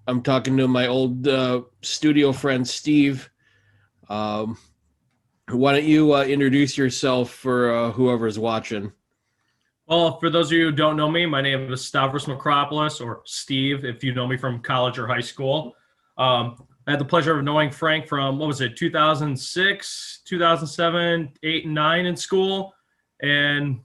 I'm talking to my old studio friend Steve. Um, why don't you introduce yourself for whoever's watching? Well, for those of you who don't know me, my name is Stavros Makropoulos, or Steve, if you know me from college or high school. I had the pleasure of knowing Frank from, what was it, 2006, 2007, 8, and 9 in school. And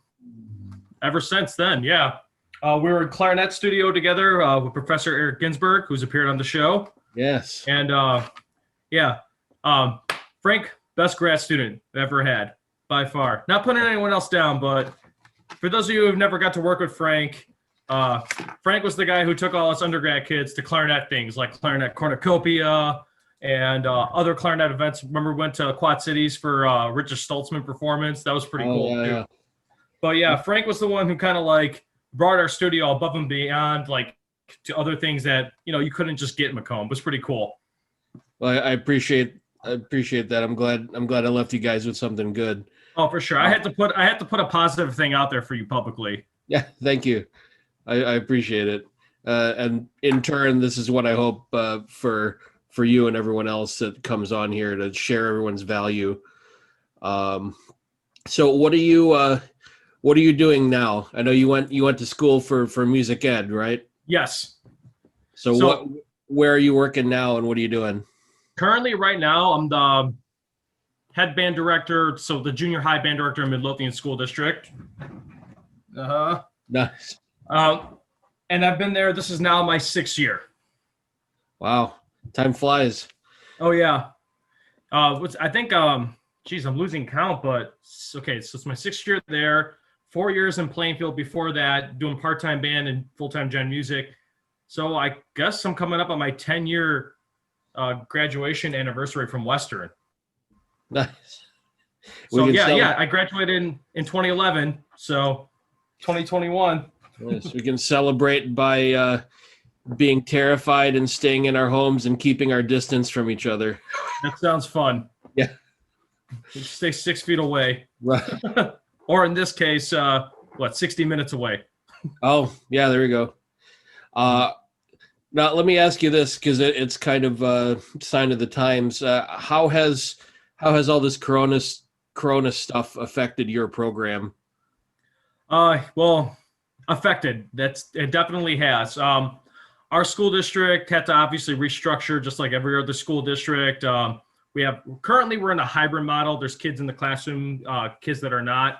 ever since then, yeah. We were in clarinet studio together with Professor Eric Ginsberg, who's appeared on the show. Yes. And yeah, um, Frank, best grad student I've ever had, by far. Not putting anyone else down, but for those of you who've never got to work with Frank, Frank was the guy who took all us undergrad kids to clarinet things like clarinet cornucopia and other clarinet events. Remember, we went to Quad Cities for Richard Stoltzman performance. That was pretty Oh cool yeah, too. yeah. But yeah, Frank was the one who kind of like brought our studio above and beyond, like to other things that you couldn't just get in Macomb. It was pretty cool. Well, I appreciate that. I'm glad I left you guys with something good. Oh, for sure. I had to put a positive thing out there for you publicly. Yeah, thank you. I appreciate it. And in turn, this is what I hope for you and everyone else that comes on here to share everyone's value. So what are you doing now? I know you went to school for music ed, right? Yes. So where are you working now and what are you doing? Currently, right now, I'm the head band director, so the junior high band director in Midlothian School District. Nice. And I've been there. This is now my 6th year. Wow. Time flies. Oh yeah. I think geez, I'm losing count, but okay. So it's my 6th year there. 4 years in Plainfield before that, doing part-time band and full-time gen music. So I guess I'm coming up on my 10-year graduation anniversary from Western. Nice. So yeah, I graduated in 2011. So 2021. Yes, we can celebrate by being terrified and staying in our homes and keeping our distance from each other. That sounds fun. Yeah. Stay 6 feet away. Right. Or in this case, 60 minutes away. Oh, yeah, there we go. Now let me ask you this, because it's kind of a sign of the times. How has all this corona stuff affected your program? Well, affected. It definitely has. Our school district had to obviously restructure just like every other school district. Currently we're in a hybrid model. There's kids in the classroom, kids that are not.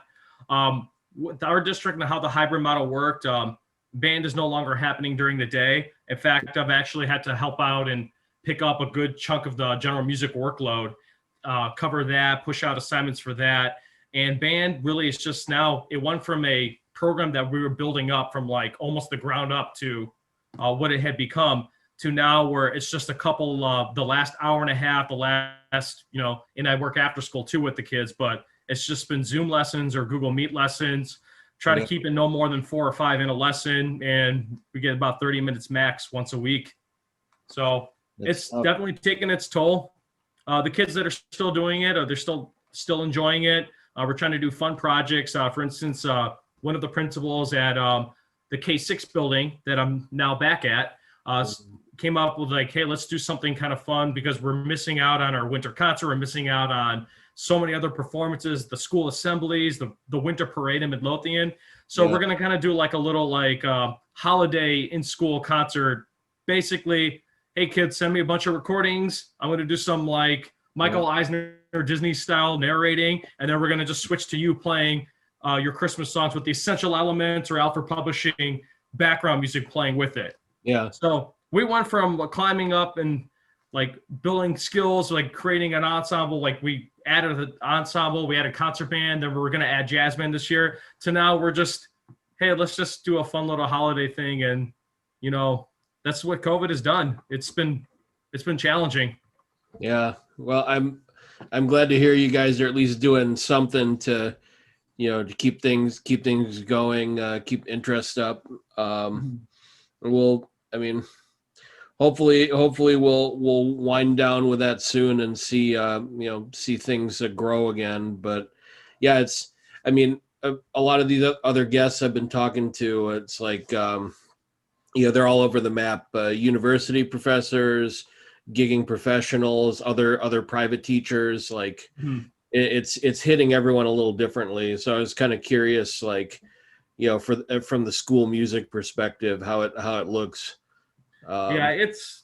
With our district and how the hybrid model worked, band is no longer happening during the day. In fact, I've actually had to help out and pick up a good chunk of the general music workload, cover that, push out assignments for that. And band really is just now, it went from a program that we were building up from like almost the ground up to what it had become to now where it's just a couple, the last hour and a half, the last, and I work after school too with the kids, but it's just been Zoom lessons or Google Meet lessons. Try to keep it no more than 4 or 5 in a lesson, and we get about 30 minutes max once a week. So it's definitely taking its toll. The kids that are still doing it, they're still enjoying it. We're trying to do fun projects. For instance, one of the principals at the K6 building that I'm now back at came up with like, hey, let's do something kind of fun because we're missing out on our winter concert. We're missing out on so many other performances, the school assemblies, the winter parade in Midlothian. So we're going to kind of do like a little like holiday in-school concert. Basically, hey, kids, send me a bunch of recordings. I'm going to do some like Michael Eisner Disney style narrating, and then we're going to just switch to you playing your Christmas songs with the Essential Elements or Alfred Publishing background music playing with it. Yeah. So we went from climbing up and like building skills, like creating an ensemble, like we added an ensemble, we had a concert band, then we were going to add jazz band this year, to now we're just, hey, let's just do a fun little holiday thing. And, that's what COVID has done. It's been challenging. Yeah. Well, I'm glad to hear you guys are at least doing something to keep things going, keep interest up. Hopefully we'll wind down with that soon and see things grow again. But yeah, a lot of these other guests I've been talking to, it's like they're all over the map. University professors, gigging professionals, other private teachers. Like Mhm. it's hitting everyone a little differently. So I was kind of curious, like, from the school music perspective, how it looks. Yeah, Um, it's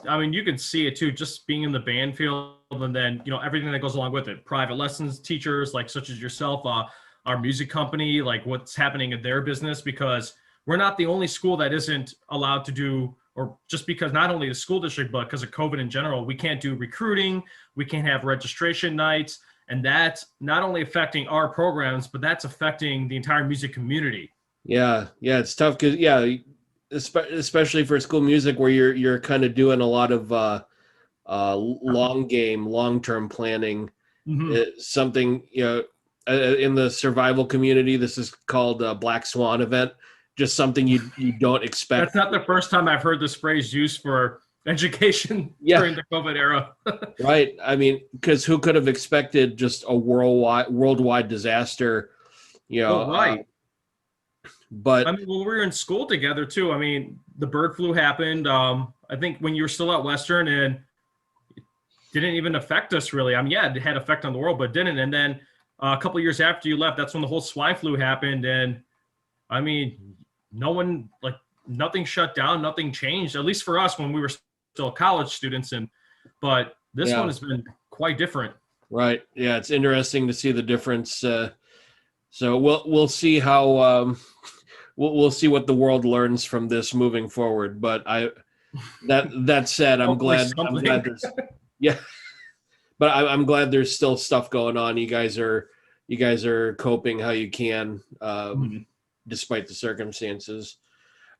I mean, you can see it too, just being in the band field, and then everything that goes along with it. Private lessons teachers, like such as yourself, our music company, like what's happening in their business, because we're not the only school that isn't allowed to do, or just because not only the school district, but because of COVID in general, we can't do recruiting, we can't have registration nights, and that's not only affecting our programs, but that's affecting the entire music community. yeah, it's tough because especially for school music where you're kind of doing a lot of long term planning. Mhm. Something in the survival community, this is called a black swan event. Just something you don't That's expect. not the first time I've heard this phrase used for education Yeah, during the COVID era. right. I mean, because who could have expected just a worldwide disaster? You know, Well, right. I but mean, when we were in school together too, I mean, the bird flu happened. I think when you were still at Western, and didn't even affect us really. I mean, yeah, it had effect on the world, but didn't. And then a couple of years after you left, that's when the whole swine flu happened. And I mean, no one, like, nothing shut down, nothing changed, at least for us when we were still college students. But this one yeah, has been quite different. right. Yeah, it's interesting to see the difference. So we'll see how we'll see what the world learns from this moving forward. But that said, I'm Hopefully glad something. there's yeah, but I'm glad there's still stuff going on. You guys are coping how you can, despite the circumstances.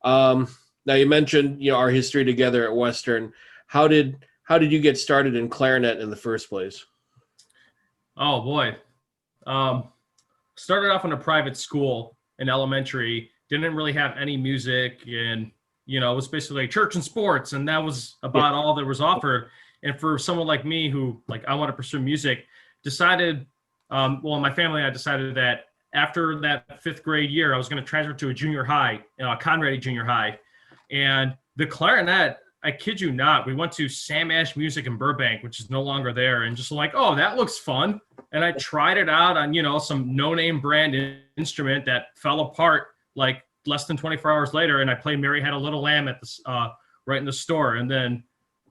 Now you mentioned our history together at Western. How did you get started in clarinet in the first place? Oh boy. Um, Started off in a private school in elementary, didn't really have any music, and it was basically church and sports, and that was Yeah, about all that was offered. And for someone like me who, like, I want to pursue music, decided, well, in my family, I decided that after that fifth grade year, I was going to transfer to a junior high, Conrad Junior High. And the clarinet, I kid you not, we went to Sam Ash Music in Burbank, which is no longer there, and just like, oh, that looks fun. And I tried it out on, some no-name brand instrument that fell apart like less than 24 hours later. And I played Mary Had a Little Lamb at the right in the store, and then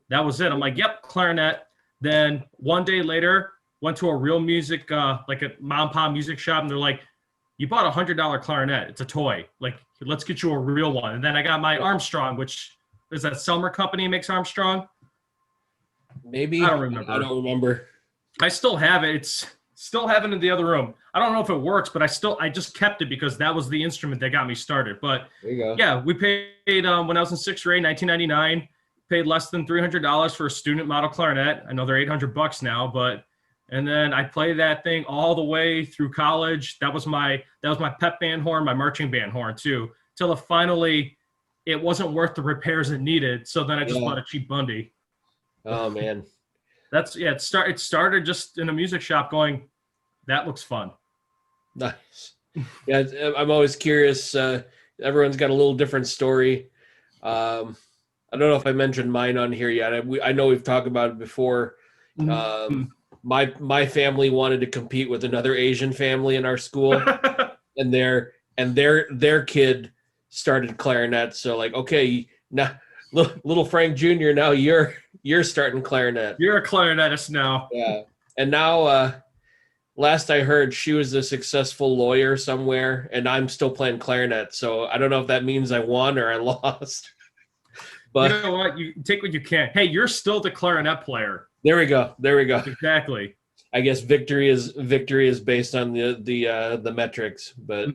that was it. I'm like, yep, clarinet. Then one day later, went to a real music, like a mom and pop music shop, and they're like, you bought $100 clarinet. It's a toy. Like, let's get you a real one. And then I got my Armstrong, which is that Selmer company makes Armstrong. I maybe don't I remember. don't remember. I still have it. It's still have it in the other room. I don't know if it works, but I just kept it because that was the instrument that got me started. But There you go. yeah, we paid when I was in sixth grade, 1999. Paid less than $300 for a student model clarinet. I know they're $800 now, but and then I played that thing all the way through college. That was my pep band horn, my marching band horn too. Till it wasn't worth the repairs it needed. So then I just Yeah. bought a cheap Bundy. Oh man. That's yeah. It started just in a music shop, going, that looks fun. Nice. Yeah, I'm always curious. Everyone's got a little different story. I don't know if I mentioned mine on here yet. I know we've talked about it before. Mhm. Um, my family wanted to compete with another Asian family in our school, and their kid started clarinet. So like, okay, now little Frank Jr. Now you're starting clarinet. You're a clarinetist now. Yeah, and now last I heard, she was a successful lawyer somewhere, and I'm still playing clarinet. So I don't know if that means I won or I lost. You But know what? You take what you can. Hey, you're still the clarinet player. there we go. There we go. Exactly. I guess victory is based on the metrics. But I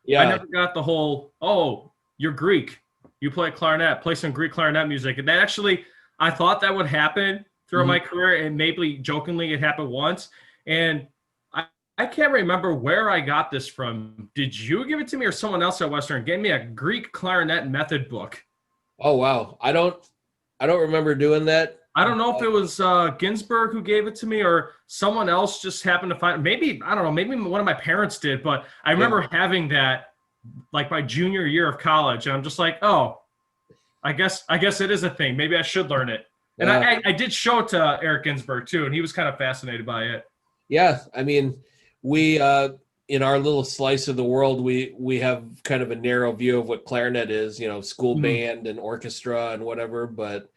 yeah, never got the whole, oh, you're Greek. You play clarinet, play some Greek clarinet music. And that actually, I thought that would happen throughout my career. And maybe jokingly, it happened once. And I can't remember where I got this from. Did you give it to me, or someone else at Western gave me a Greek clarinet method book? oh wow, I don't remember doing that. I don't know if it was Ginsberg who gave it to me, or someone else just happened to find. Maybe, I don't know. Maybe one of my parents did, but I remember having that like my junior year of college, and I'm just like, oh, I guess it is a thing. Maybe I should learn it. And I did show it to Eric Ginsberg too, and he was kind of fascinated by it. Yeah, I mean, we in our little slice of the world, we have kind of a narrow view of what clarinet is, school band and orchestra and whatever. But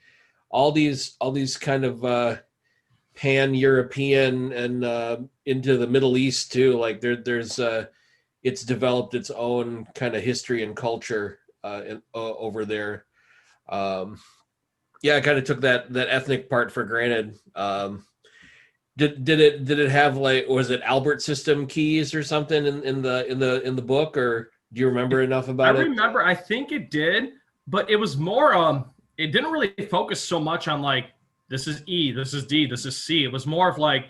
all these kind of pan-European and into the Middle East too. Like there's it's developed its own kind of history and culture over there. Yeah, I kind of took that ethnic part for granted. Did it have, like, was it Albert system keys or something in the book, or do you remember enough about it? I remember, I think it did, but it was more it didn't really focus so much on like this is E, this is D, this is C. It was more of like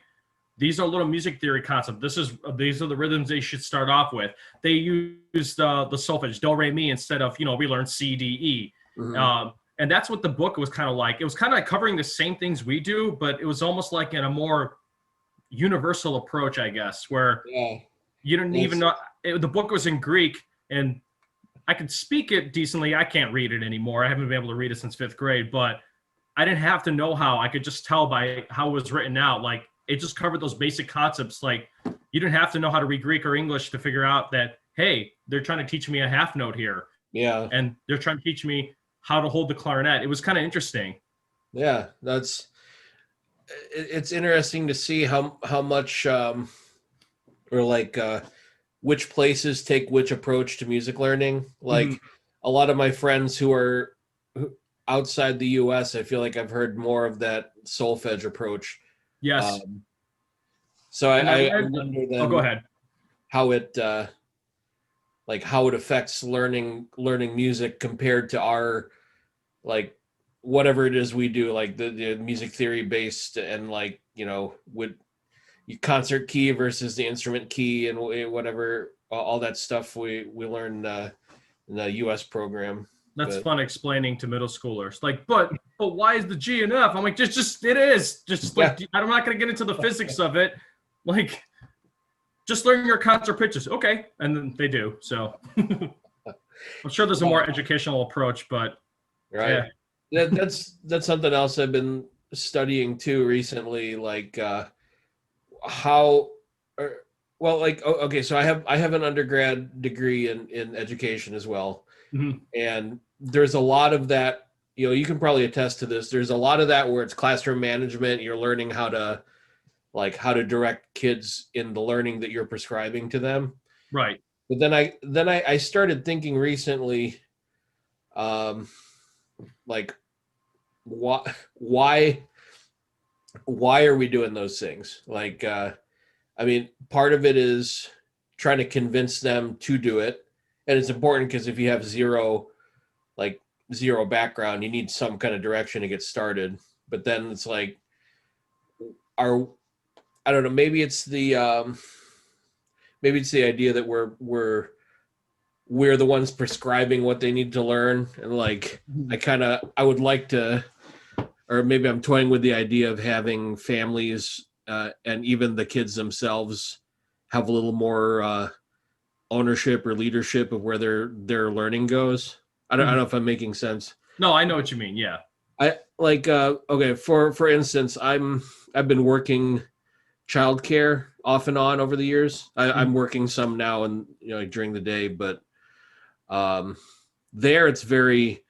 these are little music theory concepts. These are the rhythms they should start off with. They used the solfege do re mi instead of, we learned C D E. Mm-hmm. And that's what the book was kind of like. It was kind of like covering the same things we do, but it was almost like in a more universal approach, I guess, where you didn't even know. The book was in Greek, and I could speak it decently. I can't read it anymore. I haven't been able to read it since 5th grade, but I didn't have to know how. I could just tell by how it was written out. Like, it just covered those basic concepts. Like, you didn't have to know how to read Greek or English to figure out that, hey, they're trying to teach me a half note here. Yeah. And they're trying to teach me how to hold the clarinet. It was kind of interesting. Yeah, it's interesting to see how much or like which places take which approach to music learning. Like a lot of my friends who are outside the US, I feel like I've heard more of that solfege approach. Yes. So I wonder then go ahead. How it how it affects learning music compared to our, like, whatever it is we do, like the music theory based, and like, with concert key versus the instrument key and whatever, all that stuff we learn in the US program. That's fun explaining to middle schoolers. Like, but why is the G and F? I'm like, just it is. Just like, I'm not going to get into the physics of it. Like, just learn your concert pitches. Okay. And then they do. So I'm sure there's a more educational approach, but right. Yeah. That's something else I've been studying too recently. Like okay, so I have an undergrad degree in education as well. Mm-hmm. And there's a lot of that, you can probably attest to this. There's a lot of that where it's classroom management. You're learning how to direct kids in the learning that you're prescribing to them. Right. But then I started thinking recently, like, why are we doing those things? Like, I mean, part of it is trying to convince them to do it. And it's important because if you have zero background, you need some kind of direction to get started. But then it's like, I don't know, maybe it's the idea that we're the ones prescribing what they need to learn. And like, I would like to, or maybe I'm toying with the idea of having families and even the kids themselves have a little more ownership or leadership of where their learning goes. I don't know if I'm making sense. No, I know what you mean. Yeah. I like, okay. For instance, I've been working childcare off and on over the years. I'm working some now and, during the day, but there it's very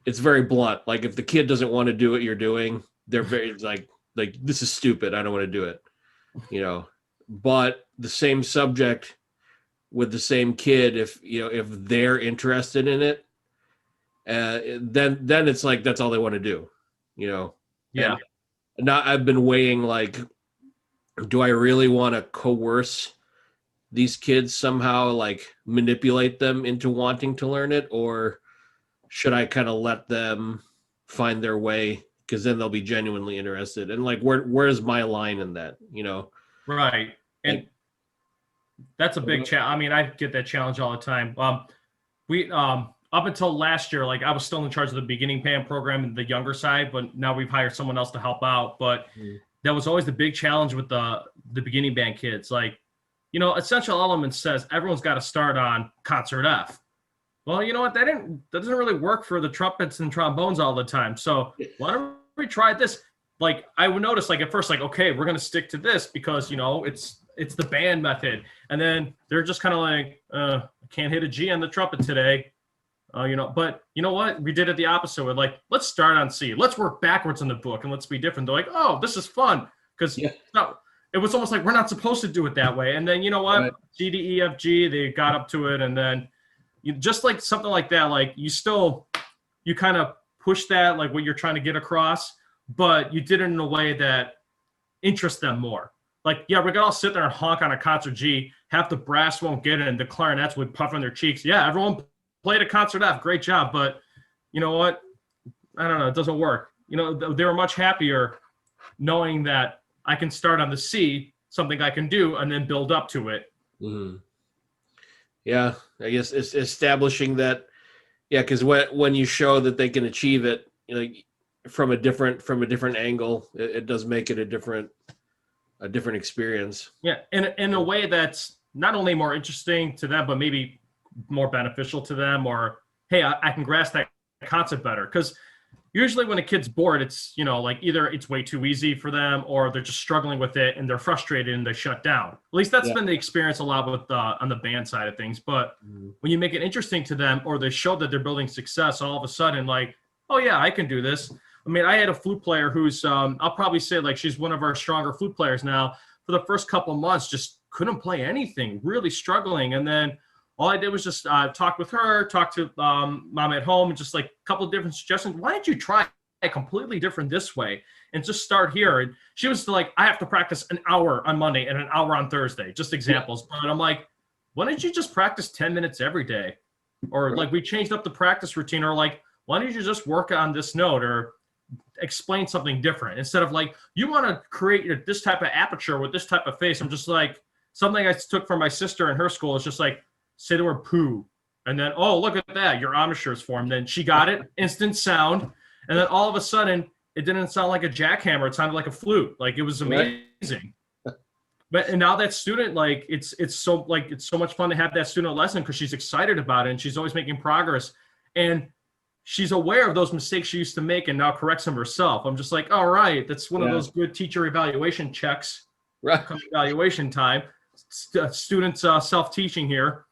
blunt. Like, if the kid doesn't want to do what you're doing, they're very like, this is stupid. I don't want to do it, but the same subject with the same kid, if they're interested in it, then it's like, that's all they want to do, Yeah. And now I've been weighing, like, do I really want to coerce these kids somehow, like manipulate them into wanting to learn it, or should I kind of let them find their way, because then they'll be genuinely interested? And like, where's my line in that, Right. And that's a big challenge. I mean, I get that challenge all the time. We up until last year, like, I was still in charge of the beginning band program and the younger side, but now we've hired someone else to help out. But that was always the big challenge with the beginning band kids. Like, Essential Elements says everyone's got to start on concert F. Well, you know what? That doesn't really work for the trumpets and trombones all the time. So why don't we try this? Like, I would notice, like, at first, like, okay, we're going to stick to this because, it's the band method. And then they're just kind of like, I can't hit a G on the trumpet today. But you know what? We did it the opposite. We're like, let's start on C. Let's work backwards in the book and let's be different. They're like, oh, this is fun. Because it was almost like we're not supposed to do it that way. And then, you know what? Right. G, D, E, F, G, they got up to it. And then just like something like that, like you kind of push that, like what you're trying to get across, but you did it in a way that interests them more. Like, yeah, we're going to all sit there and honk on a concert G. Half the brass won't get it, and the clarinets would puff on their cheeks. Yeah, everyone played a concert F. Great job. But you know what? I don't know. It doesn't work. They were much happier knowing that I can start on the C, something I can do, and then build up to it. Mm-hmm. Yeah, I guess it's establishing that. Yeah, because when you show that they can achieve it, from a different angle, it does make it a different experience. Yeah, in a way that's not only more interesting to them, but maybe more beneficial to them. Or hey, I can grasp that concept better. Because usually when a kid's bored, it's like either it's way too easy for them, or they're just struggling with it and they're frustrated and they shut down. At least that's been the experience a lot with on the band side of things. But when you make it interesting to them, or they show that they're building success, all of a sudden, like, oh yeah, I can do this. I mean, I had a flute player who's I'll probably say like she's one of our stronger flute players now. For the first couple of months, just couldn't play anything, really struggling. And then all I did was just talk with her, talk to mom at home, and just like a couple of different suggestions. Why don't you try it completely different this way and just start here? And she was like, I have to practice an hour on Monday and an hour on Thursday, just examples. But I'm like, why don't you just practice 10 minutes every day? Or like we changed up the practice routine, or like, why don't you just work on this note or explain something different instead of like, you want to create this type of aperture with this type of face. I'm just like, something I took from my sister in her school is just like, say the word poo. And then, oh, look at that, your embouchure's formed. Then she got it, instant sound. And then all of a sudden, it didn't sound like a jackhammer. It sounded like a flute. Like, it was amazing. And now that student, like, it's so much fun to have that student lesson because she's excited about it and she's always making progress. And she's aware of those mistakes she used to make and now corrects them herself. I'm just like, all right, that's one of those good teacher evaluation checks. Right. Evaluation time. Students self-teaching here.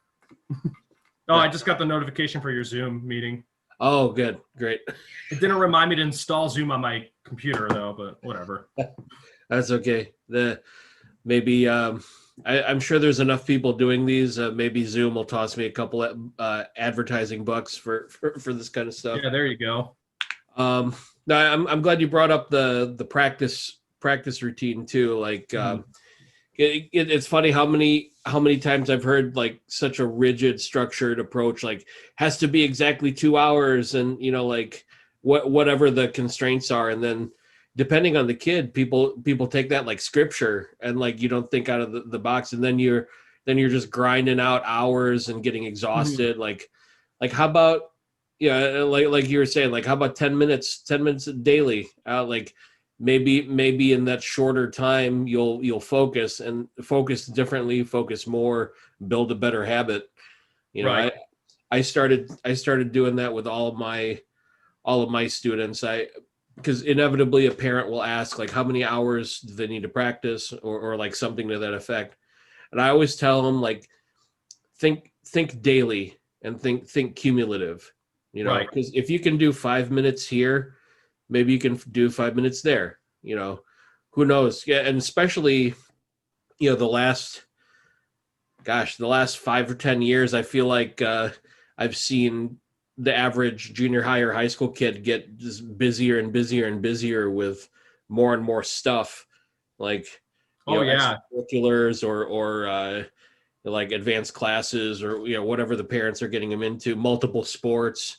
I just got the notification for your Zoom meeting. Oh, good. Great. It didn't remind me to install Zoom on my computer, though, but whatever. That's okay. Maybe I'm sure there's enough people doing these. Maybe Zoom will toss me a couple of advertising bucks for this kind of stuff. Yeah, there you go. No, I'm glad you brought up the practice routine too. Like, it's funny how many times I've heard like such a rigid, structured approach, like has to be exactly 2 hours, and like whatever the constraints are, and then depending on the kid, people take that like scripture, and like you don't think out of the box, and then you're just grinding out hours and getting exhausted. Like how about like you were saying, like how about 10 minutes daily? Like maybe in that shorter time you'll focus differently, focus more, build a better habit. Right. I started doing that with all of my students. Because inevitably a parent will ask like how many hours do they need to practice, or like something to that effect. And I always tell them like think daily and think cumulative, Right. because if you can do 5 minutes here, maybe you can do 5 minutes there, who knows? Yeah. And especially, the last 5 or 10 years, I feel like I've seen the average junior high or high school kid get just busier and busier and busier with more and more stuff, like extracurriculars or like advanced classes, or whatever the parents are getting them into, multiple sports.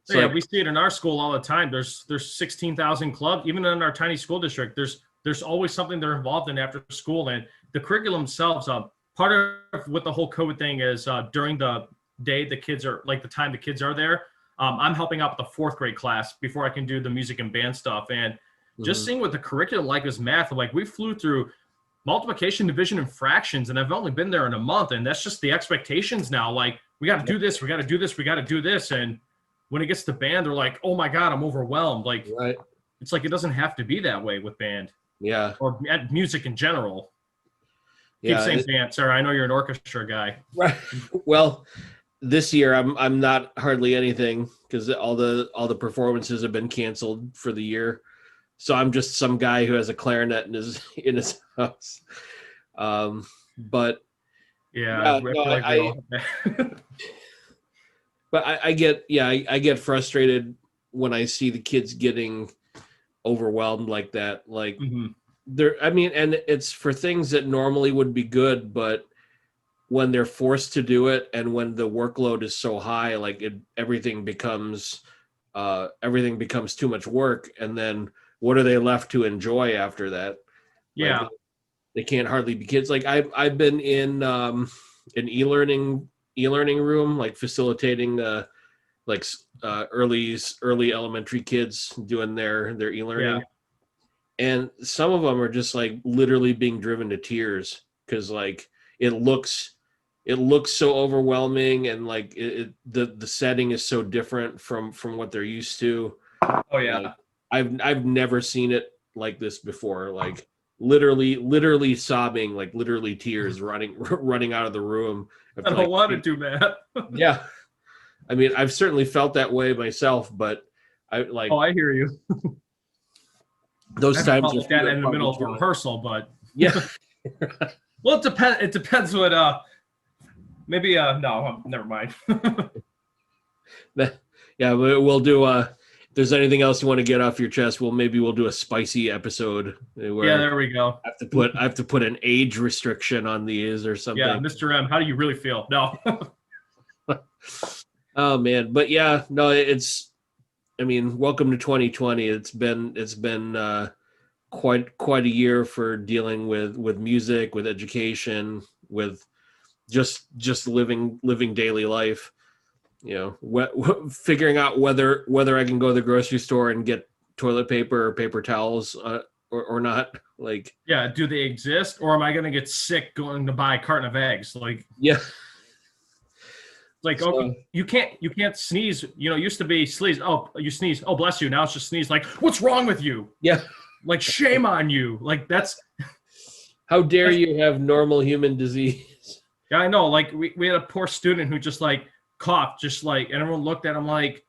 So yeah, we see it in our school all the time. There's 16,000 clubs, even in our tiny school district. There's always something they're involved in after school, and the curriculum themselves. Part of what the whole COVID thing is, during the day the kids are like the time the kids are there, I'm helping out with the 4th grade class before I can do the music and band stuff. And just seeing what the curriculum like is math, like we flew through multiplication, division, and fractions, and I've only been there in a month, and that's just the expectations now. Like, we got to do this, we got to do this, we got to do this, and when it gets to band, they're like, "Oh my God, I'm overwhelmed." Like, Right. it's like it doesn't have to be that way with band. Yeah. Or music in general. Yeah. Keep saying band. Sorry, I know you're an orchestra guy. Right. Well, this year I'm not hardly anything because all the performances have been canceled for the year. So I'm just some guy who has a clarinet in his house. But yeah, but I get frustrated when I see the kids getting overwhelmed like that. Like I mean, and it's for things that normally would be good, but when they're forced to do it and when the workload is so high, like everything becomes too much work. And then what are they left to enjoy after that? Yeah. Like, they can't hardly be kids. Like I've been in an e-learning room, like facilitating early elementary kids doing their e-learning. Yeah. And some of them are just like literally being driven to tears because like it looks so overwhelming, and like the setting is so different from what they're used to. Oh yeah. Like, I've never seen it like this before. Like literally sobbing, like literally tears running out of the room. I don't want to do that. Yeah. I mean, I've certainly felt that way myself, but I hear you. Those times like that in the middle of a rehearsal, but yeah. Well, it depends what maybe no, never mind. Yeah, we'll do if there's anything else you want to get off your chest, we'll do a spicy episode where yeah, there we go. I have to put an age restriction on these or something. Yeah, Mr. M, how do you really feel? No. Oh man, but yeah, no, I mean, welcome to 2020. It's been quite a year for dealing with music, with education, with just living daily life. You know, figuring out whether I can go to the grocery store and get toilet paper or paper towels or not. Like, yeah, do they exist, or am I going to get sick going to buy a carton of eggs? Like, yeah. Like, okay, you can't sneeze. You know, it used to be sneeze. Oh, you sneeze. Oh, bless you. Now it's just sneeze. Like, what's wrong with you? Yeah. Like, shame on you. Like, that's. How dare you have normal human disease? Yeah, I know. Like, we had a poor student who just like coughed, just like, and everyone looked at him like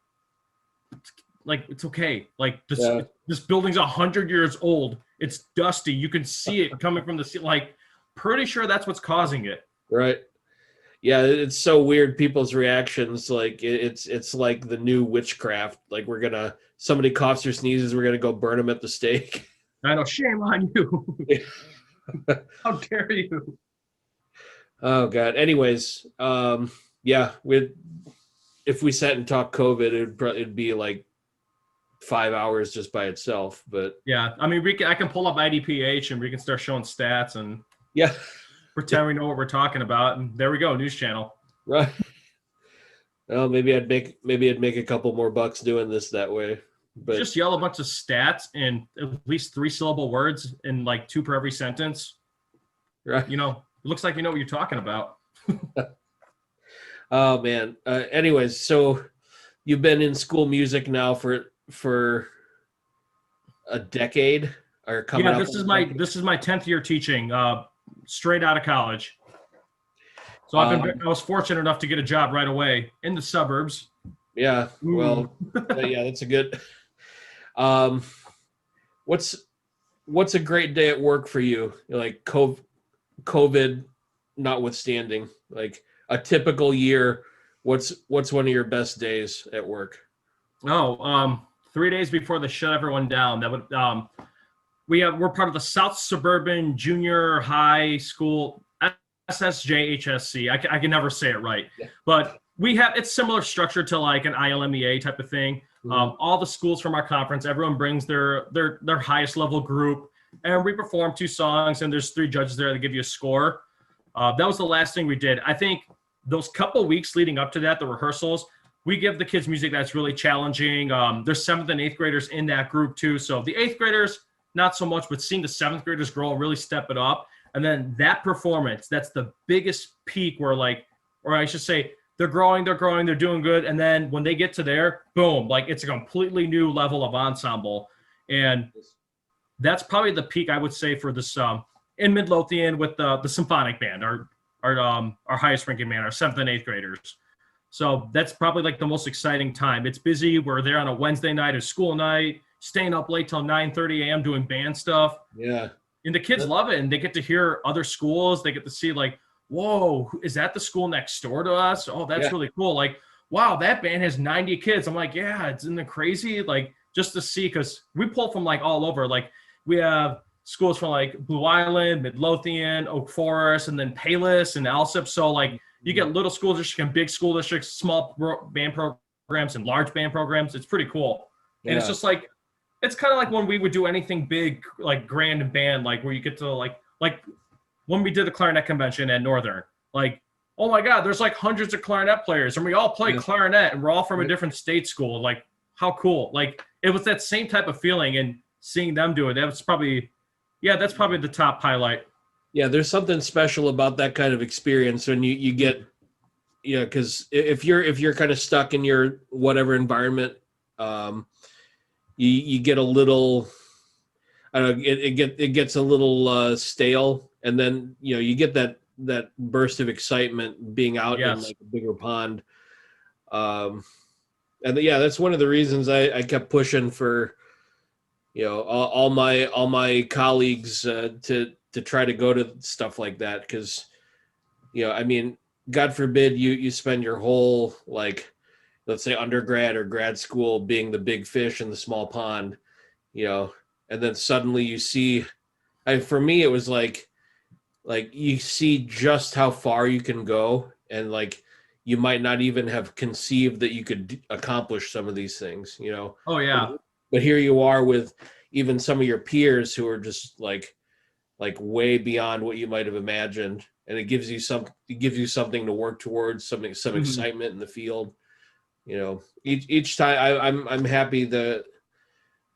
it's okay. Like this building's 100 years old. It's dusty. You can see it coming from the ceiling. Like, pretty sure that's what's causing it. Right. Yeah, it's so weird, people's reactions. Like it's like the new witchcraft. Like somebody coughs or sneezes, we're gonna go burn them at the stake. I know, shame on you. How dare you? Oh God. Anyways, yeah, if we sat and talked COVID, it'd be like 5 hours just by itself. But yeah, I mean, I can pull up IDPH and we can start showing stats and yeah. Pretend we know what we're talking about, and there we go, news channel. Right. Well, maybe I'd make a couple more bucks doing this that way. But just yell a bunch of stats in at least 3-syllable words in like 2 per every sentence. Right. You know, it looks like you know what you're talking about. Oh man. Anyways, so you've been in school music now for a decade or coming up. Yeah, this is my 10th year teaching. Straight out of college. So I was fortunate enough to get a job right away in the suburbs. Yeah. Well, yeah, that's a good. What's a great day at work for you? Like COVID notwithstanding, like a typical year, what's one of your best days at work? 3 days before they shut everyone down. That would we're part of the South Suburban Junior High School, SSJHSC. I can never say it right, yeah. But it's similar structure to like an ILMEA type of thing. Mm-hmm. All the schools from our conference, everyone brings their highest level group, and we perform 2 songs, and there's 3 judges there that give you a score. That was the last thing we did. I think those couple weeks leading up to that, the rehearsals, we give the kids music that's really challenging. There's 7th and 8th graders in that group too. So the 8th graders, not so much, but seeing the 7th graders grow and really step it up, And then that performance, that's the biggest peak where like, or I should say, they're growing, they're doing good. And then when they get to there, boom, like it's a completely new level of ensemble. And that's probably the peak I would say for this in Midlothian with the symphonic band, our highest ranking band, our 7th and 8th graders. So that's probably like the most exciting time. It's busy. We're there on a Wednesday night, a school night, staying up late till 9:30 a.m. doing band stuff. Yeah. And the kids love it, and they get to hear other schools. They get to see like, whoa, is that the school next door to us? Oh, that's really cool. Like, wow, that band has 90 kids. I'm like, yeah, isn't it crazy? Like, just to see, because we pull from like all over. Like, we have schools from like Blue Island, Midlothian, Oak Forest, and then Palos and Alsip. So like, you get little school districts and big school districts, small band programs and large band programs. It's pretty cool. And it's just like, it's kind of like when we would do anything big, like grand band, like where you get to like when we did the clarinet convention at Northern, like, oh my God, there's like hundreds of clarinet players and we all play clarinet and we're all from a different state school. Like, how cool. Like, it was that same type of feeling, and seeing them do it, that's probably the top highlight. Yeah, there's something special about that kind of experience when you get, because if you're kind of stuck in your whatever environment, you get a little, I don't know, it gets a little stale, and then you get that burst of excitement being out in like a bigger pond, and that's one of the reasons I kept pushing for all my colleagues to try to go to stuff like that, because I mean, God forbid you spend your whole, like, let's say undergrad or grad school being the big fish in the small pond, and then suddenly you see, for me it was like you see just how far you can go, and like you might not even have conceived that you could accomplish some of these things, Oh yeah. but here you are with even some of your peers who are just like way beyond what you might have imagined, and it gives you something to work towards, some excitement in the field. Each time I'm happy that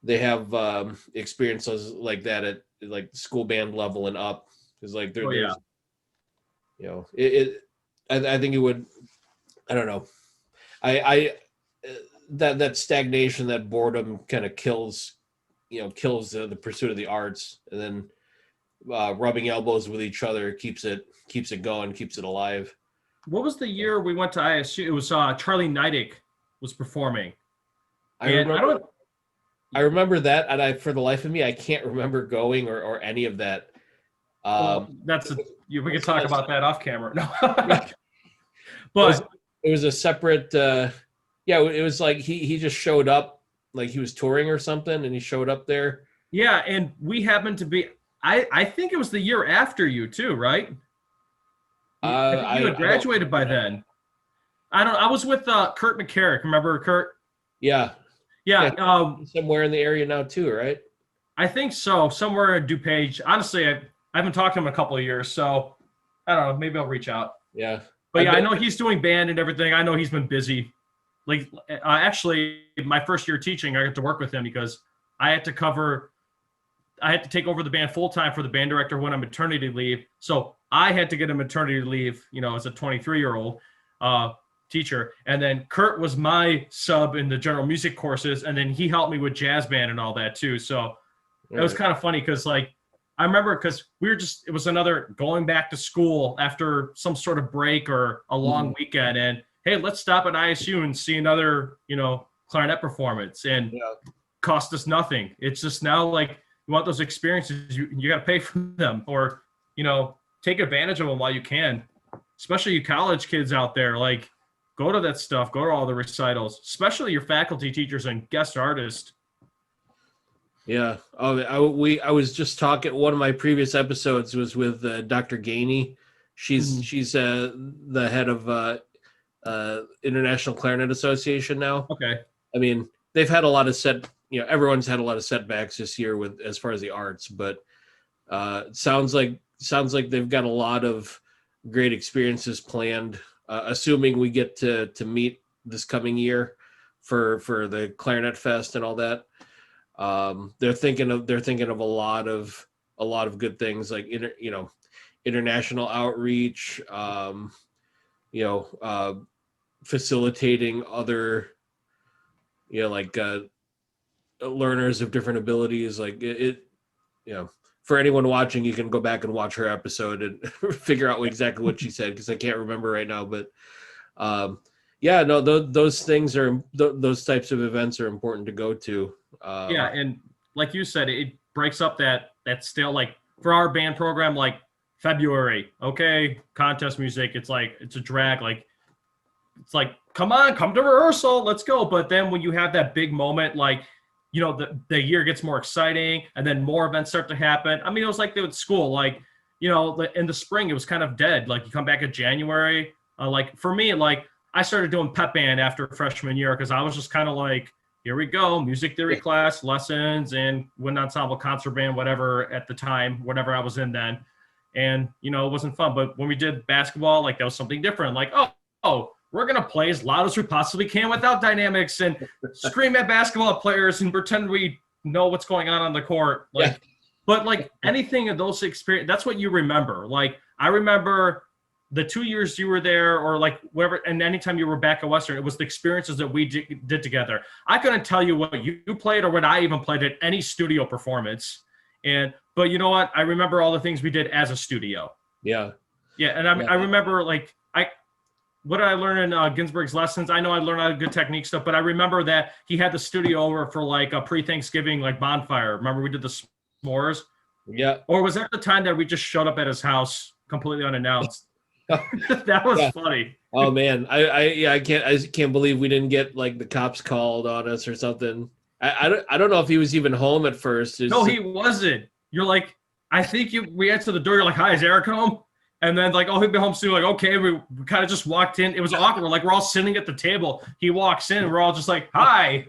they have experiences like that at like school band level and up, because like there's I think it would, I don't know, I that stagnation, that boredom kind of kills the pursuit of the arts, and then rubbing elbows with each other keeps it going, keeps it alive. What was the year we went to ISU? It was Charlie Neidig was performing. I remember that, and for the life of me, I can't remember going or any of that. Well, we can talk about that off camera. No. But it was a separate. It was like he just showed up, like he was touring or something, and he showed up there. Yeah, and we happened to be. I think it was the year after you too, right? I think you had graduated by then. I was with Kurt McCarrick. Remember Kurt? Yeah. Yeah. Somewhere in the area now too, right? I think so. Somewhere in DuPage. Honestly, I haven't talked to him in a couple of years, so I don't know. Maybe I'll reach out. Yeah. But I know he's doing band and everything. I know he's been busy. Like, actually, my first year teaching, I got to work with him because I had to take over the band full time for the band director when on maternity leave. So I had to get a maternity leave, as a 23-year-old teacher. And then Kurt was my sub in the general music courses. And then he helped me with jazz band and all that too. So it was kind of funny because like, I remember because it was another going back to school after some sort of break or a long weekend. And hey, let's stop at ISU and see another, clarinet performance, and cost us nothing. It's just now like, you want those experiences, you got to pay for them, or, take advantage of them while you can, especially you college kids out there, like go to that stuff, go to all the recitals, especially your faculty teachers and guest artists. Yeah. Oh, I was just talking. One of my previous episodes was with Dr. Gainey. She's the head of International Clarinet Association now. Okay. I mean, they've had a lot of everyone's had a lot of setbacks this year with as far as the arts, but it sounds like they've got a lot of great experiences planned. Assuming we get to meet this coming year for the Clarinet Fest and all that. They're thinking of a lot of good things, like international outreach, facilitating other, like learners of different abilities. Like for anyone watching, you can go back and watch her episode and figure out exactly what she said, because I can't remember right now. But those things are those types of events are important to go to. And like you said, it breaks up that still, like for our band program, like February, okay, contest music, it's like it's a drag, like it's like, come on, come to rehearsal, let's go. But then when you have that big moment, like, the year gets more exciting, and then more events start to happen. I mean, it was like with school, like, in the spring, it was kind of dead. Like you come back in January, like for me, like I started doing pep band after freshman year, because I was just kind of like, here we go, music theory class, lessons, and wind ensemble, concert band, whatever at the time, whatever I was in then. And, it wasn't fun. But when we did basketball, like that was something different. Like, oh, we're going to play as loud as we possibly can without dynamics and scream at basketball players and pretend we know what's going on the court. Like, But like anything of those experience, that's what you remember. Like I remember the 2 years you were there, or like wherever, and anytime you were back at Western, it was the experiences that we did together. I couldn't tell you what you played or what I even played at any studio performance. But you know what? I remember all the things we did as a studio. Yeah. Yeah. And I remember like, what did I learn in Ginsberg's lessons? I know I learned a lot of good technique stuff, but I remember that he had the studio over for like a pre-Thanksgiving like bonfire. Remember we did the s'mores? Yeah. Or was that the time that we just showed up at his house completely unannounced? That was funny. Oh man, I can't believe we didn't get like the cops called on us or something. I don't know if he was even home at first. No, he wasn't. You're like, I think we answered the door. You're like, hi, is Eric home? And then like, oh, he'll be home soon. Like, okay, we kind of just walked in. It was awkward. Like we're all sitting at the table. He walks in, and we're all just like, hi.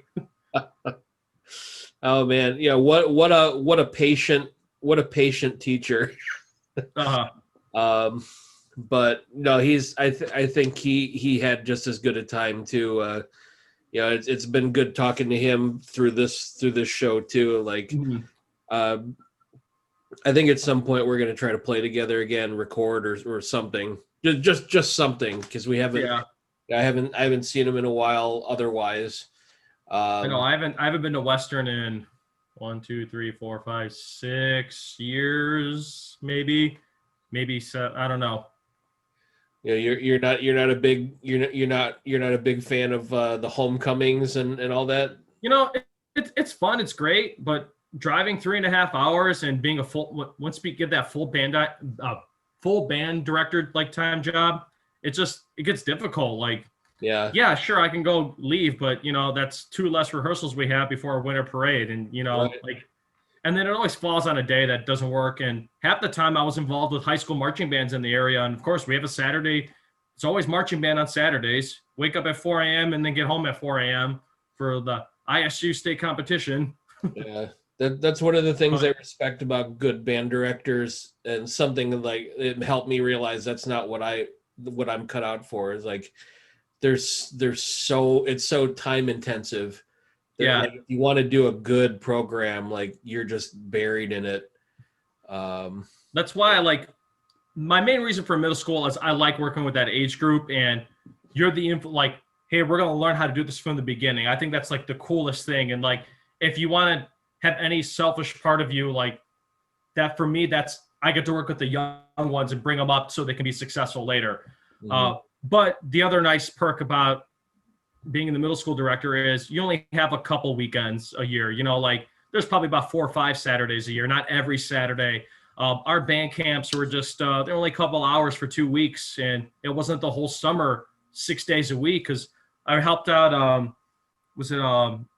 Oh man, yeah. What a patient teacher. Uh-huh. But no, I think he had just as good a time too. It's been good talking to him through this show too. Like, I think at some point we're going to try to play together again, record or something. Just something, because we haven't. Yeah. I haven't seen him in a while. Otherwise, I know I haven't been to Western in 1, 2, 3, 4, 5, 6 years, maybe seven. I don't know. You're not a big fan of the homecomings and all that. It's fun. It's great, but driving 3.5 hours and being once we get that full band director like time job, it gets difficult. Like, yeah, sure, I can go leave, but that's 2 less rehearsals we have before our winter parade, and right. like, and then it always falls on a day that doesn't work. And half the time I was involved with high school marching bands in the area, and of course we have a Saturday. It's always marching band on Saturdays. Wake up at 4 a.m. and then get home at 4 a.m. for the ISU state competition. Yeah. That's one of the things I respect about good band directors, and something like it helped me realize that's not what I'm cut out for. Is like it's so time intensive. Yeah. Like, if you want to do a good program, like you're just buried in it. That's why my main reason for middle school is I like working with that age group, and you're like, hey, we're going to learn how to do this from the beginning. I think that's like the coolest thing. And like, if you want to have any selfish part of you, like that, for me, I get to work with the young ones and bring them up so they can be successful later. Mm-hmm. But the other nice perk about being in the middle school director is you only have a couple weekends a year. Like there's probably about 4 or 5 Saturdays a year, not every Saturday. Our band camps were just they're only a couple hours for 2 weeks, and it wasn't the whole summer 6 days a week, because I helped out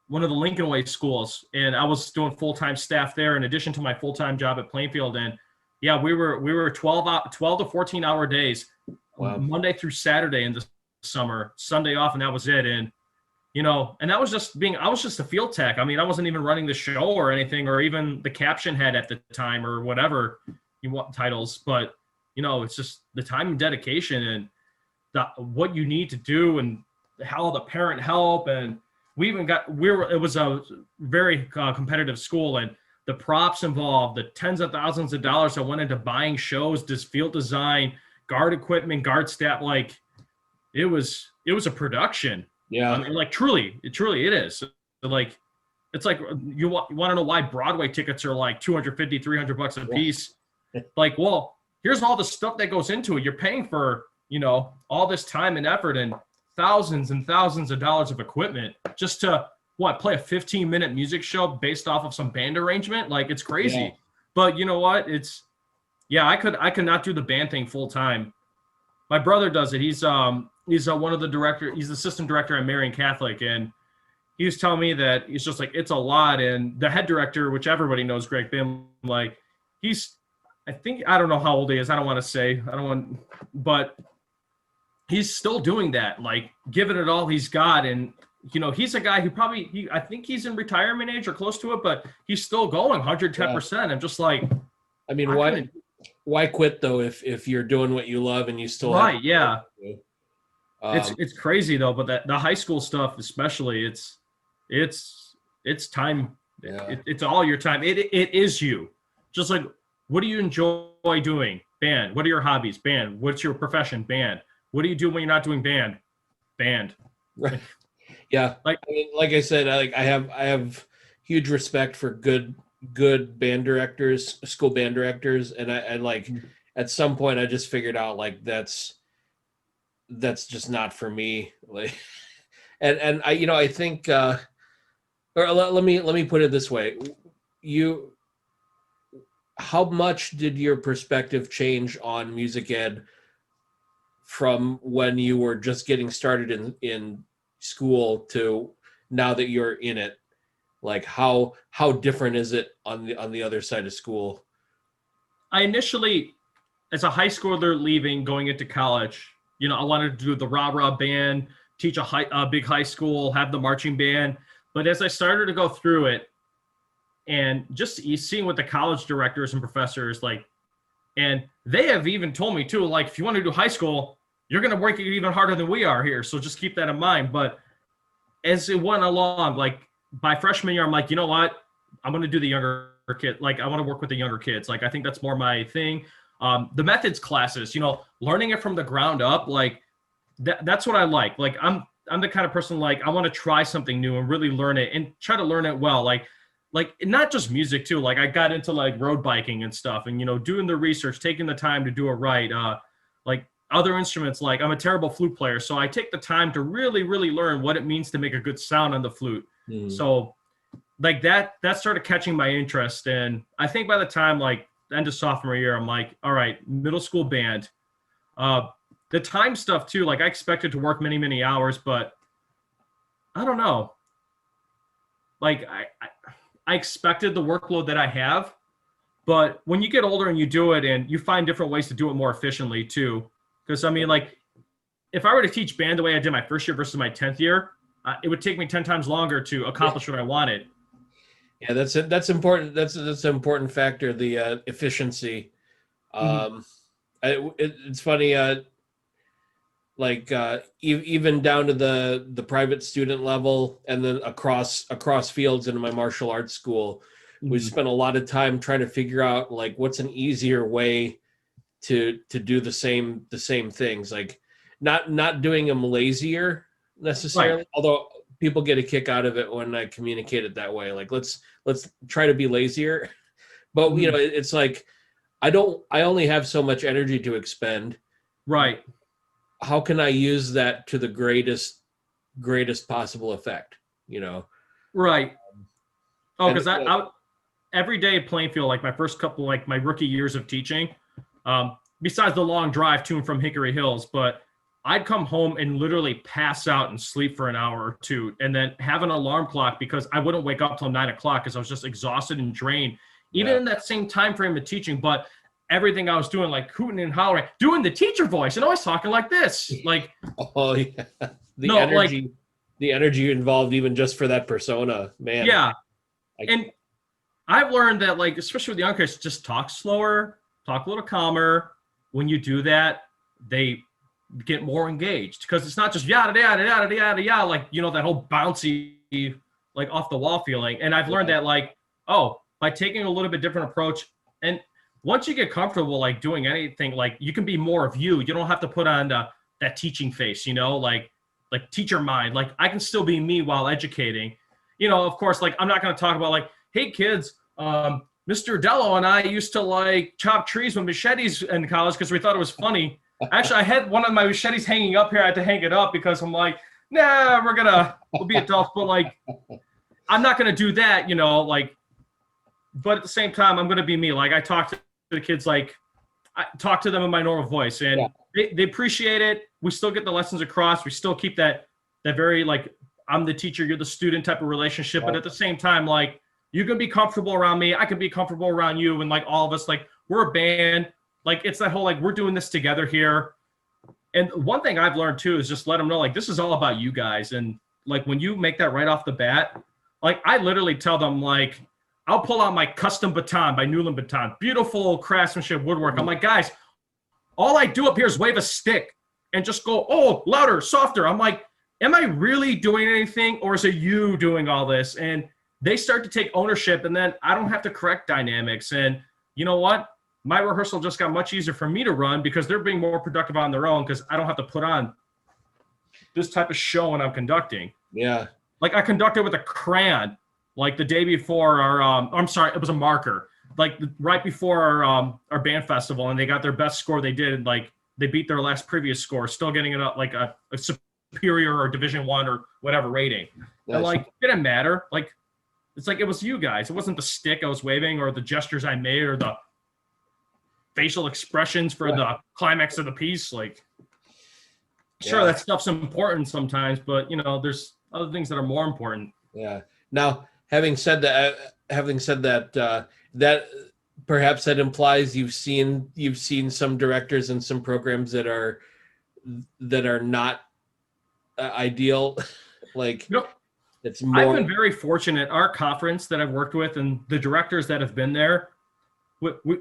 one of the Lincoln Way schools, and I was doing full-time staff there in addition to my full-time job at Plainfield. And yeah, we were 12 to 14 hour days. Wow. Monday through Saturday in the summer, Sunday off, and that was it. And and that was I was just a field tech. I mean, I wasn't even running the show or anything, or even the caption head at the time, or whatever you want titles. But it's just the time and dedication and what you need to do, and how the parent help. And it was a very competitive school, and the props involved, the tens of thousands of dollars that went into buying shows, this field design, guard equipment, guard staff, like it was a production. Yeah. I mean, like truly it is. Like, it's like you want to know why Broadway tickets are like $250, $300 a piece. Like, well, here's all the stuff that goes into it. You're paying for, all this time and effort and thousands and thousands of dollars of equipment just to play a 15-minute music show based off of some band arrangement. Like, it's crazy. Yeah. But you know what? I could not do the band thing full time. My brother does it. He's one of the director. He's the assistant director at Marian Catholic, and he was telling me that he's just like, it's a lot. And the head director, which everybody knows, Greg Bim, like I don't know how old he is. I don't want to say, but he's still doing that, like giving it all he's got. And, he's a guy who I think he's in retirement age or close to it, but he's still going 110%. Yeah. I'm just like, I mean, why quit though, if you're doing what you love and you still right. Yeah. It's crazy though, but the high school stuff, especially, it's time. Yeah. It's all your time. It is you. Just like, what do you enjoy doing? Band. What are your hobbies? Band. What's your profession? Band. What do you do when you're not doing band? Band. Right. Yeah. Like I said, I have huge respect for good band directors, school band directors, and I like at some point I just figured out like that's just not for me. Like, and I think, or let me put it this way: how much did your perspective change on music ed from when you were just getting started in school to now that you're in it? Like how different is it on the other side of school? I initially, as a high schooler leaving, going into college, I wanted to do the rah-rah band, teach a big high school, have the marching band. But as I started to go through it, and just seeing what the college directors and professors like, and they have even told me too, like, if you want to do high school, you're going to work even harder than we are here. So just keep that in mind. But as it went along, like by freshman year, I'm like, you know what? I'm going to do the younger kid. Like, I want to work with the younger kids. Like, I think that's more my thing. The methods classes, learning it from the ground up, like that's what I like. Like, I'm the kind of person, like, I want to try something new and really learn it and try to learn it well. Like not just music too. Like, I got into like road biking and stuff and, doing the research, taking the time to do it right. Like other instruments, like I'm a terrible flute player. So I take the time to really, really learn what it means to make a good sound on the flute. So like that started catching my interest. And I think by the time like the end of sophomore year, I'm like, all right, middle school band. The time stuff too, like I expected to work many, many hours, but I don't know. Like I expected the workload that I have, but when you get older and you do it and you find different ways to do it more efficiently too. Because I mean, like if I were to teach band the way I did my first year versus my 10th year, it would take me 10 times longer to accomplish what I wanted. Yeah, that's important. That's an important factor, the efficiency. It's funny, even down to the private student level, and then across fields into my martial arts school, we spent a lot of time trying to figure out like what's an easier way to do the same things, like not doing them lazier necessarily, right. Although people get a kick out of it when I communicate it that way, like let's try to be lazier, but it's like I only have so much energy to expend, right? How can I use that to the greatest possible effect, right? Because I every day playing field, like my first couple, like my rookie years of teaching, besides the long drive to and from Hickory Hills, but I'd come home and literally pass out and sleep for an hour or two and then have an alarm clock because I wouldn't wake up till 9 o'clock because I was just exhausted and drained, even in that same time frame of teaching. But everything I was doing, like hooting and hollering, doing the teacher voice and always talking like this, like, oh yeah, the energy involved even just for that persona, man. Yeah. And I've learned that, like, especially with the young kids, just talk slower, talk a little calmer. When you do that, they get more engaged because it's not just yada yada yada yada yada, like, that whole bouncy, like off the wall feeling. And I've learned that, like, oh, by taking a little bit different approach. And once you get comfortable, like doing anything, like you can be more of you. You don't have to put on that teaching face, like teacher mind. Like I can still be me while educating. Of course, like I'm not going to talk about like, hey kids, Mr. Dello and I used to like chop trees with machetes in college because we thought it was funny. Actually, I had one of my machetes hanging up here. I had to hang it up because I'm like, nah, we'll be adults, but like, I'm not going to do that, like, but at the same time, I'm going to be me. Like I talk to the kids, like I talk to them in my normal voice, and they appreciate it. We still get the lessons across. We still keep that very, like, I'm the teacher, you're the student type of relationship. But at the same time, like, you can be comfortable around me. I can be comfortable around you. And like all of us, like we're a band. Like it's that whole, like, we're doing this together here. And one thing I've learned too is just let them know, like, this is all about you guys. And like, when you make that right off the bat, like I literally tell them, like, I'll pull out my custom baton by Newland Baton, beautiful craftsmanship woodwork. I'm like, guys, all I do up here is wave a stick and just go, oh, louder, softer. I'm like, am I really doing anything, or is it you doing all this? And they start to take ownership, and then I don't have to correct dynamics. And you know what? My rehearsal just got much easier for me to run because they're being more productive on their own because I don't have to put on this type of show when I'm conducting. Yeah. Like I conducted with a crayon, like the day before I'm sorry, it was a marker, like right before our band festival, and they got their best score they did. Like they beat their last previous score, still getting it up like a superior or Division I or whatever rating. Nice. And like, it didn't matter. Like, it's like, it was you guys. It wasn't the stick I was waving or the gestures I made or the facial expressions for the climax of the piece. Like, sure, that stuff's important sometimes, but there's other things that are more important. Yeah. Now, having said that, that perhaps that implies you've seen some directors and some programs that are not ideal. Like, it's more. I've been very fortunate. Our conference that I've worked with and the directors that have been there,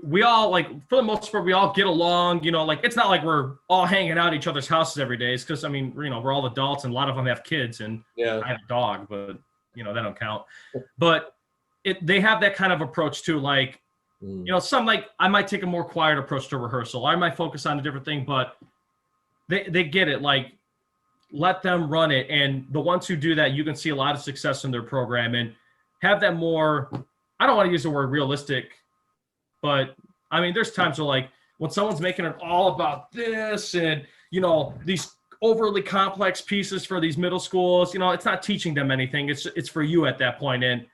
we all, like, for the most part, we all get along. Like, it's not like we're all hanging out at each other's houses every day. It's because, I mean, we're all adults, and a lot of them have kids, and I have a dog, but that don't count. But they have that kind of approach too. Like, some, like, I might take a more quiet approach to rehearsal. I might focus on a different thing, but they get it. Like, let them run it. And the ones who do that, you can see a lot of success in their program and have that more, I don't want to use the word realistic, but I mean, there's times where, like, when someone's making it all about this and, these overly complex pieces for these middle schools, it's not teaching them anything. It's for you at that point. And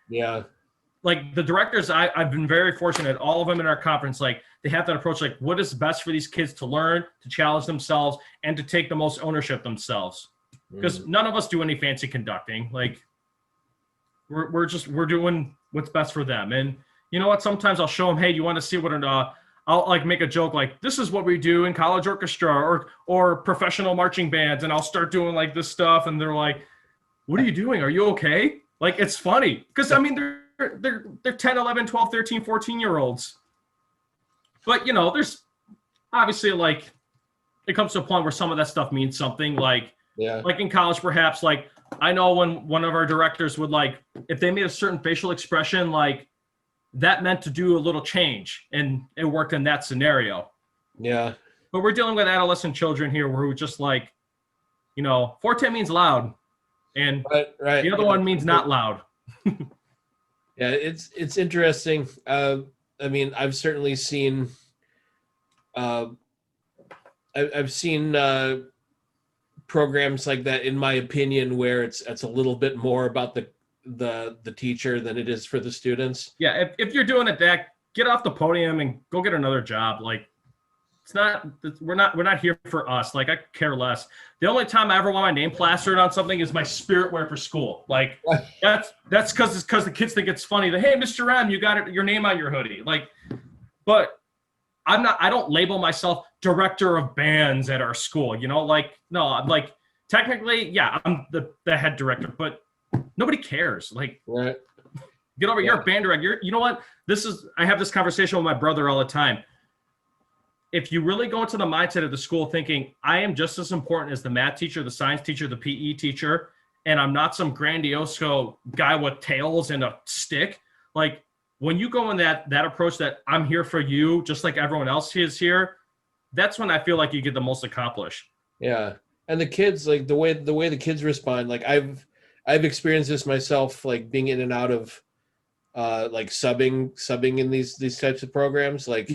like the directors, I've been very fortunate, all of them in our conference, like they have that approach, like what is best for these kids to learn, to challenge themselves, and to take the most ownership themselves. Because none of us do any fancy conducting. Like we're doing what's best for them. And you know what? Sometimes I'll show them, hey, you want to see what I'll like make a joke like, this is what we do in college orchestra or professional marching bands. And I'll start doing like this stuff. And they're like, what are you doing? Are you okay? Like, it's funny. Because I mean, they're 10, 11, 12, 13, 14-year-olds. But, there's obviously, like, it comes to a point where some of that stuff means something. Like in college, perhaps, like, I know when one of our directors would, like, if they made a certain facial expression, like, that meant to do a little change, and it worked in that scenario. Yeah. But we're dealing with adolescent children here who are just like, forte means loud, and the other one means not loud. Yeah, it's interesting. I mean, I've certainly seen, I've seen programs like that, in my opinion, where it's a little bit more about the teacher than it is for the students. Yeah, if you're doing it, get off the podium and go get another job. Like, we're not here for us. Like, I care less. The only time I ever want my name plastered on something is my spirit wear for school. Like, that's because the kids think it's funny that, hey, Mr. M, you got your name on your hoodie. Like, but I don't label myself director of bands at our school. Like, no, I'm like, technically, yeah, I'm the head director, but nobody cares. Like, get over. You're a band director. You know what? I have this conversation with my brother all the time. If you really go into the mindset of the school thinking, I am just as important as the math teacher, the science teacher, the PE teacher, and I'm not some grandiose guy with tails and a stick, like, when you go in that approach that I'm here for you, just like everyone else is here, that's when I feel like you get the most accomplished. Yeah. And the kids, like the way the kids respond, like I've experienced this myself, like being in and out of like subbing in these types of programs. Like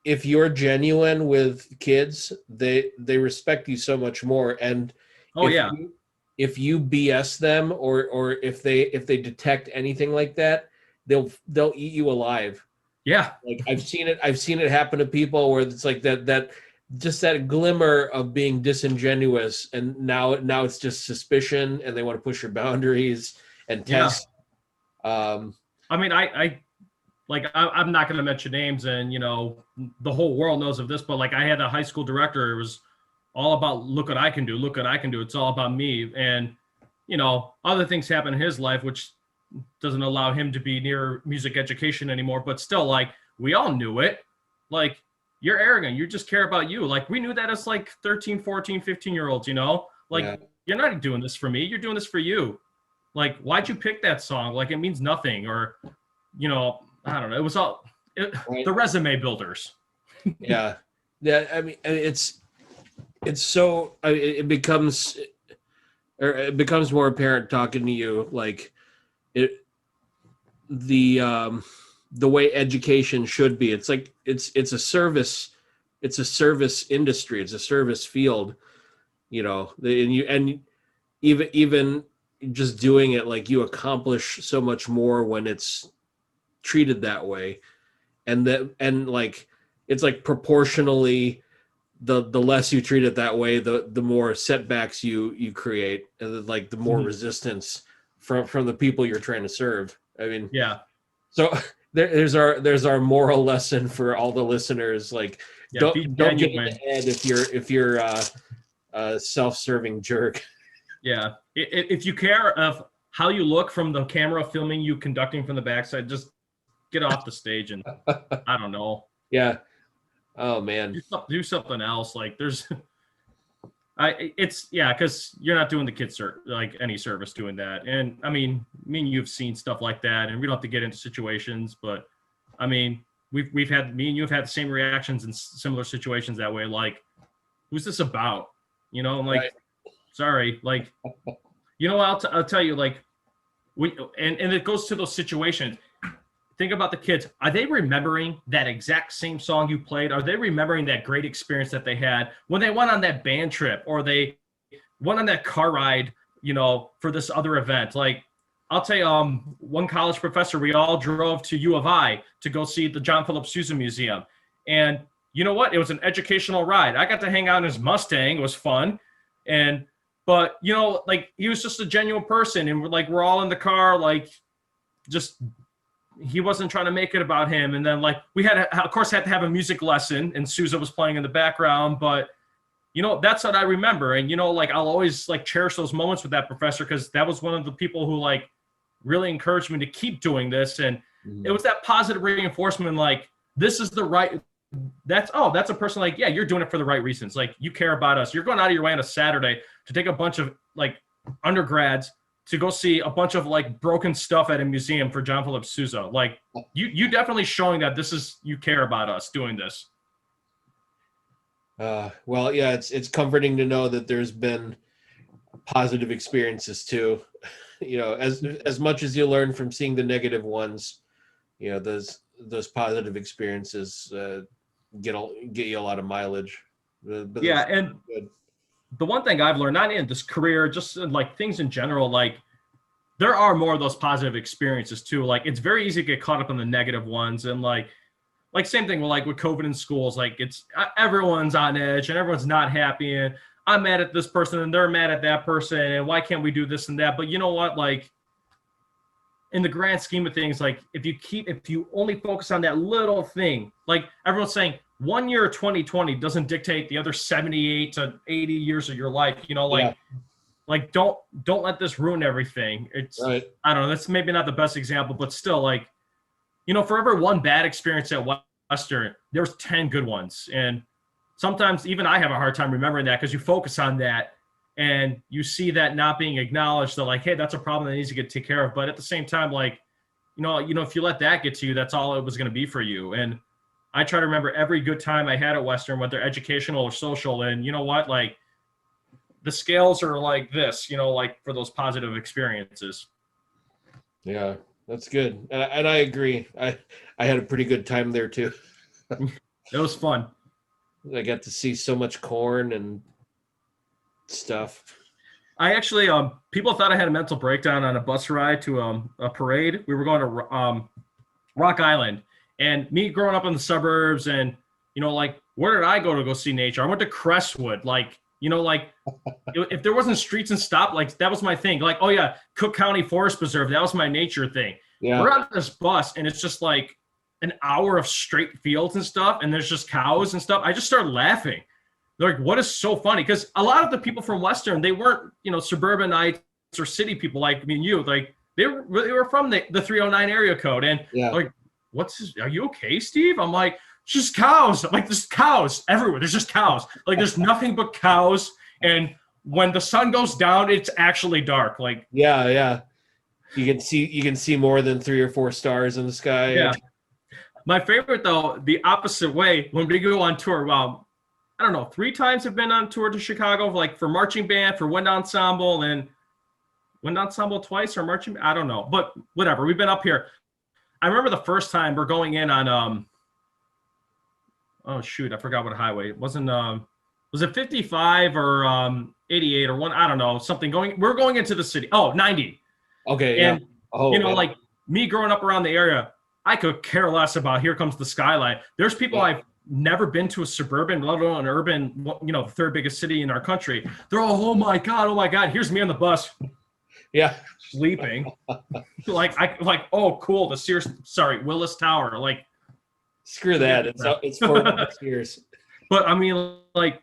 if you're genuine with kids, they respect you so much more. And Oh yeah. if you BS them, or if they detect anything like that, they'll eat you alive. Yeah. Like I've seen it happen to people where it's like that just that glimmer of being disingenuous, and now it's just suspicion, and they want to push your boundaries and test. I mean, I'm not going to mention names, and the whole world knows of this, but like I had a high school director. It was all about look what I can do, look what I can do. It's all about me, and other things happen in his life which doesn't allow him to be near music education anymore. But still, like we all knew it. Like you're arrogant. You just care about you. Like we knew that as like 13, 14, 15-year-olds. Like you're not doing this for me. You're doing this for you. Like why'd you pick that song? Like it means nothing, or I don't know. It was all the resume builders. Yeah. I mean, it's so it becomes more apparent talking to you, like the way education should be. It's like it's a service industry. It's a service field, and even just doing it, like you accomplish so much more when it's treated that way. And like it's like proportionally, the less you treat it that way, the more setbacks you create, and like the more resistance from the people you're trying to serve. I mean, yeah. So there's our moral lesson for all the listeners. Like, don't get in the head if you're a self-serving jerk. Yeah, if you care of how you look from the camera filming you conducting from the backside, just get off the stage and I don't know. Yeah. Oh man. Do something else. Like there's, because you're not doing the kids like any service doing that. And I mean, you've seen stuff like that, and we don't have to get into situations, but I mean, we've had, me and you have had the same reactions in similar situations that way. Like, who's this about? I'm like, right. Sorry, like, I'll tell you, like, and it goes to those situations. Think about the kids. Are they remembering that exact same song you played? Are they remembering that great experience that they had when they went on that band trip, or they went on that car ride, for this other event? Like, I'll tell you, one college professor, we all drove to U of I to go see the John Philip Sousa Museum. And you know what? It was an educational ride. I got to hang out in his Mustang. It was fun. But like, he was just a genuine person. And we're all in the car, like, just, he wasn't trying to make it about him. And then like we had to have a music lesson, and Sousa was playing in the background, but that's what I remember. And like I'll always like cherish those moments with that professor, because that was one of the people who like really encouraged me to keep doing this. And it was that positive reinforcement, like, this is the right, that's a person, like, yeah, you're doing it for the right reasons. Like, you care about us. You're going out of your way on a Saturday to take a bunch of like undergrads to go see a bunch of like broken stuff at a museum for John Philip Sousa. Like, you definitely showing that you care about us doing this. Well, yeah, it's comforting to know that there's been positive experiences too. As much as you learn from seeing the negative ones, those positive experiences get you a lot of mileage. But yeah, and good. The one thing I've learned, not in this career, just like things in general, like there are more of those positive experiences too. Like, it's very easy to get caught up in the negative ones, and like same thing with COVID in schools. Like, it's everyone's on edge and everyone's not happy, and I'm mad at this person and they're mad at that person, and why can't we do this and that? But you know what? Like, in the grand scheme of things, like if you only focus on that little thing, like everyone's saying, 1 year of 2020 doesn't dictate the other 78 to 80 years of your life. Like don't let this ruin everything. It's right. I don't know. That's maybe not the best example, but still, like, for every one bad experience at Western, there's 10 good ones. And sometimes even I have a hard time remembering that, because you focus on that and you see that not being acknowledged. That like, hey, that's a problem that needs to get taken care of. But at the same time, like, if you let that get to you, that's all it was going to be for you. And I try to remember every good time I had at Western, whether educational or social. And you know what, like the scales are like this, like for those positive experiences. Yeah, that's good. And I agree. I had a pretty good time there too. It was fun. I got to see so much corn and stuff. I actually, people thought I had a mental breakdown on a bus ride to a parade. We were going to Rock Island, and me growing up in the suburbs, and like where did I go see nature? I went to Crestwood. Like if there wasn't streets and stop, like that was my thing. Like, oh yeah, Cook County Forest Preserve, that was my nature thing. Yeah. We're on this bus, and it's just like an hour of straight fields and stuff, and there's just cows and stuff. I just started laughing. They're like, what is so funny? Because a lot of the people from Western, they weren't, suburbanites or city people like me and you. Like they were from the 309 area code. And like, are you okay, Steve? I'm like, just cows. I'm like, there's cows everywhere. There's just cows. Like there's nothing but cows. And when the sun goes down, it's actually dark. Like, yeah. You can see more than 3 or 4 stars in the sky. Yeah. My favorite though, the opposite way, when we go on tour, I don't know, 3 times have been on tour to Chicago, like for marching band, for wind ensemble, and wind ensemble twice, or marching, I don't know, but whatever. We've been up here. I remember the first time we're going in on, oh shoot, I forgot what highway. It wasn't, was it 55 or 88 or one? I don't know, something we're going into the city. Oh, 90. Okay. And, yeah. like me growing up around the area, I could care less about Here Comes the Skyline. There's people I've never been to a suburban, let alone an urban, the 3rd biggest city in our country. They're all, oh my God, here's me on the bus. Yeah. Sleeping. Oh, cool. The Willis Tower. Like, screw that. It's 4 years. But I mean, like,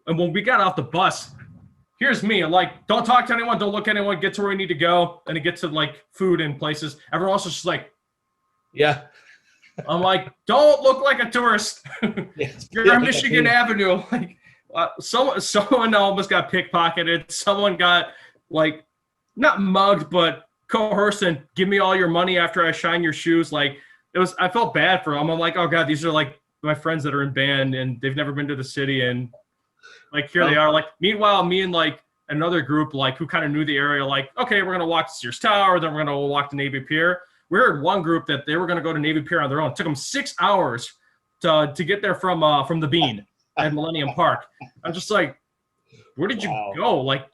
and when we got off the bus, here's me. I'm like, don't talk to anyone. Don't look at anyone. Get to where we need to go. And it gets to like food and places. Everyone else is just like, yeah. I'm like, don't look like a tourist. You're on Michigan Avenue. Like, someone almost got pickpocketed. Someone got like, not mugged, but coerced and give me all your money after I shine your shoes. Like I felt bad for them. I'm like, oh God, these are like my friends that are in band and they've never been to the city. And like, here they are. Like, meanwhile, me and like another group, like who kind of knew the area, like, okay, we're going to walk to Sears Tower. Then we're going to walk to Navy Pier. We heard one group that they were going to go to Navy Pier on their own. It took them 6 hours to get there from the Bean at Millennium Park. I'm just like, where did you go? Like,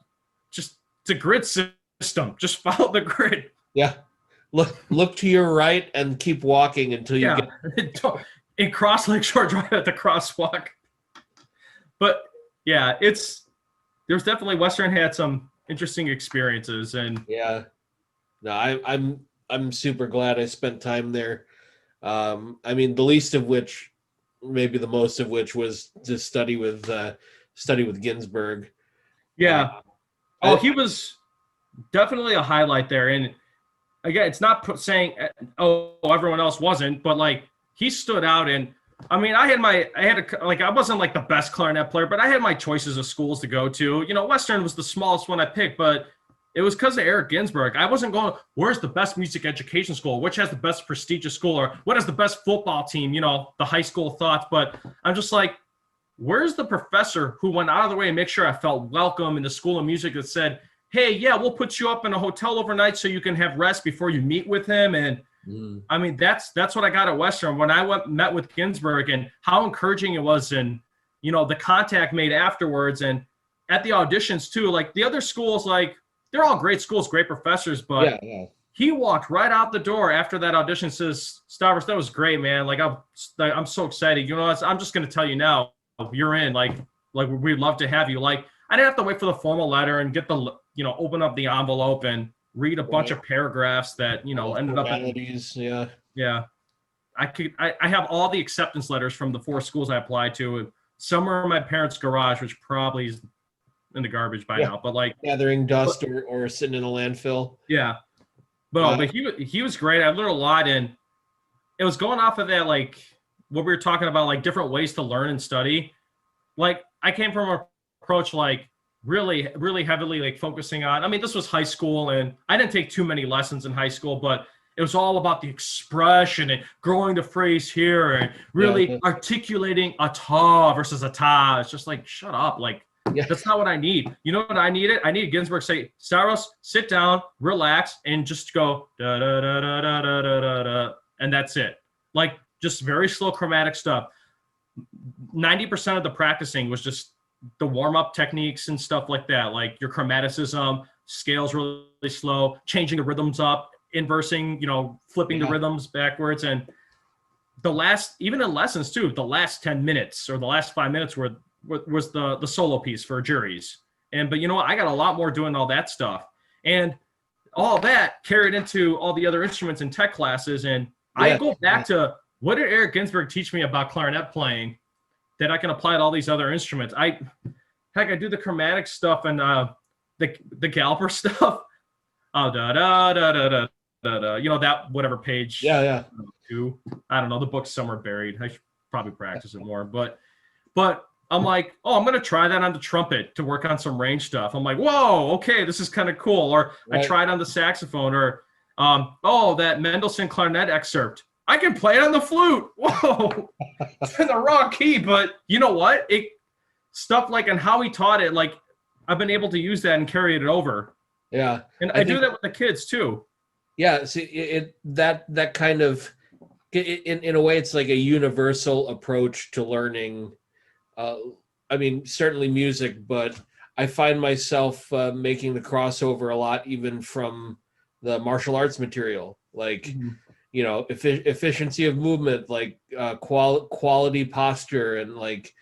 just it's a grid system. Just follow the grid. Yeah. Look to your right and keep walking until you get in Cross Lake Shore Drive at the crosswalk. But yeah, there's definitely Western had some interesting experiences. And yeah, no, I'm super glad I spent time there. I mean, the least of which, maybe the most of which, was to study with Ginsberg. Yeah. He was definitely a highlight there. And again, it's not saying, everyone else wasn't, but like he stood out. And I mean, I wasn't like the best clarinet player, but I had my choices of schools to go to. Western was the smallest one I picked, but it was because of Eric Ginsberg. I wasn't going, where's the best music education school? Which has the best prestigious school? Or what has the best football team? The high school thoughts. But I'm just like, where's the professor who went out of the way and make sure I felt welcome in the School of Music that said, hey, yeah, we'll put you up in a hotel overnight so you can have rest before you meet with him. And I mean, that's what I got at Western when I met with Ginsberg, and how encouraging it was, and the contact made afterwards, and at the auditions too. Like the other schools, like they're all great schools, great professors, but he walked right out the door after that audition, says, Stavros, that was great, man. Like I'm so excited. I'm just gonna tell you now, you're in. Like we'd love to have you. Like I didn't have to wait for the formal letter and get the open up the envelope and read a bunch of paragraphs that ended up I have all the acceptance letters from the 4 schools I applied to. Some are in my parents' garage, which probably is in the garbage by now, but like gathering dust or sitting in a landfill. But he was great. I learned a lot, and it was going off of that, like what we were talking about, like different ways to learn and study. Like I came from an approach like really, really heavily like focusing on, I mean, this was high school, and I didn't take too many lessons in high school, but it was all about the expression and growing the phrase here and really articulating a ta versus a ta. It's just like, shut up. Like, that's not what I need. You know what I needed? I needed Ginsberg to say, Stavros, sit down, relax, and just go da da da da da da da da da, and that's it. Like, just very slow chromatic stuff. 90% of the practicing was just the warm-up techniques and stuff like that, like your chromaticism, scales really slow, changing the rhythms up, inversing, flipping the rhythms backwards. And even in lessons too, the last 10 minutes or the last 5 minutes was the solo piece for juries. But you know what? I got a lot more doing all that stuff. And all that carried into all the other instruments and tech classes. And I go back to, what did Eric Ginsberg teach me about clarinet playing that I can apply to all these other instruments? I do the chromatic stuff and the Galper stuff. Oh, da da da da da da da. That whatever page. Yeah. I don't know. The book's somewhere buried. I should probably practice it more. But I'm like, I'm gonna try that on the trumpet to work on some range stuff. I'm like, whoa, okay, this is kind of cool. Or I tried on the saxophone. Or that Mendelssohn clarinet excerpt. I can play it on the flute. Whoa, it's in the wrong key. But you know what? Stuff like, and how he taught it, like I've been able to use that and carry it over. Yeah. And I do that with the kids too. Yeah. See, that kind of, in a way, it's like a universal approach to learning. I mean, certainly music, but I find myself making the crossover a lot, even from the martial arts material, like, efficiency of movement, like quality posture, and like,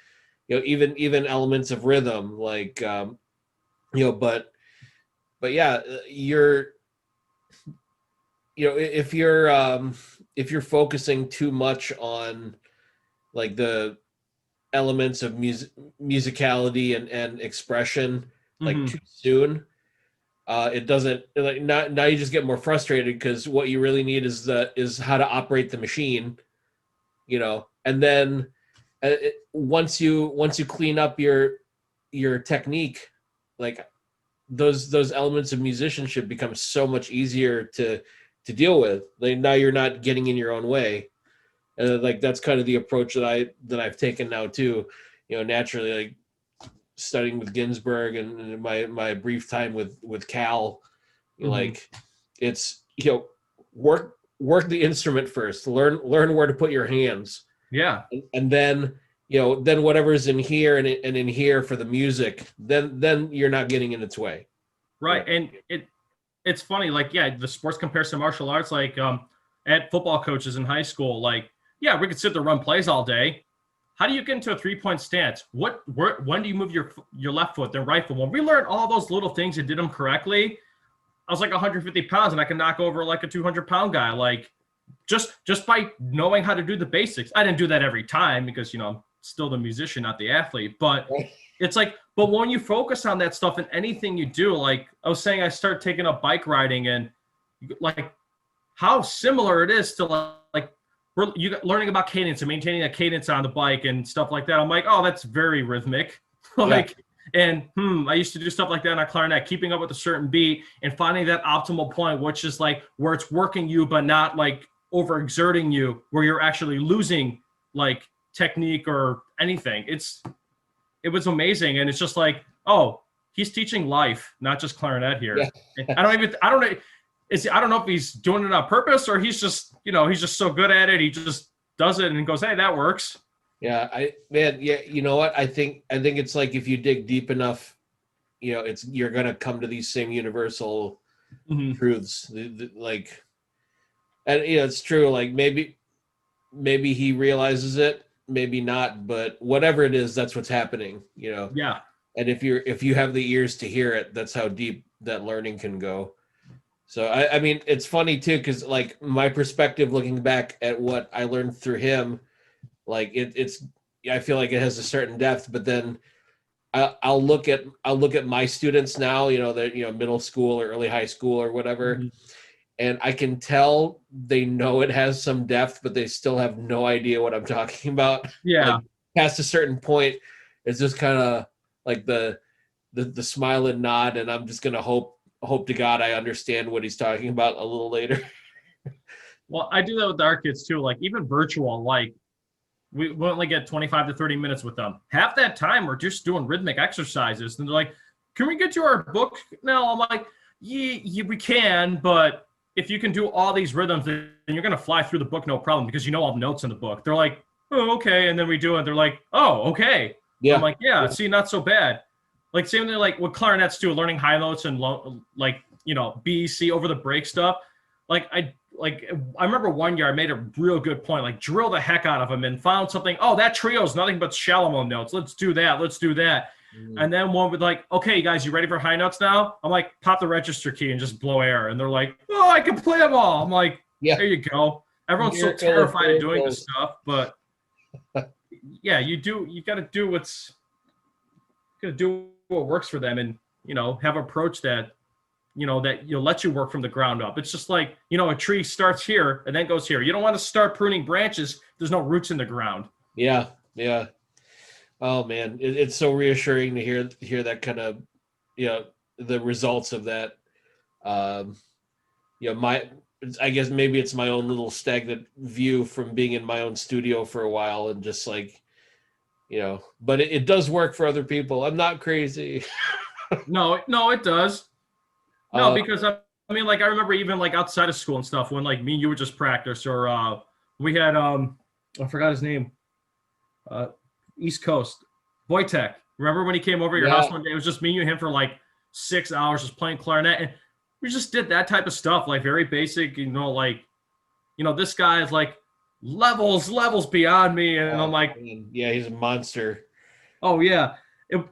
even elements of rhythm, like, but yeah, if you're focusing too much on like the elements of musicality and expression, like too soon, it doesn't, like, now you just get more frustrated, because what you really need is how to operate the machine, and then once you clean up your technique, like those elements of musicianship become so much easier to deal with. Like, now you're not getting in your own way. And like, that's kind of the approach that I've taken now too, naturally, like studying with Ginsberg and my brief time with Cal, like, it's, work the instrument first, learn where to put your hands. Yeah. And then, then whatever's in here and in here for the music, then you're not getting in its way. Right. And it's funny, like, the sports comparison to martial arts, like at football coaches in high school, like, we could sit there, run plays all day. How do you get into a 3-point stance? When do you move your left foot, then right foot? When we learned all those little things and did them correctly, I was like 150 pounds and I can knock over like a 200-pound guy. Like, just by knowing how to do the basics. I didn't do that every time because, I'm still the musician, not the athlete. But it's like, but when you focus on that stuff in anything you do, like I was saying, I start taking up bike riding, and like how similar it is to like you learning about cadence and maintaining a cadence on the bike and stuff like that. I'm like, oh, that's very rhythmic. And I used to do stuff like that on a clarinet, keeping up with a certain beat and finding that optimal point, which is like where it's working you, but not like overexerting you, where you're actually losing like technique or anything. It was amazing. And it's just like, oh, he's teaching life, not just clarinet here. Yeah. I don't know if he's doing it on purpose or he's just, he's just so good at it. He just does it and goes, hey, that works. Yeah, you know what? I think it's like, if you dig deep enough, you're gonna come to these same universal truths. Like, and it's true. Like, maybe he realizes it, maybe not, but whatever it is, that's what's happening. Yeah. And if you have the ears to hear it, that's how deep that learning can go. So I mean, it's funny too, because like my perspective, looking back at what I learned through him, like I feel like it has a certain depth, but then I'll look at my students now, that middle school or early high school or whatever, and I can tell they know it has some depth, but they still have no idea what I'm talking about. Yeah. Like, past a certain point, it's just kind of like the smile and nod, and I'm just gonna hope to God I understand what he's talking about a little later. Well, I do that with our kids too. Like even virtual, like we only get 25 to 30 minutes with them. Half that time we're just doing rhythmic exercises. And they're like, can we get to our book now? I'm like, yeah, we can, but if you can do all these rhythms, then you're going to fly through the book no problem because you know all the notes in the book. They're like, oh, okay. And then we do it. They're like, oh, okay. Yeah. I'm like, yeah, see, not so bad. Like same thing like with clarinets too, learning high notes and like, B, C over the break stuff. I remember one year I made a real good point, like drill the heck out of them and found something. Oh, that trio is nothing but shallow notes. Let's do that. Let's do that. And then one would like, okay, guys, you ready for high notes now? I'm like, pop the register key and just blow air. And they're like, oh, I can play them all. I'm like, yeah, there you go. Everyone's so terrified of doing this stuff, but yeah, you got to do what works for them and, have an approach that, that you'll let you work from the ground up. It's just like, a tree starts here and then goes here. You don't want to start pruning branches. There's no roots in the ground. Yeah. Yeah. Oh man. It's so reassuring to hear that kind of, the results of that. I guess maybe it's my own little stagnant view from being in my own studio for a while and just like, but it does work for other people. I'm not crazy. No, it does. No, because I remember even like outside of school and stuff when like me and you would just practice or we had I forgot his name, East Coast, Wojtek. Remember when he came over to your house one day? It was just me and him for like 6 hours just playing clarinet, and we just did that type of stuff, like very basic. This guy is like levels beyond me, and I'm like, yeah, he's a monster. Oh yeah, it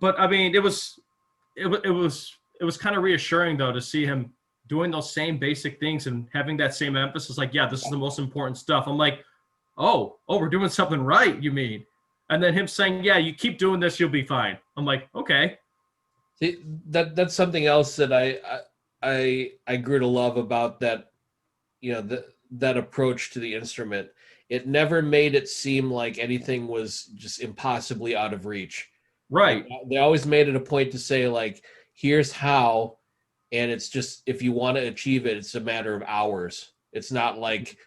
was kind of reassuring though to see him doing those same basic things and having that same emphasis. Like, yeah, this is the most important stuff. I'm like, oh, we're doing something right. You mean? And then him saying, yeah, you keep doing this, you'll be fine. I'm like, okay. See, that's something else that I grew to love about that, that approach to the instrument. It never made it seem like anything was just impossibly out of reach. Right. Like, they always made it a point to say like, here's how, and it's just, if you want to achieve it, it's a matter of hours. It's not like,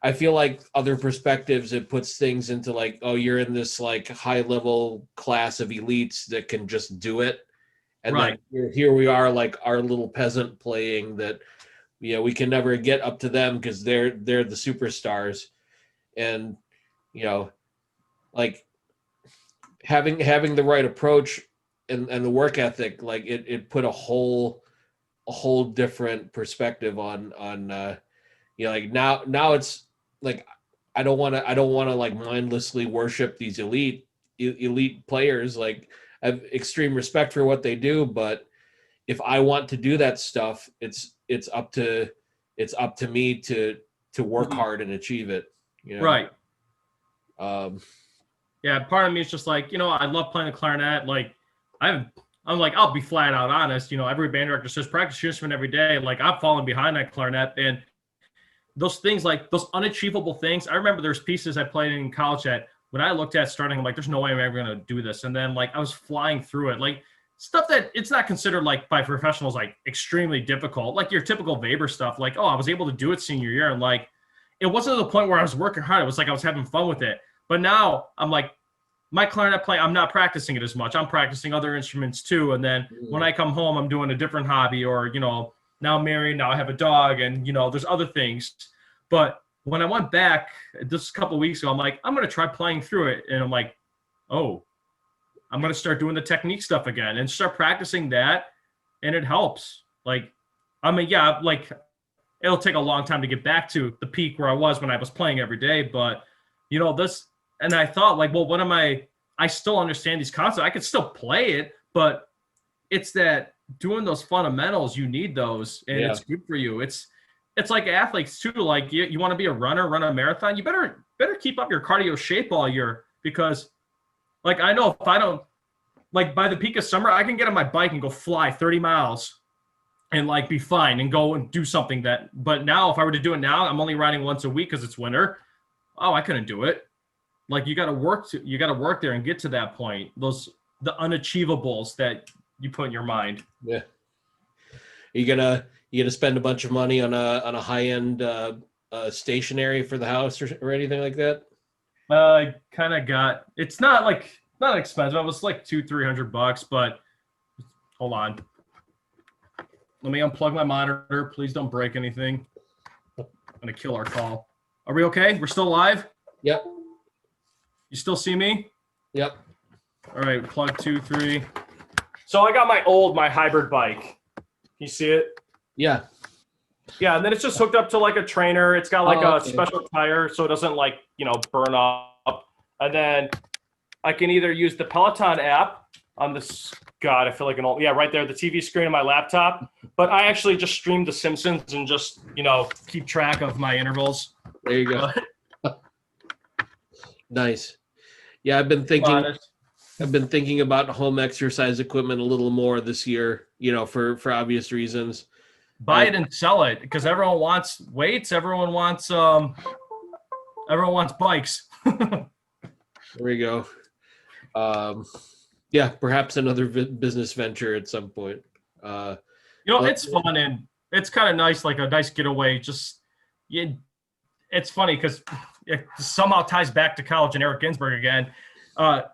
I feel like other perspectives, it puts things into like, oh, you're in this like high level class of elites that can just do it. And right. Then here we are, like our little peasant playing that, we can never get up to them because they're the superstars. And, like having the right approach and the work ethic, like it put a whole different perspective on like now it's like I don't want to like mindlessly worship these elite players. Like I have extreme respect for what they do, but if I want to do that stuff, it's up to me to work hard and achieve it. Right. Yeah, part of me is just like, I love playing the clarinet. Like I'm like, I'll be flat out honest. Every band director says practice your instrument every day. Like I'm falling behind that clarinet, and those things, like those unachievable things. I remember there's pieces I played in college that when I looked at starting, I'm like, there's no way I'm ever going to do this. And then like I was flying through it, like stuff that it's not considered like by professionals, like extremely difficult, like your typical Weber stuff. Like, oh, I was able to do it senior year. And like, it wasn't to the point where I was working hard. It was like, I was having fun with it. But now I'm like, my clarinet playing, I'm not practicing it as much. I'm practicing other instruments too. And then when I come home, I'm doing a different hobby, or, now I'm married, now I have a dog, and, there's other things. But when I went back this a couple of weeks ago, I'm like, I'm going to try playing through it. And I'm like, oh, I'm going to start doing the technique stuff again and start practicing that. And it helps. Like, like it'll take a long time to get back to the peak where I was when I was playing every day. But, this, and I thought like, well, I still understand these concepts. I could still play it, but it's that doing those fundamentals, you need those, and it's good for you. It's like athletes too. Like you want to be a runner, run a marathon, you better keep up your cardio shape all year, because like I know if I don't, like by the peak of summer, I can get on my bike and go fly 30 miles and like be fine and go and do something but now if I were to do it now, I'm only riding once a week because it's winter. Oh, I couldn't do it. Like you got to work there and get to that point. The unachievables that you put in your mind. Yeah. you gonna spend a bunch of money on a high end stationery for the house or anything like that? I kind of got. It's not expensive. It was like $200-300, but hold on. Let me unplug my monitor. Please don't break anything. I'm gonna kill our call. Are we okay? We're still live? Yep. You still see me? Yep. All right, plug 2, 3. So I got my hybrid bike. You see it? Yeah. Yeah, and then it's just hooked up to like a trainer. It's got like a okay. special tire so it doesn't burn up. And then I can either use the Peloton app on this. God, I feel like right there, the TV screen of my laptop. But I actually just stream The Simpsons and just, keep track of my intervals. There you go. Nice. Yeah, I've been thinking about home exercise equipment a little more this year, for obvious reasons. Buy it and sell it because everyone wants weights. Everyone wants bikes. There we go. Yeah, perhaps another business venture at some point. It's fun and it's kind of nice, like a nice getaway. It's funny because it somehow ties back to college and Eric Ginsberg again. I'm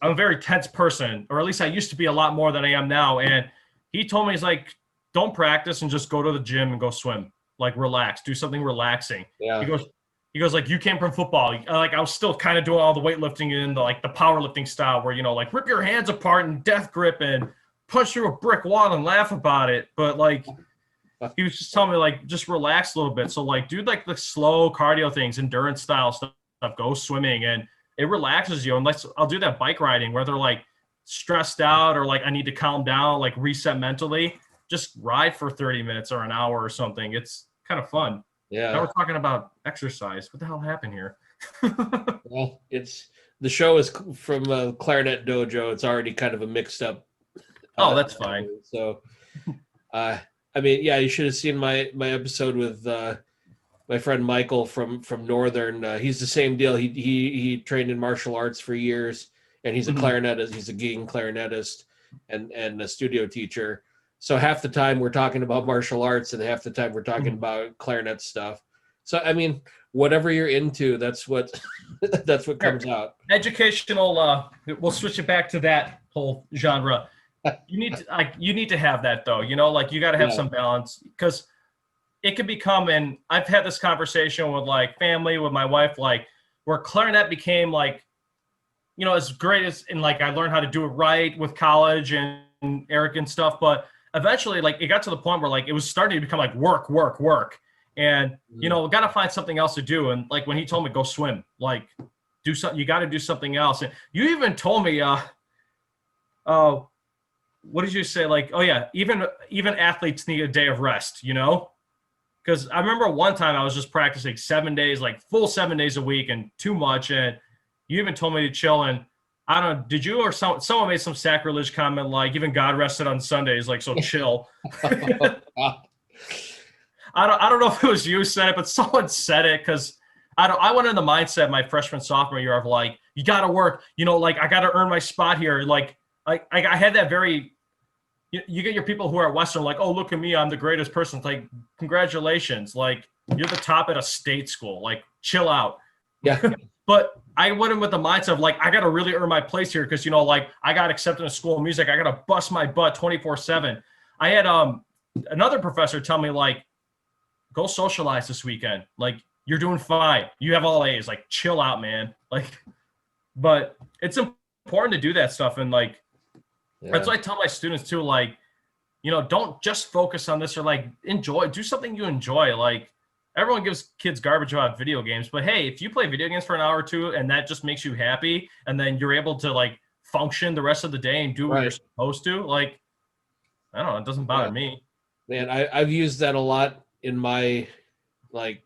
a very tense person, or at least I used to be a lot more than I am now. And he told me, he's like, don't practice and just go to the gym and go swim. Like, relax, do something relaxing. Yeah. He goes, like, you came from football. Like, I was still kind of doing all the weightlifting and the powerlifting style where, like rip your hands apart and death grip and punch through a brick wall and laugh about it. But like, he was just telling me, like, just relax a little bit. So like, do like the slow cardio things, endurance style stuff, go swimming, and it relaxes you. And I'll do that bike riding where they're like stressed out or like, I need to calm down, like reset mentally. Just ride for 30 minutes or an hour or something. It's kind of fun. Yeah. Now we're talking about exercise. What the hell happened here? Well, the show is from Clarinet Dojo. It's already kind of a mixed up. Oh, that's fine. So, you should have seen my episode with my friend Michael from Northern. He's the same deal. He trained in martial arts for years, and he's a clarinetist. He's a gigging clarinetist and a studio teacher. So half the time we're talking about martial arts, and half the time we're talking about clarinet stuff. So whatever you're into, that's what comes out. Educational. We'll switch it back to that whole genre. You need to have that though. You got to have some balance because it can become. And I've had this conversation with like family, with my wife, like where clarinet became like, as great as and like I learned how to do it right with college and Eric and stuff, but eventually, like, it got to the point where, like, it was starting to become, like, work. And, got to find something else to do. And, like, when he told me, go swim, like, do something, you got to do something else. And you even told me, what did you say? Like, oh, yeah, even athletes need a day of rest, Because I remember one time I was just practicing 7 days, like, full 7 days a week and too much. And you even told me to chill. And I don't know, did you or someone made some sacrilege comment like even God rested on Sundays, like, so chill. I don't know if it was you said it, but someone said it because I went in the mindset my freshman, sophomore year of like, you got to work, like I got to earn my spot here. Like I had that very, you get your people who are at Western like, oh, look at me, I'm the greatest person. It's like, congratulations. Like you're the top at a state school, like chill out. Yeah. But I went in with the mindset of like, I got to really earn my place here because, like I got accepted in school of music. I got to bust my butt 24/7. I had another professor tell me like, go socialize this weekend. Like you're doing fine. You have all A's. Like chill out, man. Like, but it's important to do that stuff. And like, that's what I tell my students too. Like, don't just focus on this or like do something you enjoy. Like, everyone gives kids garbage about video games, but hey, if you play video games for an hour or two and that just makes you happy and then you're able to like function the rest of the day and do what you're supposed to, like, I don't know, it doesn't bother me. Man, I've used that a lot in my, like,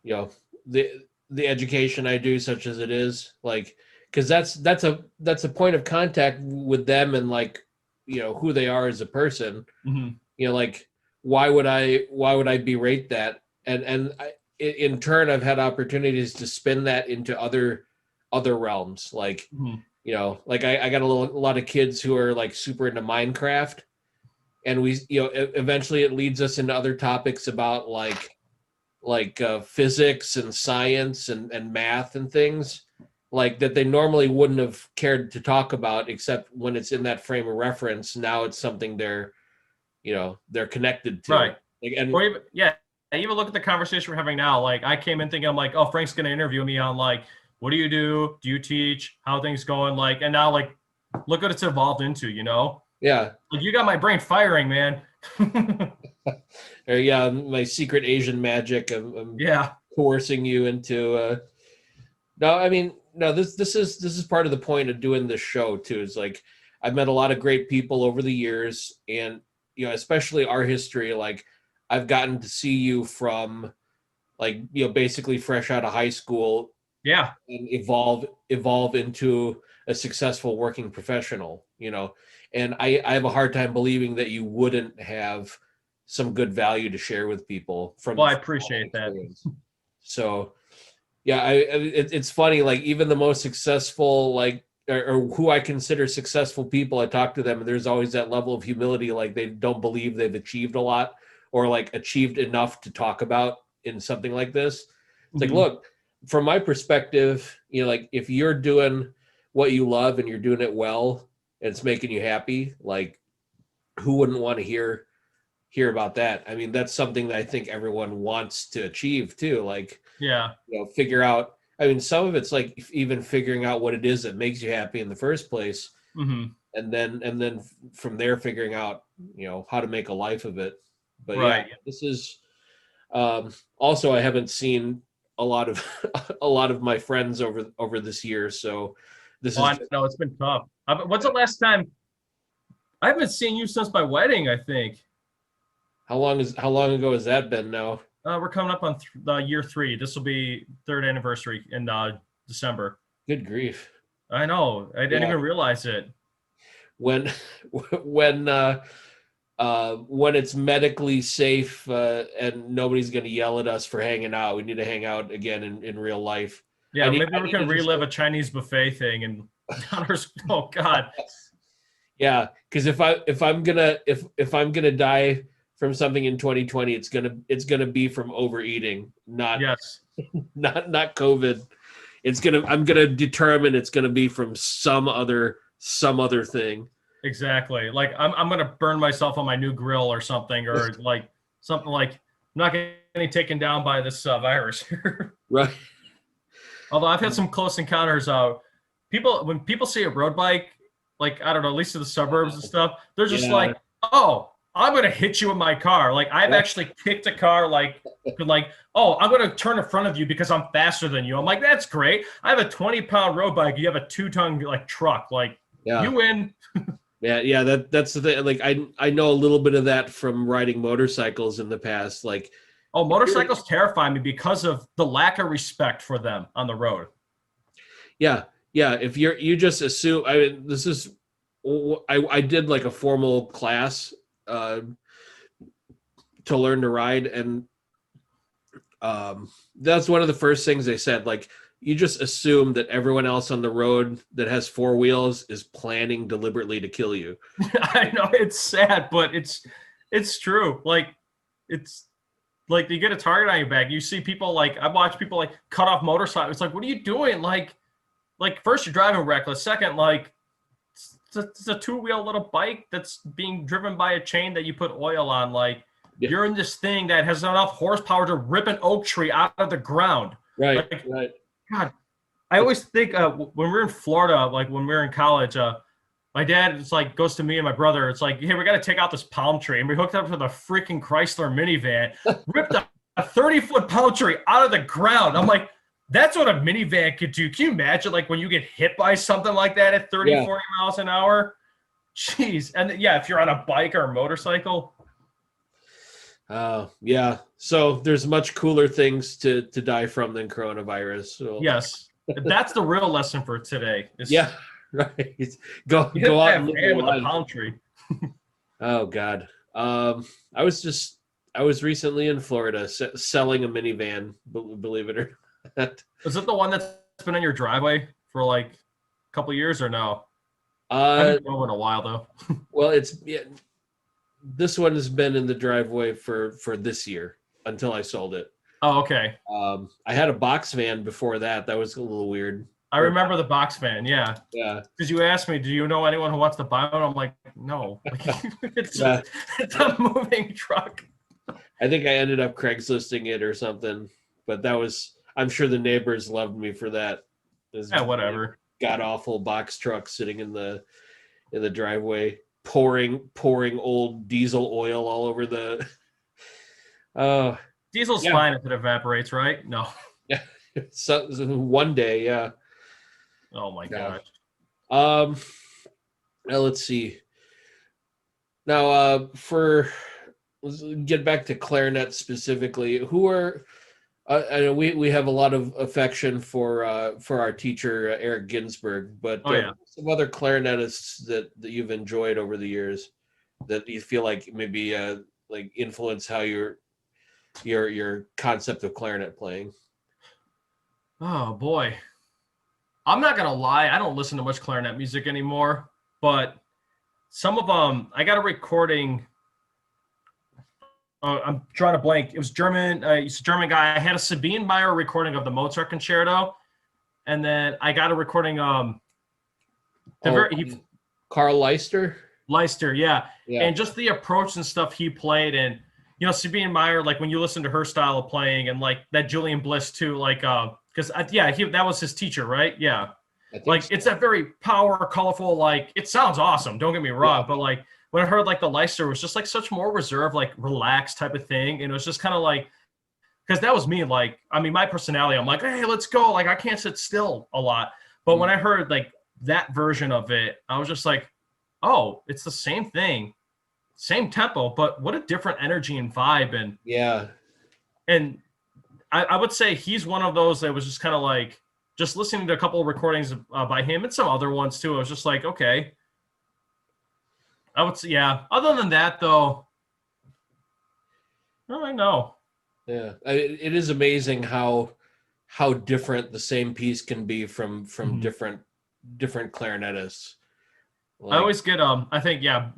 the education I do, such as it is, like, because that's a point of contact with them and like, who they are as a person. Like, why would I berate that? And in turn, I've had opportunities to spin that into other realms. Like, like I got a lot of kids who are like super into Minecraft, and we, eventually it leads us into other topics about physics and science and math and things like that they normally wouldn't have cared to talk about, except when it's in that frame of reference. Now it's something they're connected to. Right. Like, and or even, yeah, even look at the conversation we're having now. Like, I came in thinking, I'm like, oh, Frank's going to interview me on like, what do you do? Do you teach? How things going? Like, and now like, look what it's evolved into, yeah. Like, you got my brain firing, man. Or yeah, my secret Asian magic. I'm Yeah. coercing you into. No, I mean, no. This is part of the point of doing this show too. Is like I've met a lot of great people over the years, and especially our history. Like I've gotten to see you from, like basically fresh out of high school. Yeah. And evolve into a successful working professional. And I have a hard time believing that you wouldn't have some good value to share with people from. Well, I appreciate that. So, yeah, it's funny. Like even the most successful, like or who I consider successful people, I talk to them, and there's always that level of humility. Like they don't believe they've achieved a lot or like achieved enough to talk about in something like this. It's like, look, from my perspective, like if you're doing what you love and you're doing it well and it's making you happy, like who wouldn't want to hear about that? I mean, that's something that I think everyone wants to achieve too. Like, yeah, figure out, I mean, some of it's like even figuring out what it is that makes you happy in the first place. And then from there, figuring out, how to make a life of it. But right. Yeah, this is, also, I haven't seen a lot of my friends over this year. So this is. I know it's been tough. When's the last time? I haven't seen you since my wedding, I think. How long ago has that been now? We're coming up on year 3. This will be 3rd anniversary in December. Good grief. I know. I didn't even realize it. When it's medically safe and nobody's going to yell at us for hanging out, we need to hang out again in real life. Yeah, maybe we can relive a Chinese buffet thing and oh God. Yeah, because if I'm gonna die from something in 2020, it's gonna be from overeating, not not COVID. I'm gonna determine it's gonna be from some other thing. Exactly. Like I'm gonna burn myself on my new grill or something, or like something like I'm not getting taken down by this virus. Right. Although I've had some close encounters. When people see a road bike, like I don't know, at least in the suburbs and stuff, they're just like, "Oh, I'm gonna hit you in my car." Like I've actually kicked a car, like, "Oh, I'm gonna turn in front of you because I'm faster than you." I'm like, "That's great. I have a 20-pound road bike. You have a 2-ton like truck. Like, you win." Yeah. That's the thing. Like I know a little bit of that from riding motorcycles in the past. Like, oh, motorcycles terrify me because of the lack of respect for them on the road. Yeah. If you just assume, I mean, this is, I did like a formal class to learn to ride, and that's one of the first things they said. Like, you just assume that everyone else on the road that has 4 wheels is planning deliberately to kill you. I know, it's sad, but it's true. Like, it's like you get a target on your back. You see people, like, I watch people like cut off motorcycles. It's like, what are you doing? Like first you're driving reckless. Second, like it's a 2-wheel little bike that's being driven by a chain that you put oil on. Like, you're in this thing that has enough horsepower to rip an oak tree out of the ground. Right. Like, Right. God, I always think when we're in Florida, like when we're in college, my dad goes to me and my brother. It's like, hey, we got to take out this palm tree, and we hooked up to the freaking Chrysler minivan, ripped a 30-foot palm tree out of the ground. I'm like, that's what a minivan could do. Can you imagine, like, when you get hit by something like that at 30, 40 miles an hour? Jeez. And if you're on a bike or a motorcycle. Yeah. So there's much cooler things to die from than coronavirus. So. Yes. That's the real lesson for today. Right. Go out and live with a palm tree. Oh God. I was recently in Florida selling a minivan, believe it or not. Is it the one that's been in your driveway for like a couple of years or no? I haven't drove in a while though. Well, this one has been in the driveway for this year until I sold it. Oh, okay. I had a box van before that. That was a little weird. I remember the box fan. Yeah. Yeah. Because you asked me, do you know anyone who wants to buy one? I'm like, no. It's Yeah. it's a moving truck. I think I ended up Craigslisting it or something, but that was, I'm sure the neighbors loved me for that. Yeah, whatever. God awful box truck sitting in the driveway, pouring old diesel oil all over the. Diesel's Yeah. fine if it evaporates, right? No. Yeah. So one day, yeah. Oh my gosh. Now let's see. Now, let's get back to clarinet specifically. Who are I know we have a lot of affection for our teacher Eric Ginsberg, but some other clarinetists that you've enjoyed over the years that you feel like maybe like influence how your concept of clarinet playing. Oh boy. I'm not gonna lie, I don't listen to much clarinet music anymore, but some of them, I got a recording. I'm drawing a blank. It was German. He's a German guy. I had a Sabine Meyer recording of the Mozart Concerto, and then I got a recording. Carl Leister. Leister, yeah, and just the approach and stuff he played, and Sabine Meyer, like when you listen to her style of playing, and like that Julian Bliss too, like because that was his teacher, right? Yeah, like so. It's that very power, colorful, like it sounds awesome. Don't get me wrong, but like. When I heard like the Leister was just like such more reserved, like relaxed type of thing. And it was just kind of like, because that was me. Like, I mean, my personality, I'm like, hey, let's go. Like, I can't sit still a lot. But when I heard like that version of it, I was just like, oh, it's the same thing, same tempo, but what a different energy and vibe. And yeah. And I would say he's one of those that was just kind of like, just listening to a couple of recordings by him and some other ones too. I was just like, okay. I would say, yeah. Other than that, though, I don't know. Yeah, it is amazing how different the same piece can be from different clarinetists. Like, I always get I think I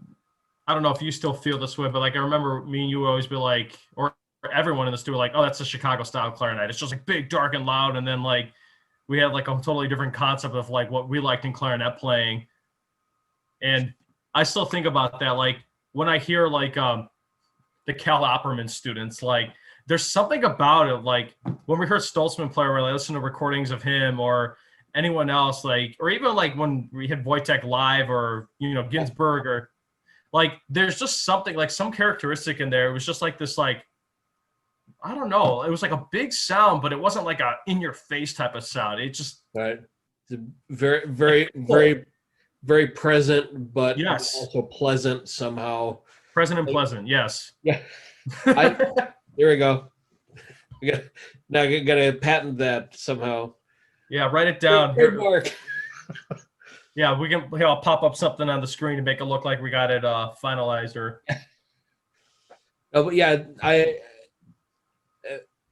don't know if you still feel this way, but like I remember me and you would always be like, or everyone in the studio like, oh, that's a Chicago style clarinet. It's just like big, dark, and loud, and then like we had like a totally different concept of like what we liked in clarinet playing, and I still think about that. Like when I hear like the Cal Opperman students, like there's something about it. Like when we heard Stoltzman play, or I listen to recordings of him or anyone else, like, or even like when we had Wojtek live or, Ginsberg, or like, there's just something like some characteristic in there. It was just like this, like, I don't know. It was like a big sound, but it wasn't like a in your face type of sound. It just, right. It's very, very, very, very present, but also pleasant somehow. Present and pleasant, yes. Yeah. Here we go. Now I gotta patent that somehow. Yeah, write it down. Trademark. Yeah, I'll pop up something on the screen to make it look like we got it finalized. Or. Oh, but yeah, I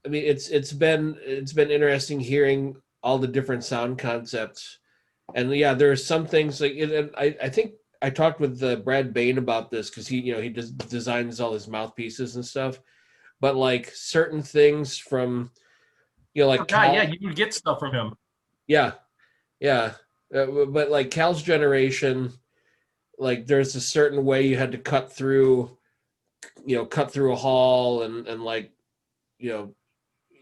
mean, it's been interesting hearing all the different sound concepts. And yeah, there are some things like, and I think I talked with Brad Bain about this because he designs all his mouthpieces and stuff. But like certain things from, like you would get stuff from him. Yeah. But like Cal's generation, like there's a certain way you had to cut through a hall, and like,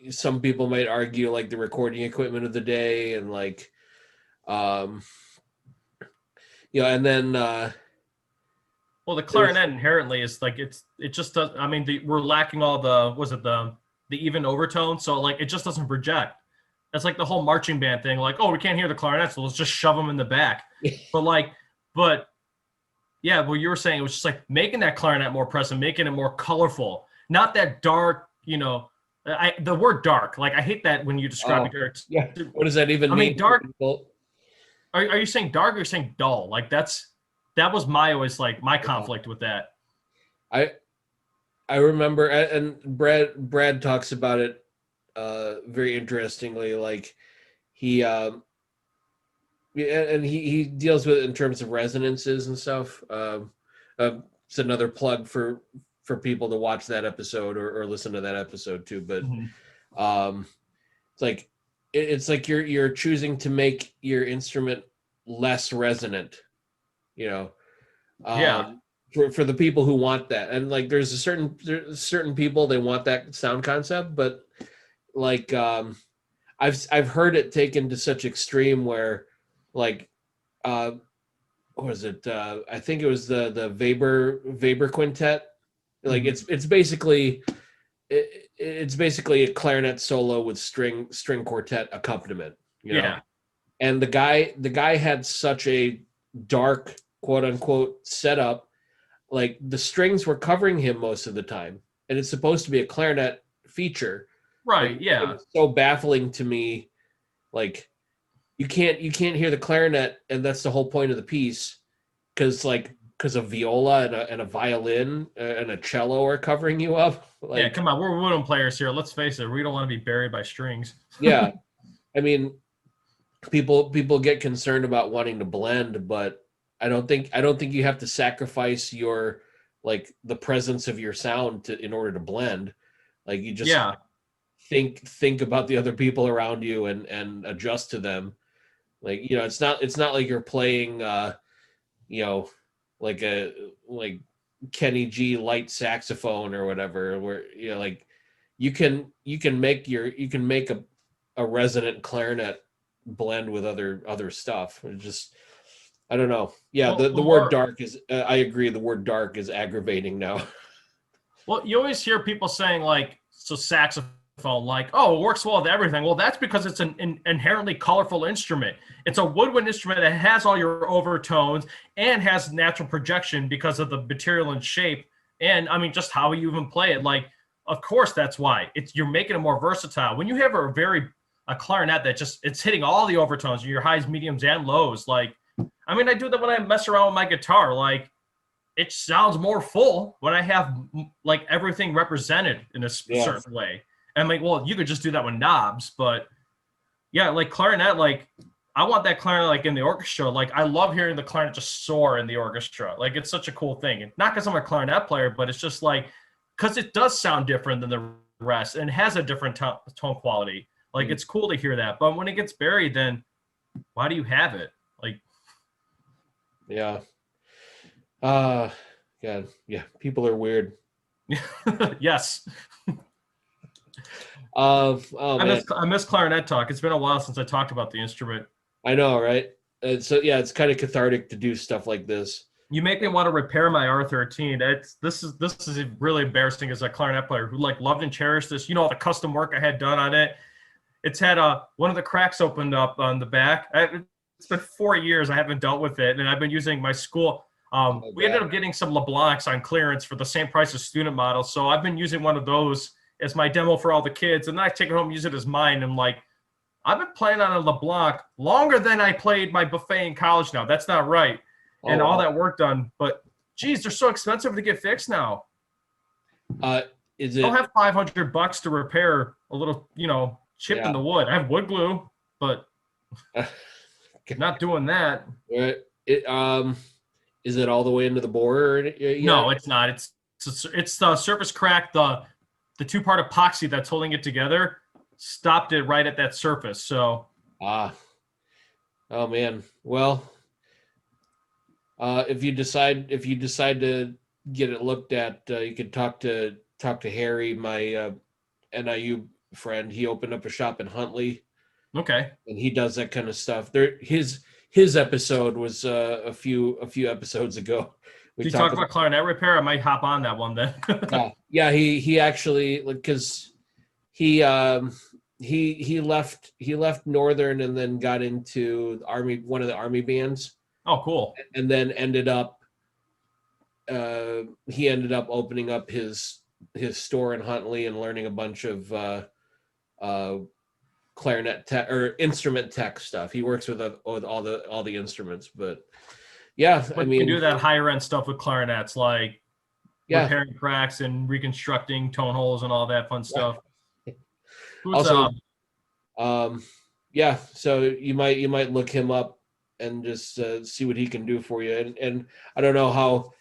some people might argue like the recording equipment of the day, and like. And then well, the clarinet inherently is like it just does. I mean, we're lacking all the even overtone, so like it just doesn't project. That's like the whole marching band thing. Like, oh, we can't hear the clarinet, so let's just shove them in the back. But yeah, what you were saying, it was just like making that clarinet more present, making it more colorful, not that dark. The word dark, like I hate that when you describe it. Yeah. What does that even mean? I mean, dark. Are you saying dark or are you saying dull? Like that was my conflict with that. I remember, and Brad talks about it very interestingly. Like he and he deals with it in terms of resonances and stuff. it's another plug for people to watch that episode or listen to that episode too. But it's like it's like you're choosing to make your instrument less resonant, you know. Yeah. For the people who want that, and like there's certain people, they want that sound concept, but like I've heard it taken to such extreme where like what was it, I think it was the Weber quintet, like it's basically it's basically a clarinet solo with string quartet accompaniment, you know. Yeah. And the guy had such a dark, quote unquote, setup. Like the strings were covering him most of the time, and it's supposed to be a clarinet feature. Right. Like, it Yeah. was so baffling to me. Like you can't hear the clarinet, and that's the whole point of the piece, because of viola and a violin and a cello are covering you up. Yeah. Like Come on, we're wooden players here. Let's face it. We don't want to be buried by strings. yeah, I mean, people get concerned about wanting to blend, but I don't think you have to sacrifice your like the presence of your sound in order to blend. Like you just Yeah. think about the other people around you and adjust to them. Like, you know, it's not like you're playing you know, like Kenny G light saxophone or whatever, where you know, like you can make a resonant clarinet blend with other stuff. It just, I don't know. Yeah, Well, the word dark is I agree, the word dark is aggravating now. well, you always hear people saying like, so saxophone, like, oh, it works well with everything. Well, that's because it's an inherently colorful instrument. It's a woodwind instrument that has all your overtones and has natural projection because of the material and shape. And I mean, just how you even play it. Like, of course, that's why you're making it more versatile. When you have a clarinet that just it's hitting all the overtones, your highs, mediums, and lows. Like, I mean, I do that when I mess around with my guitar. Like, it sounds more full when I have like everything represented in a Yeah. certain way. And I'm like, well, you could just do that with knobs, but yeah, like clarinet, like I want that clarinet like in the orchestra. Like I love hearing the clarinet just soar in the orchestra. Like it's such a cool thing. And not because I'm a clarinet player, but it's just like because it does sound different than the rest and has a different tone quality. Like it's cool to hear that. But when it gets buried, then why do you have it? Like, Yeah. God, yeah, people are weird. yes. Oh man, I miss clarinet talk. It's been a while since I talked about the instrument. I know, right? So yeah, it's kind of cathartic to do stuff like this. You make me want to repair my R13. This is really embarrassing as a clarinet player who like loved and cherished this. You know, all the custom work I had done on it. It's had one of the cracks opened up on the back. It's been 4 years I haven't dealt with it, and I've been using my school. We ended up getting some LeBlancs on clearance for the same price as student models, so I've been using one of those as my demo for all the kids, and then I take it home and use it as mine. I'm like, I've been playing on a LeBlanc longer than I played my buffet in college now. That's not right. And all that work done. But, geez, they're so expensive to get fixed now. Is it? I'll have $500 to repair a little, chip in the wood. I have wood glue, but not doing that. Is it all the way into the bore? No, it's not. It's the surface crack. The two-part epoxy that's holding it together stopped it right at that surface. So. Oh man. Well, if you decide to get it looked at, you could talk to Harry, my NIU friend. He opened up a shop in Huntley. Okay. And he does that kind of stuff. His episode was a few episodes ago. Did you talk about clarinet repair? I might hop on that one then. Yeah. He actually, because he left Northern and then got into the Army, one of the Army bands. Oh, cool. And then ended up opening up his store in Huntley and learning a bunch of clarinet tech or instrument tech stuff. He works with all the instruments, but yeah, I mean, you can do that higher end stuff with clarinets, like repairing cracks and reconstructing tone holes and all that fun stuff. Also, yeah, so you might look him up and just see what he can do for you. And I don't know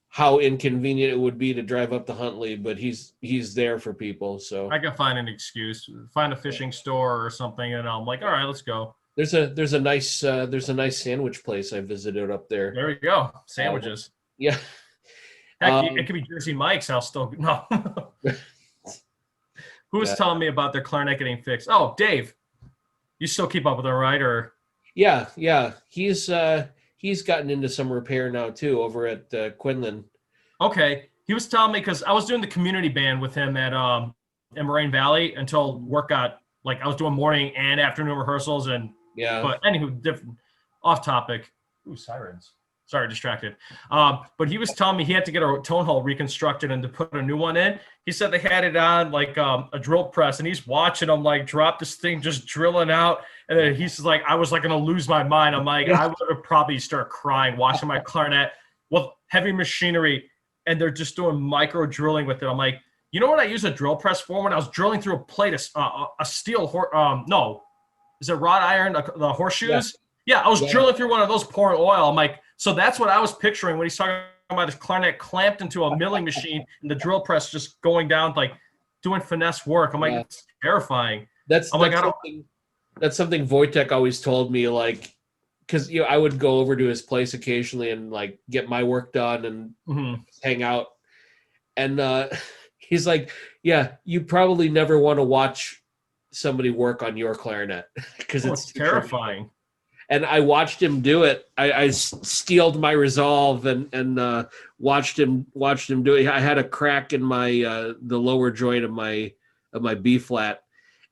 how inconvenient it would be to drive up to Huntley, but he's there for people. So I can find an excuse, find a fishing store or something, and I'm like, all right, let's go. there's a nice sandwich place I visited up there. There we go. Sandwiches. Yeah. Heck, it could be Jersey Mike's. I'll still no. Who was telling me about their clarinet getting fixed? Oh, Dave. You still keep up with him, right? Or yeah. He's gotten into some repair now too over at Quinlan. okay. He was telling me because I was doing the community band with him at in Moraine Valley until work got like I was doing morning and afternoon rehearsals and Yeah. But anywho, different off topic. Ooh, sirens. Sorry, distracted. But he was telling me he had to get a tone hole reconstructed and to put a new one in. He said they had it on like a drill press, and he's watching them like drop this thing just drilling out. And then he's like, I was like gonna lose my mind. I'm like, I would have probably start crying watching my clarinet with heavy machinery, and they're just doing micro drilling with it. I'm like, you know what I use a drill press for? When I was drilling through a plate of a steel no, is it wrought iron? The horseshoes? Yeah, I was drilling through one of those, pouring oil. I'm like, so that's what I was picturing when he's talking about this clarinet clamped into a milling machine and the drill press just going down, like doing finesse work. I'm like, it's terrifying. That's something Wojtek always told me, like, because I would go over to his place occasionally and like get my work done and hang out, and he's like, yeah, you probably never want to watch somebody work on your clarinet because it's terrifying. And I watched him do it. I steeled my resolve and watched him do it. I had a crack in my the lower joint of my B flat,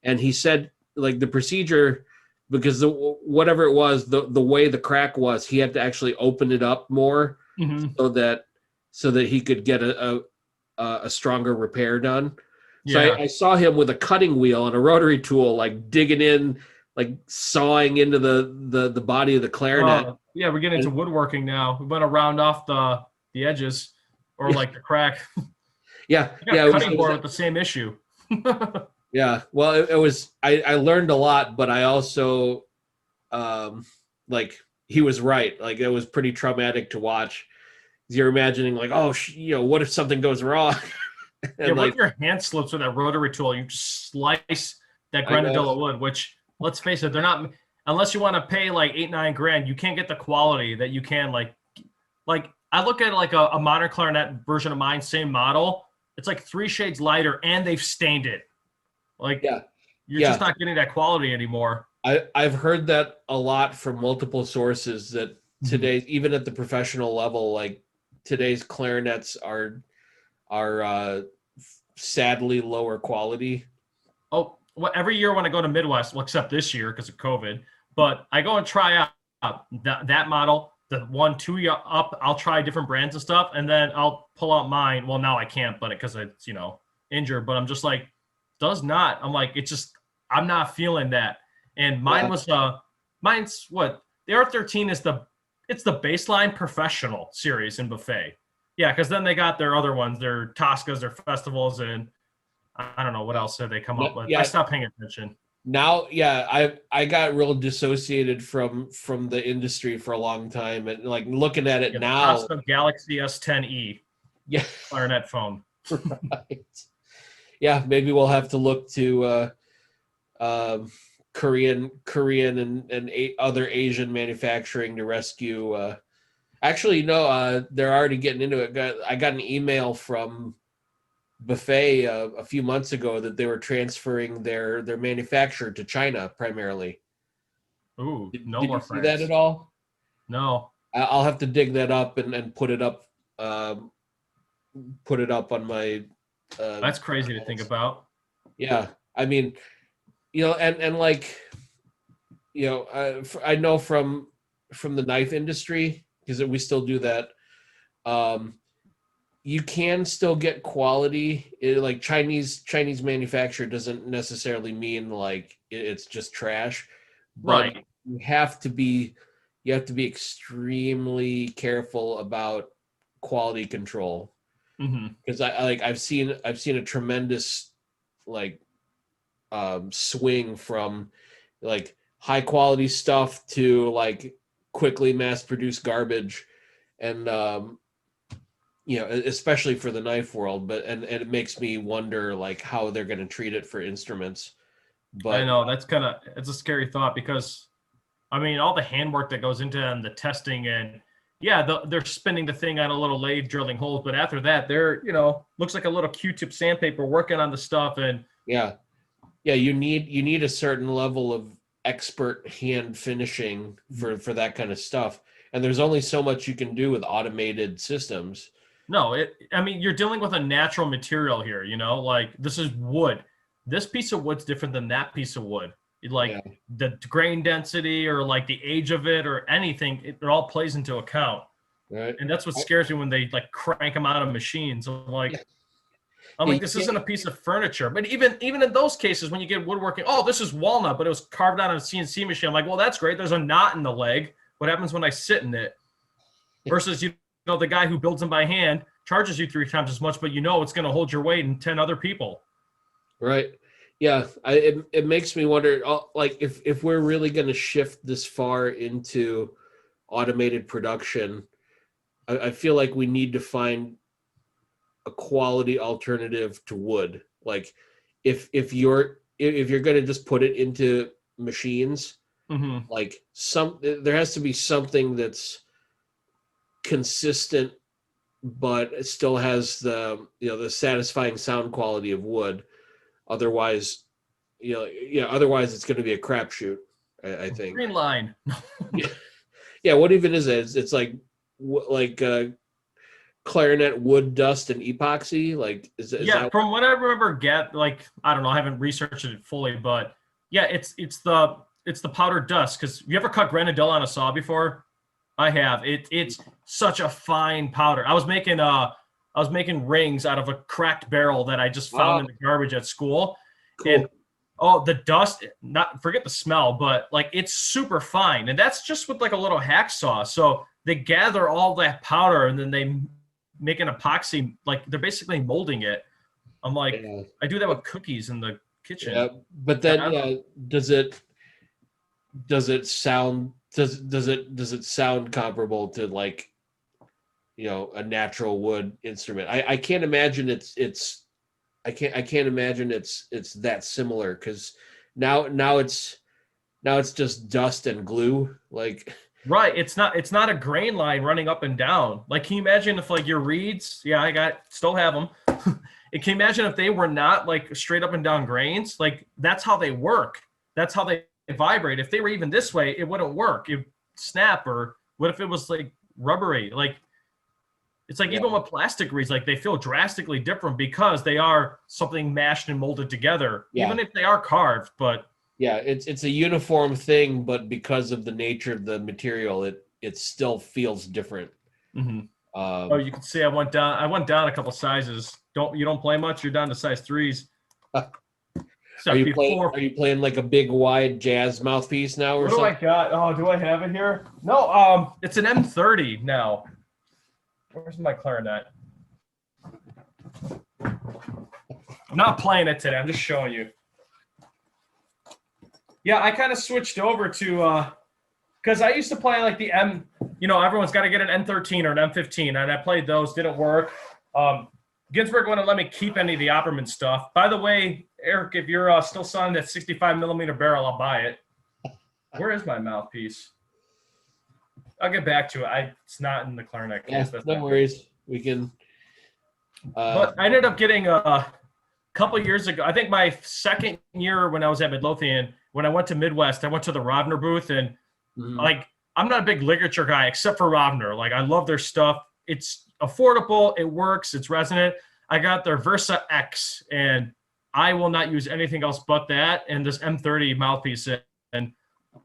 and he said like the procedure, because whatever it was, the way the crack was, he had to actually open it up more so that he could get a stronger repair done. So I saw him with a cutting wheel and a rotary tool, like digging in, like sawing into the body of the clarinet. Yeah, we're getting into woodworking now. We want to round off the edges or like the crack. Yeah, cutting board with the same issue. Yeah, well, it was. I learned a lot, but I also, like, he was right. Like, it was pretty traumatic to watch. You're imagining like, oh, what if something goes wrong? And what if your hand slips with that rotary tool? You just slice that granadilla wood, which, let's face it, they're not, unless you want to pay like $8-9 grand, you can't get the quality that you can like I look at like a modern clarinet version of mine, same model. It's like 3 shades lighter and they've stained it. Like, you're just not getting that quality anymore. I've heard that a lot from multiple sources that today, even at the professional level, like today's clarinets are sadly lower quality. Oh, well, every year when I go to Midwest, well, except this year because of COVID, but I go and try out that model, the 1-2 year up. I'll try different brands and stuff, and then I'll pull out mine. Well, now I can't, but because it's injured. But I'm just like, does not. I'm like, it's just I'm not feeling that. And mine was mine's what the R13 is it's the baseline professional series in Buffet. Yeah, because then they got their other ones, their Toscas, their festivals, and I don't know what else have they come up with. I stopped paying attention. Now, I got real dissociated from the industry for a long time, and like looking at it now. Tosca Galaxy S10e. Yeah, clarinet phone. Right. Yeah, maybe we'll have to look to Korean and other Asian manufacturing to rescue. Actually, no, they're already getting into it. I got an email from Buffet a few months ago that they were transferring their manufacture to China primarily. Ooh, did more you France. See that at all? No. I'll have to dig that up and put it up. Put it up on my. That's crazy to think about. Yeah, I mean, and like, I know from the knife industry, because we still do that. You can still get quality. Like Chinese manufacture doesn't necessarily mean like it's just trash, but right. you have to be extremely careful about quality control. Because I've seen a tremendous like swing from like high quality stuff to like quickly mass produced garbage, and you know, especially for the knife world, but and it makes me wonder like how they're going to treat it for instruments. I But know it's a scary thought because I mean, all the handwork that goes into it and the testing and yeah, they're spinning the thing on a little lathe, drilling holes. But after that, they're, looks like a little Q-tip sandpaper working on the stuff. And yeah, yeah, you need a certain level of expert hand finishing for that kind of stuff. And there's only so much you can do with automated systems. no, I mean, you're dealing with a natural material here, like this is wood. This piece of wood's different than that piece of wood. Yeah, Like the grain density or like the age of it or anything, it all plays into account. right. And that's what I- scares me when they like crank them out of machines. yeah, I'm yeah, like, you this can't- isn't a piece of furniture. But even in those cases, when you get woodworking, oh, this is walnut, but it was carved out on a CNC machine. I'm like, well, that's great. There's a knot in the leg. What happens when I sit in it? Versus, the guy who builds them by hand charges you 3 times as much, but it's going to hold your weight and 10 other people. Right. Yeah. It makes me wonder, like, if we're really going to shift this far into automated production, I feel like we need to find a quality alternative to wood. Like, if you're going to just put it into machines, Mm-hmm. like there has to be something that's consistent, but it still has the satisfying sound quality of wood. Otherwise, otherwise it's going to be a crapshoot. I think. Green line. Yeah, yeah. What even is it? It's like clarinet wood dust and epoxy. Like, is Yeah, that? from what I remember, I don't know, I haven't researched it fully, but yeah, it's the powdered dust. Because you ever cut granadilla on a saw before? I have. It's such a fine powder. I was making rings out of a cracked barrel that I just found in the garbage at school. Cool. And the dust, not forget the smell, but like it's super fine. And that's just with like a little hacksaw. So they gather all that powder and then they make an epoxy, like they're basically molding it. I'm like, Yeah. I do that with cookies in the kitchen. Yeah, but then does it sound comparable to, like, a natural wood instrument? I can't imagine I can't imagine it's that similar, because now it's just dust and glue, like. Right. It's not a grain line running up and down. Like, can you imagine if like your reeds, yeah, still have them. And can you imagine if they were not like straight up and down grains? Like that's how they work. That's how they vibrate. If they were even this way, it wouldn't work. It would snap. Or what if it was like rubbery? Like it's like even with plastic reeds, like they feel drastically different because they are something mashed and molded together, even if they are carved. But yeah, it's a uniform thing, but because of the nature of the material, it still feels different. mm-hmm. You can see I went down a couple sizes. You don't play much? You're down to size 3s. Are you playing like a big wide jazz mouthpiece now, or what something? do I got? Oh, do I have it here? No, it's an M30 now. Where's my clarinet? I'm not playing it today. I'm just showing you. Yeah, I kind of switched over to because I used to play like the M. Everyone's got to get an M13 or an M15, and I played those. Didn't work. Ginsberg wouldn't let me keep any of the Opperman stuff. By the way, Eric, if you're still selling that 65 millimeter barrel, I'll buy it. Where is my mouthpiece? I'll get back to it. It's not in the clarinet case. Yeah, no worries. We can. But I ended up getting a couple years ago. I think my second year when I was at Midlothian, when I went to Midwest, I went to the Rovner booth, and like I'm not a big ligature guy except for Rovner. Like I love their stuff. It's affordable. It works. It's resonant. I got their Versa X, and I will not use anything else but that and this M30 mouthpiece. And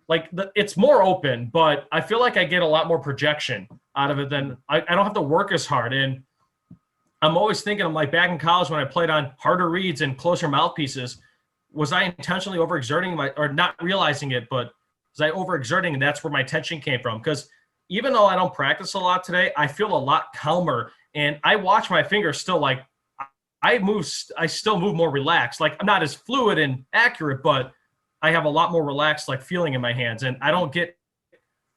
like it's more open, but I feel like I get a lot more projection out of it than I don't have to work as hard. And I'm always thinking, I'm like back in college when I played on harder reeds and closer mouthpieces, was I intentionally overexerting or not realizing it, but was I overexerting, and that's where my tension came from? Because even though I don't practice a lot today, I feel a lot calmer, and I watch my fingers still. Like I still move more relaxed. Like I'm not as fluid and accurate, but I have a lot more relaxed like feeling in my hands, and I don't get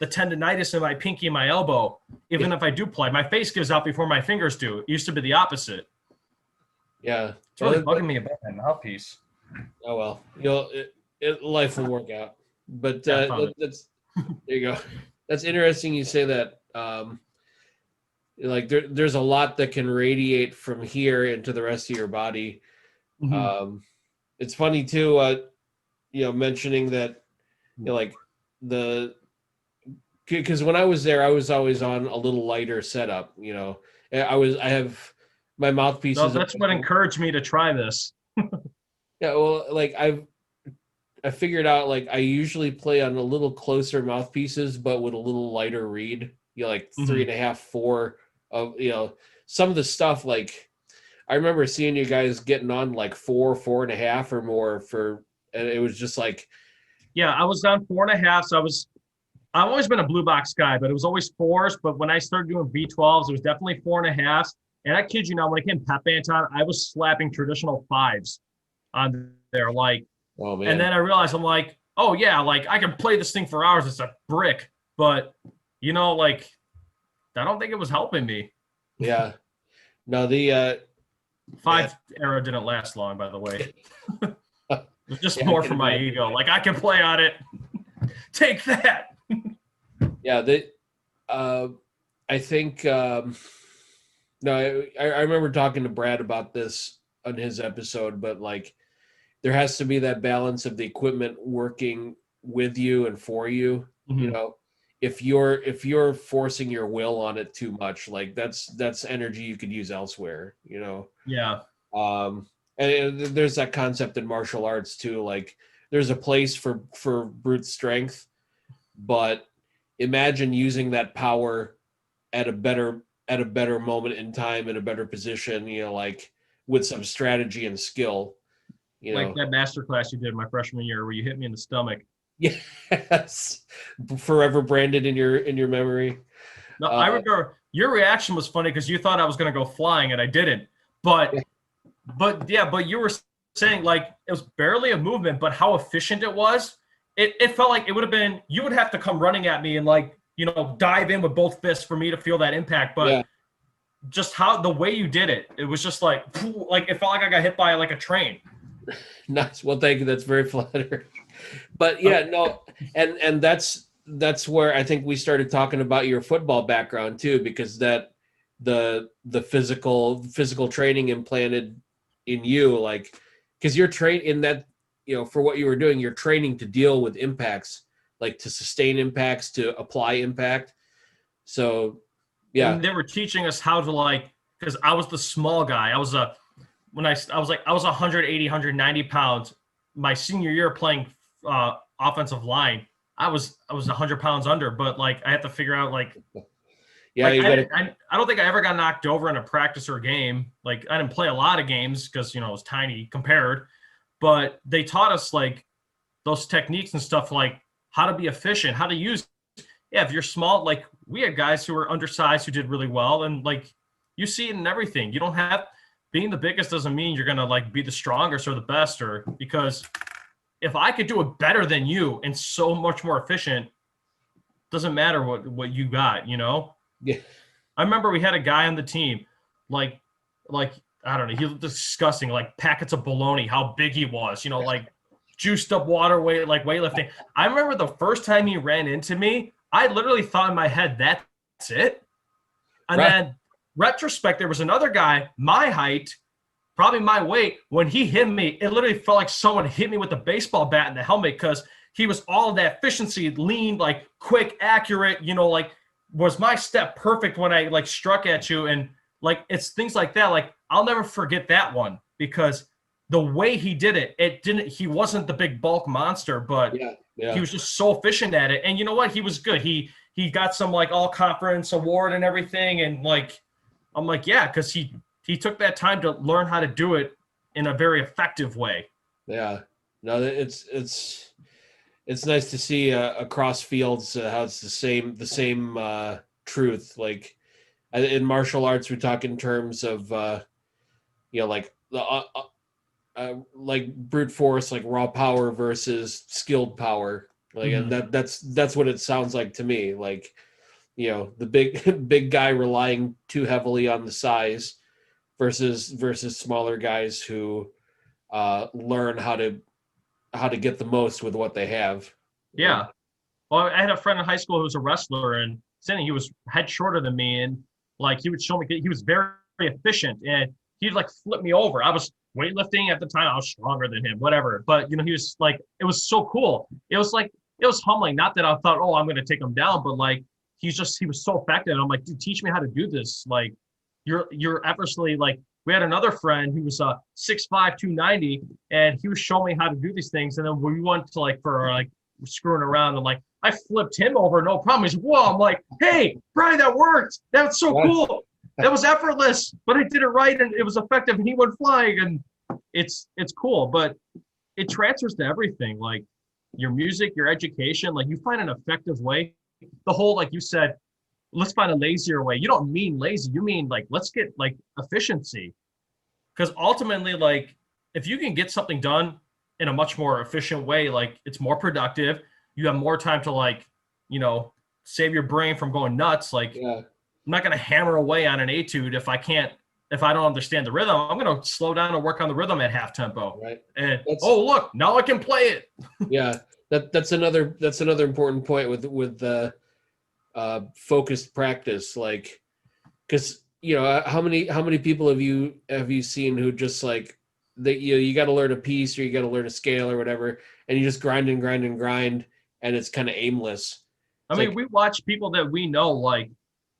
the tendonitis in my pinky and my elbow. Even if I do play, my face gives out before my fingers do. It used to be the opposite. Yeah. It's really bugging me about that mouthpiece. Oh well, life will work out. But that's there you go. That's interesting. You say that. Like there's a lot that can radiate from here into the rest of your body. Mm-hmm. It's funny too. Mentioning that, like because when I was there, I was always on a little lighter setup. I have my mouthpieces. No, that's what encouraged me to try this. Yeah, well, like I figured out, like, I usually play on a little closer mouthpieces, but with a little lighter reed. Like 3.5, 4 of some of the stuff. Like I remember seeing you guys getting on like 4.5 or more and it was just like, yeah, I was on 4.5. So I've always been a blue box guy, but it was always 4s. But when I started doing V12s, it was definitely 4.5. And I kid you not, when it came Pep Anton, I was slapping traditional 5s on there, like. Oh man! And then I realized, I'm like, oh yeah, like I can play this thing for hours. It's a brick, but like I don't think it was helping me. Yeah. No, the 5 era didn't last long, by the way. It was just more for my ego. Like I can play on it. Take that. Yeah, I think no, I remember talking to Brad about this on his episode, but like there has to be that balance of the equipment working with you and for you. Mm-hmm. If you're forcing your will on it too much, like that's energy you could use elsewhere. Yeah. And there's that concept in martial arts too. Like there's a place for brute strength, but imagine using that power at a better moment in time, in a better position, like with some strategy and skill. Like that master class you did my freshman year where you hit me in the stomach. Yes. Forever branded in your memory. No, I remember your reaction was funny because you thought I was going to go flying and I didn't. But you were saying like it was barely a movement, but how efficient it was. It felt like it would have been, you would have to come running at me and like, dive in with both fists for me to feel that impact. But just how the way you did it, it was just like it felt like I got hit by like a train. Nice. Well, thank you. That's very flattering. But no, and that's where I think we started talking about your football background too, because that the physical training implanted in you, like, because you're trained in that, for what you were doing, you're training to deal with impacts, like to sustain impacts, to apply impact. So, yeah. And they were teaching us how to because I was the small guy. I was 180, 190 pounds. My senior year playing offensive line, I was 100 pounds under, but like I had to figure out I don't think I ever got knocked over in a practice or game. Like I didn't play a lot of games because, I was tiny compared, but they taught us like those techniques and stuff, like how to be efficient, how to use. Yeah, if you're small, like we had guys who were undersized who did really well, and like you see it in everything. You don't have being the biggest doesn't mean you're gonna like be the strongest or the best, or because if I could do it better than you and so much more efficient, doesn't matter what you got, Yeah. I remember we had a guy on the team, like I don't know, he looked disgusting, like packets of bologna, how big he was, like juiced up water weight, like weightlifting. I remember the first time he ran into me, I literally thought in my head, that's it. And then retrospect, there was another guy, my height, probably my weight. When he hit me, it literally felt like someone hit me with a baseball bat in the helmet, because he was all of that efficiency, lean, like quick, accurate, like was my step perfect when I like struck at you. And like, it's things like that. Like I'll never forget that one, because the way he did it, he wasn't the big bulk monster, but he was just so efficient at it. And you know what? He was good. He got some like all conference award and everything. And like, I'm like, yeah, because he took that time to learn how to do it in a very effective way. Yeah, no, it's nice to see across fields how it's the same truth. Like in martial arts, we talk in terms of like the like brute force, like raw power versus skilled power. Like, and that's what it sounds like to me. Like, you know, the big guy relying too heavily on the size versus smaller guys who learn how to get the most with what they have. Yeah. Well, I had a friend in high school who was a wrestler, and he was head shorter than me, and like he would show me he was very efficient, and he'd like flip me over. I was weightlifting at the time. I was stronger than him, whatever. But he was like, it was so cool. It was humbling. Not that I thought, oh, I'm going to take him down, but like he was so effective. And I'm like, dude, teach me how to do this. Like you're effortlessly like. We had another friend who was 6'5", 290, and he was showing me how to do these things. And then we went to like for like screwing around, and like I flipped him over, no problem. He's whoa. I'm like, hey, Brian, that worked. That was so cool. That was effortless, but I did it right and it was effective, and he went flying, and it's cool. But it transfers to everything, like your music, your education. Like you find an effective way. The whole, like you said, let's find a lazier way. You don't mean lazy. You mean like, let's get like efficiency. Because ultimately, like if you can get something done in a much more efficient way, like it's more productive. You have more time to like, save your brain from going nuts. Like I'm not going to hammer away on an etude if I don't understand the rhythm. I'm going to slow down and work on the rhythm at half tempo. Right. And look, now I can play it. Yeah. That's another important point with the focused practice, like, because how many people have you seen who just like that you got to learn a piece or you got to learn a scale or whatever, and you just grind and grind and grind, and it's kind of aimless. I mean, we watch people that we know like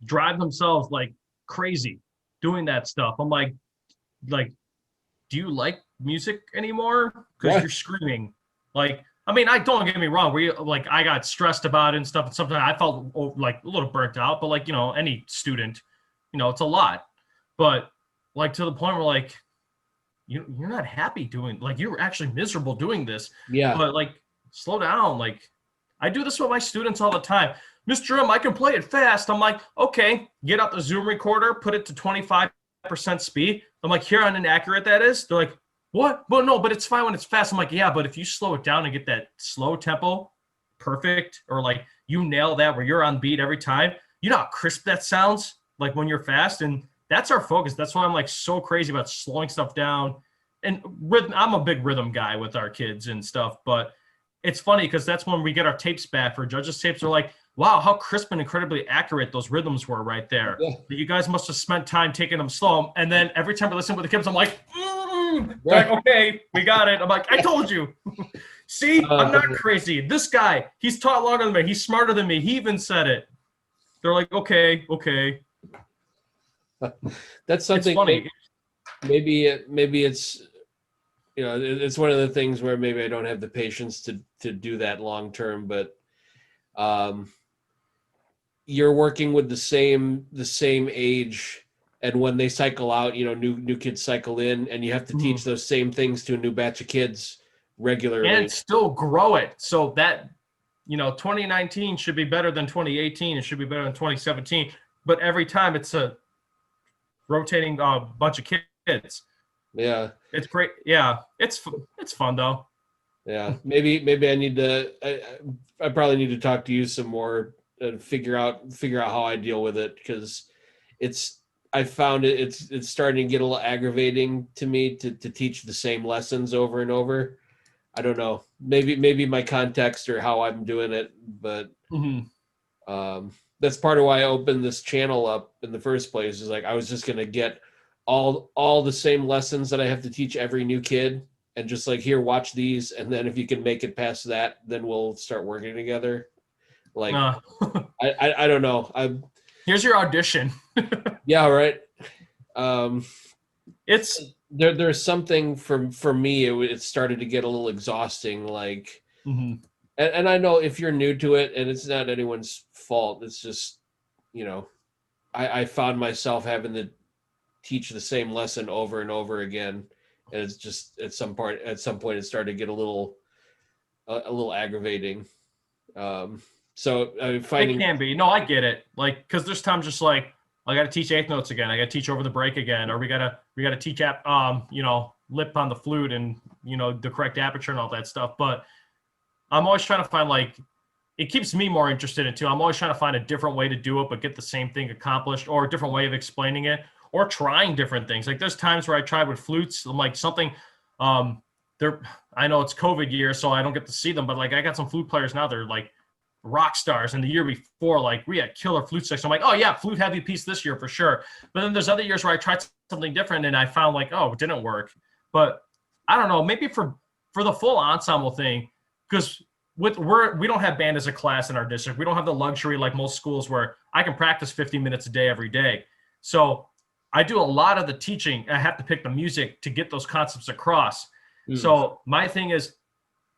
drive themselves like crazy doing that stuff. I'm like, do you like music anymore? Because you're screaming. Like, I mean, don't get me wrong. I got stressed about it and stuff. And sometimes I felt like a little burnt out. But like, any student, it's a lot. But like to the point where like you're not happy doing, like you're actually miserable doing this. Yeah. But like, slow down. Like I do this with my students all the time. Mr. M, I can play it fast. I'm like, okay, get out the Zoom recorder, put it to 25% speed. I'm like, hear how inaccurate that is? They're like, what? But no, but it's fine when it's fast. I'm like, yeah, but if you slow it down and get that slow tempo perfect, or like you nail that where you're on beat every time, you know how crisp that sounds like when you're fast. And that's our focus. That's why I'm like so crazy about slowing stuff down. And rhythm, I'm a big rhythm guy with our kids and stuff, but it's funny because that's when we get our tapes back for judges' tapes. They're like, wow, how crisp and incredibly accurate those rhythms were right there. Yeah. You guys must have spent time taking them slow. And then every time I listen with the kids, I'm like, like, okay, we got it. I'm like, I told you. See, I'm not crazy. This guy, he's taught longer than me. He's smarter than me. He even said it. They're like, okay. That's something. It's funny. Maybe it's, it's one of the things where maybe I don't have the patience to do that long term, but you're working with the same age, and when they cycle out, new kids cycle in, and you have to teach those same things to a new batch of kids regularly and still grow it. So that 2019 should be better than 2018. It should be better than 2017. But every time it's a rotating bunch of kids. Yeah, it's great. Yeah, it's fun though. Yeah, maybe I need to. I probably need to talk to you some more and figure out how I deal with it, because I found it's starting to get a little aggravating to me to teach the same lessons over and over. I don't know. Maybe my context or how I'm doing it, but that's part of why I opened this channel up in the first place. Is like I was just gonna get all the same lessons that I have to teach every new kid, and just like, here, watch these, and then if you can make it past that, then we'll start working together. Like I don't know. Here's your audition. Yeah, right. It's there's something for me. It started to get a little exhausting. Like, and I know if you're new to it, and it's not anyone's fault. It's just, I found myself having to teach the same lesson over and over again, and it's just at some point it started to get a little aggravating. So finding it can be. No, I get it. Like, because there's times just like, I got to teach eighth notes again. I got to teach over the break again, or we gotta teach lip on the flute and the correct aperture and all that stuff. But I'm always trying to find like, it keeps me more interested in too. I'm always trying to find a different way to do it, but get the same thing accomplished, or a different way of explaining it, or trying different things. Like there's times where I tried with flutes, I'm like something, they're, I know it's COVID year, so I don't get to see them, but like I got some flute players now, they're like rock stars. And the year before, like we had killer flute section. I'm like, oh yeah, flute heavy piece this year for sure. But then there's other years where I tried something different and I found like, oh, it didn't work. But I don't know, maybe for the full ensemble thing, because we don't have band as a class in our district. We don't have the luxury like most schools where I can practice 50 minutes a day every day. So I do a lot of the teaching. I have to pick the music to get those concepts across. So my thing is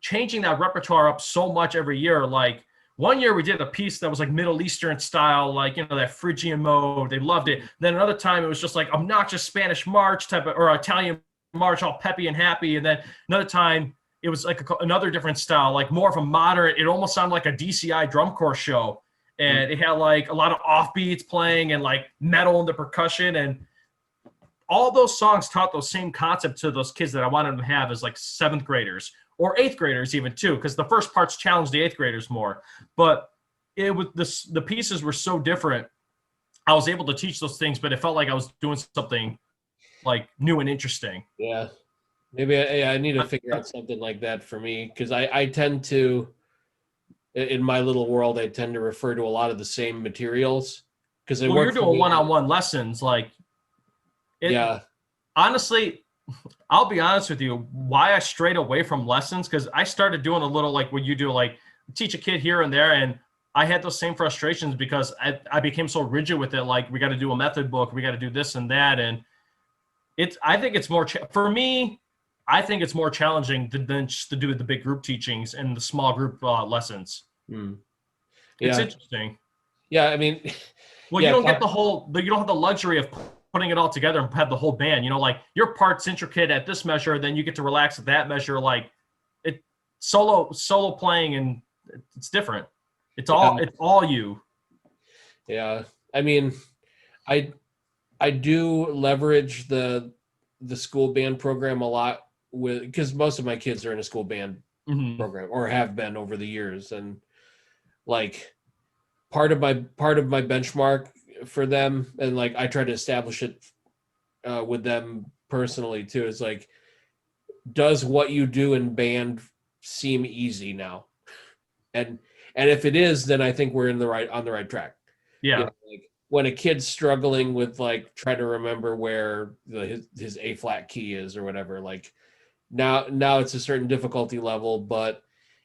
changing that repertoire up so much every year. Like one year we did a piece that was like Middle Eastern style, like, you know, that Phrygian mode. They loved it. Then another time it was just like obnoxious Spanish march type of, or Italian march, all peppy and happy. And then another time it was like another different style, like more of a moderate. It almost sounded like a DCI drum corps show. And it had like a lot of offbeats playing and like metal and the percussion. And all those songs taught those same concept to those kids that I wanted them to have as like 7th graders or 8th graders even too, because the first parts challenged the 8th graders more. But it was the pieces were so different. I was able to teach those things, but it felt like I was doing something like new and interesting. Yeah. Maybe I need to figure out something like that for me, because I tend to, in my little world, I tend to refer to a lot of the same materials. Because you're doing one-on-one lessons, like yeah. Honestly, I'll be honest with you, why I strayed away from lessons, because I started doing a little like what you do, like teach a kid here and there, and I had those same frustrations because I became so rigid with it. Like we got to do a method book, we got to do this and that, and I think it's more for me. I think it's more challenging than just to do the big group teachings and the small group lessons. Yeah. It's interesting. Yeah, I mean, well, you don't get you don't have the luxury of putting it all together and have the whole band. You know, like your part's intricate at this measure, then you get to relax at that measure. Like it solo playing, and it's different. It's all you. Yeah, I mean, I do leverage the school band program a lot because most of my kids are in a school band program or have been over the years, and like part of my benchmark for them, and like I try to establish it with them personally too, is like, does what you do in band seem easy now? And if it is, then I think we're on the right track. Yeah. You know, like when a kid's struggling with like trying to remember where his A flat key is or whatever, like now it's a certain difficulty level, but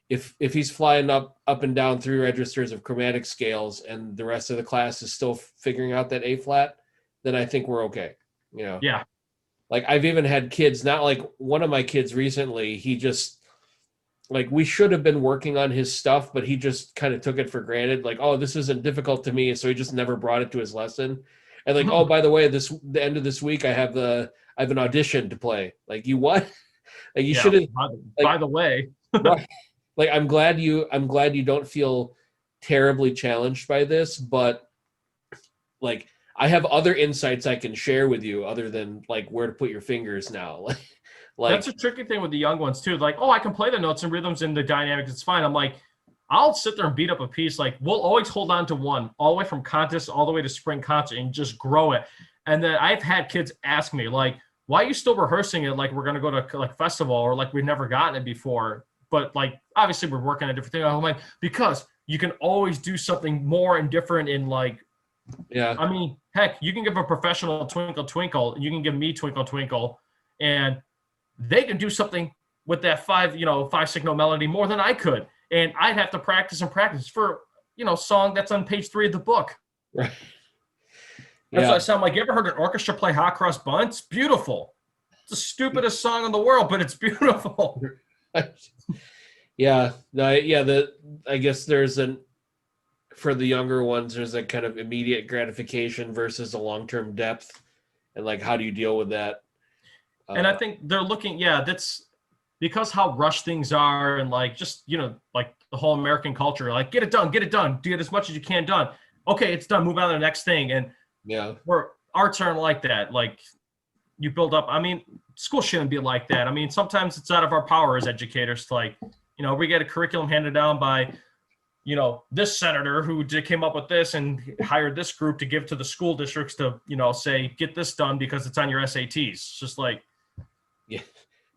if he's flying up and down 3 registers of chromatic scales and the rest of the class is still figuring out that A flat, then I think we're okay. You know? Yeah. Like I've even had kids, not like one of my kids recently, he just like, we should have been working on his stuff, but he just kind of took it for granted. Like, oh, this isn't difficult to me. So he just never brought it to his lesson. And like, oh, by the way, the end of this week, I have an audition to play. Like, you what? Like you should have. By the way, like I'm glad you don't feel terribly challenged by this, but like I have other insights I can share with you other than like where to put your fingers now. Like that's a tricky thing with the young ones too. Like, oh, I can play the notes and rhythms and the dynamics. It's fine. I'm like, I'll sit there and beat up a piece. Like we'll always hold on to one all the way from contest all the way to spring concert and just grow it. And then I've had kids ask me like, why are you still rehearsing it? Like we're going to go to like festival, or like we've never gotten it before. But like, obviously we're working on a different thing. I'm like, because you can always do something more and different in like, yeah. I mean, heck, you can give a professional Twinkle Twinkle. You can give me Twinkle Twinkle, and they can do something with that 5 signal melody more than I could. And I'd have to practice for, song that's on page 3 of the book. Right. That's what I sound like. You ever heard an orchestra play Hot Cross Bun? It's beautiful. It's the stupidest song in the world, but it's beautiful. Yeah. No, yeah. I guess for the younger ones, there's a kind of immediate gratification versus a long-term depth. And like, how do you deal with that? And I think they're looking, that's because how rushed things are, and like just, like the whole American culture, like get it done, do it as much as you can done. Okay, it's done, move on to the next thing. And arts aren't like that. Like you build up, I mean, school shouldn't be like that. I mean, sometimes it's out of our power as educators to like, we get a curriculum handed down by, this senator who came up with this and hired this group to give to the school districts to, say, get this done because it's on your SATs. It's just like, yeah.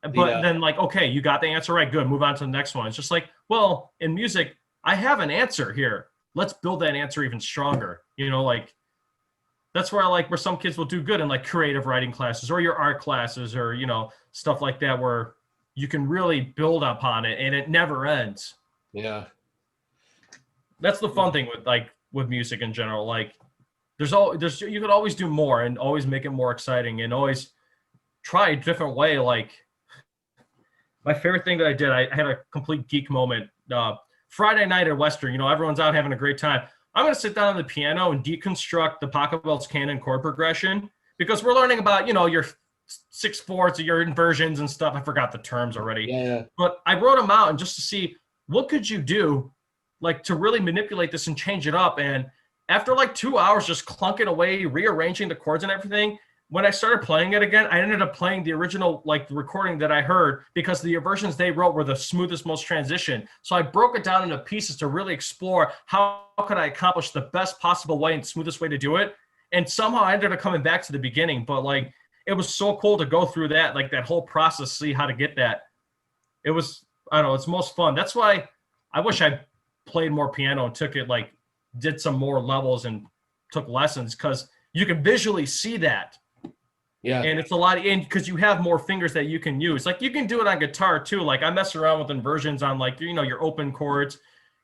But then like, okay, you got the answer right. Good. Move on to the next one. It's just like, well, in music, I have an answer here. Let's build that answer even stronger. Like that's where I like where some kids will do good in like creative writing classes or your art classes or, stuff like that, where you can really build upon it and it never ends. Yeah. That's the fun thing with music in general. Like you could always do more and always make it more exciting and always try a different way. Like my favorite thing that I did, I had a complete geek moment. Friday night at Western, everyone's out having a great time. I'm going to sit down on the piano and deconstruct the Pachelbel's canon chord progression because we're learning about, your 6/4s, your inversions and stuff. I forgot the terms already. Yeah. But I wrote them out and just to see what could you do, like to really manipulate this and change it up. And after like 2 hours just clunking away, rearranging the chords and everything, when I started playing it again, I ended up playing the original like recording that I heard because the versions they wrote were the smoothest, most transition. So I broke it down into pieces to really explore how could I accomplish the best possible way and smoothest way to do it. And somehow I ended up coming back to the beginning. But like it was so cool to go through that, like that whole process, see how to get that. It was, I don't know, it's most fun. That's why I wish I played more piano and took it like did some more levels and took lessons because you can visually see that. Yeah. And it's a lot because you have more fingers that you can use. Like you can do it on guitar too. Like I mess around with inversions on like, your open chords.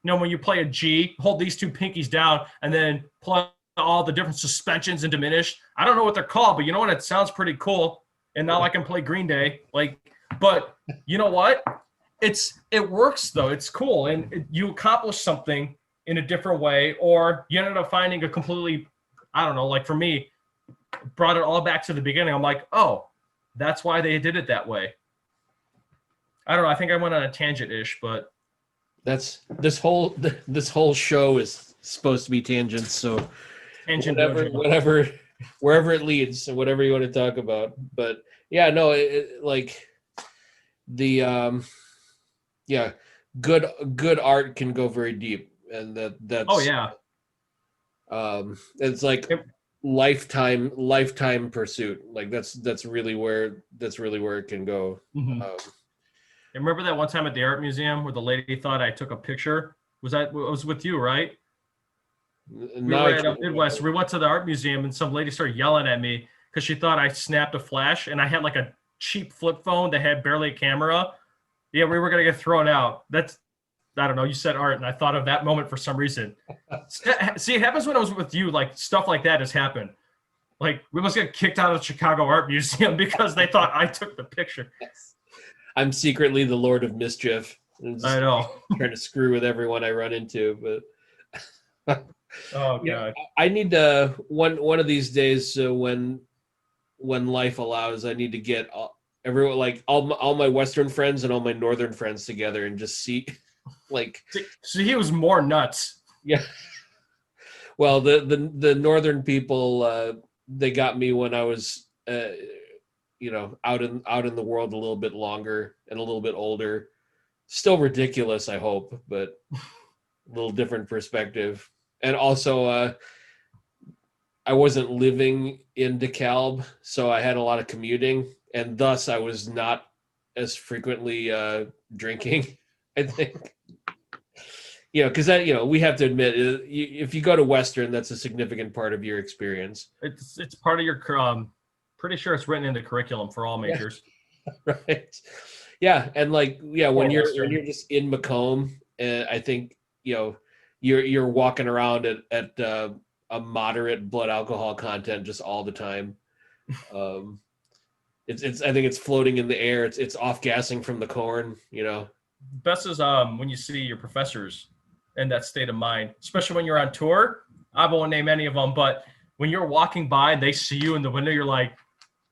When you play a G, hold these two pinkies down and then play all the different suspensions and diminished. I don't know what they're called, but you know what? It sounds pretty cool. And now I can play Green Day. But you know what? It works though. It's cool. And you accomplish something in a different way, or you ended up finding a completely, I don't know, like for me, brought it all back to the beginning. I'm like, oh, that's why they did it that way. I don't know. I think I went on a tangent-ish, but that's this whole show is supposed to be tangents. So wherever it leads, so whatever you want to talk about. But yeah, no, like the good art can go very deep, and that's oh yeah. It's like lifetime pursuit. Like that's really where it can go. Mm-hmm. And remember that one time at the art museum where the lady thought I took a picture? It was with you, right? We were at Midwest. We went to the art museum and some lady started yelling at me because she thought I snapped a flash and I had like a cheap flip phone that had barely a camera. Yeah, we were gonna get thrown out. I don't know. You said art, and I thought of that moment for some reason. See, it happens when I was with you. Like stuff like that has happened. Like we must get kicked out of the Chicago Art Museum because they thought I took the picture. Yes. I'm secretly the Lord of Mischief. I know. Trying to screw with everyone I run into, but oh god. I need to one of these days. When life allows, I need to get everyone, like all my Western friends and all my Northern friends together and just see. Like, so he was more nuts. Yeah. Well, the Northern people, they got me when I was, out in the world a little bit longer and a little bit older. Still ridiculous, I hope, but a little different perspective. And also, I wasn't living in DeKalb, so I had a lot of commuting, and thus I was not as frequently drinking. I think, because we have to admit, if you go to Western, that's a significant part of your experience. It's part of your. Pretty sure it's written in the curriculum for all majors. Yeah. Right. Yeah, and when you're just in Macomb, I think you're walking around at a moderate blood alcohol content just all the time. It's I think it's floating in the air. It's off gassing from the corn. Best is when you see your professors in that state of mind, especially when you're on tour. I won't name any of them, but when you're walking by and they see you in the window, you're like,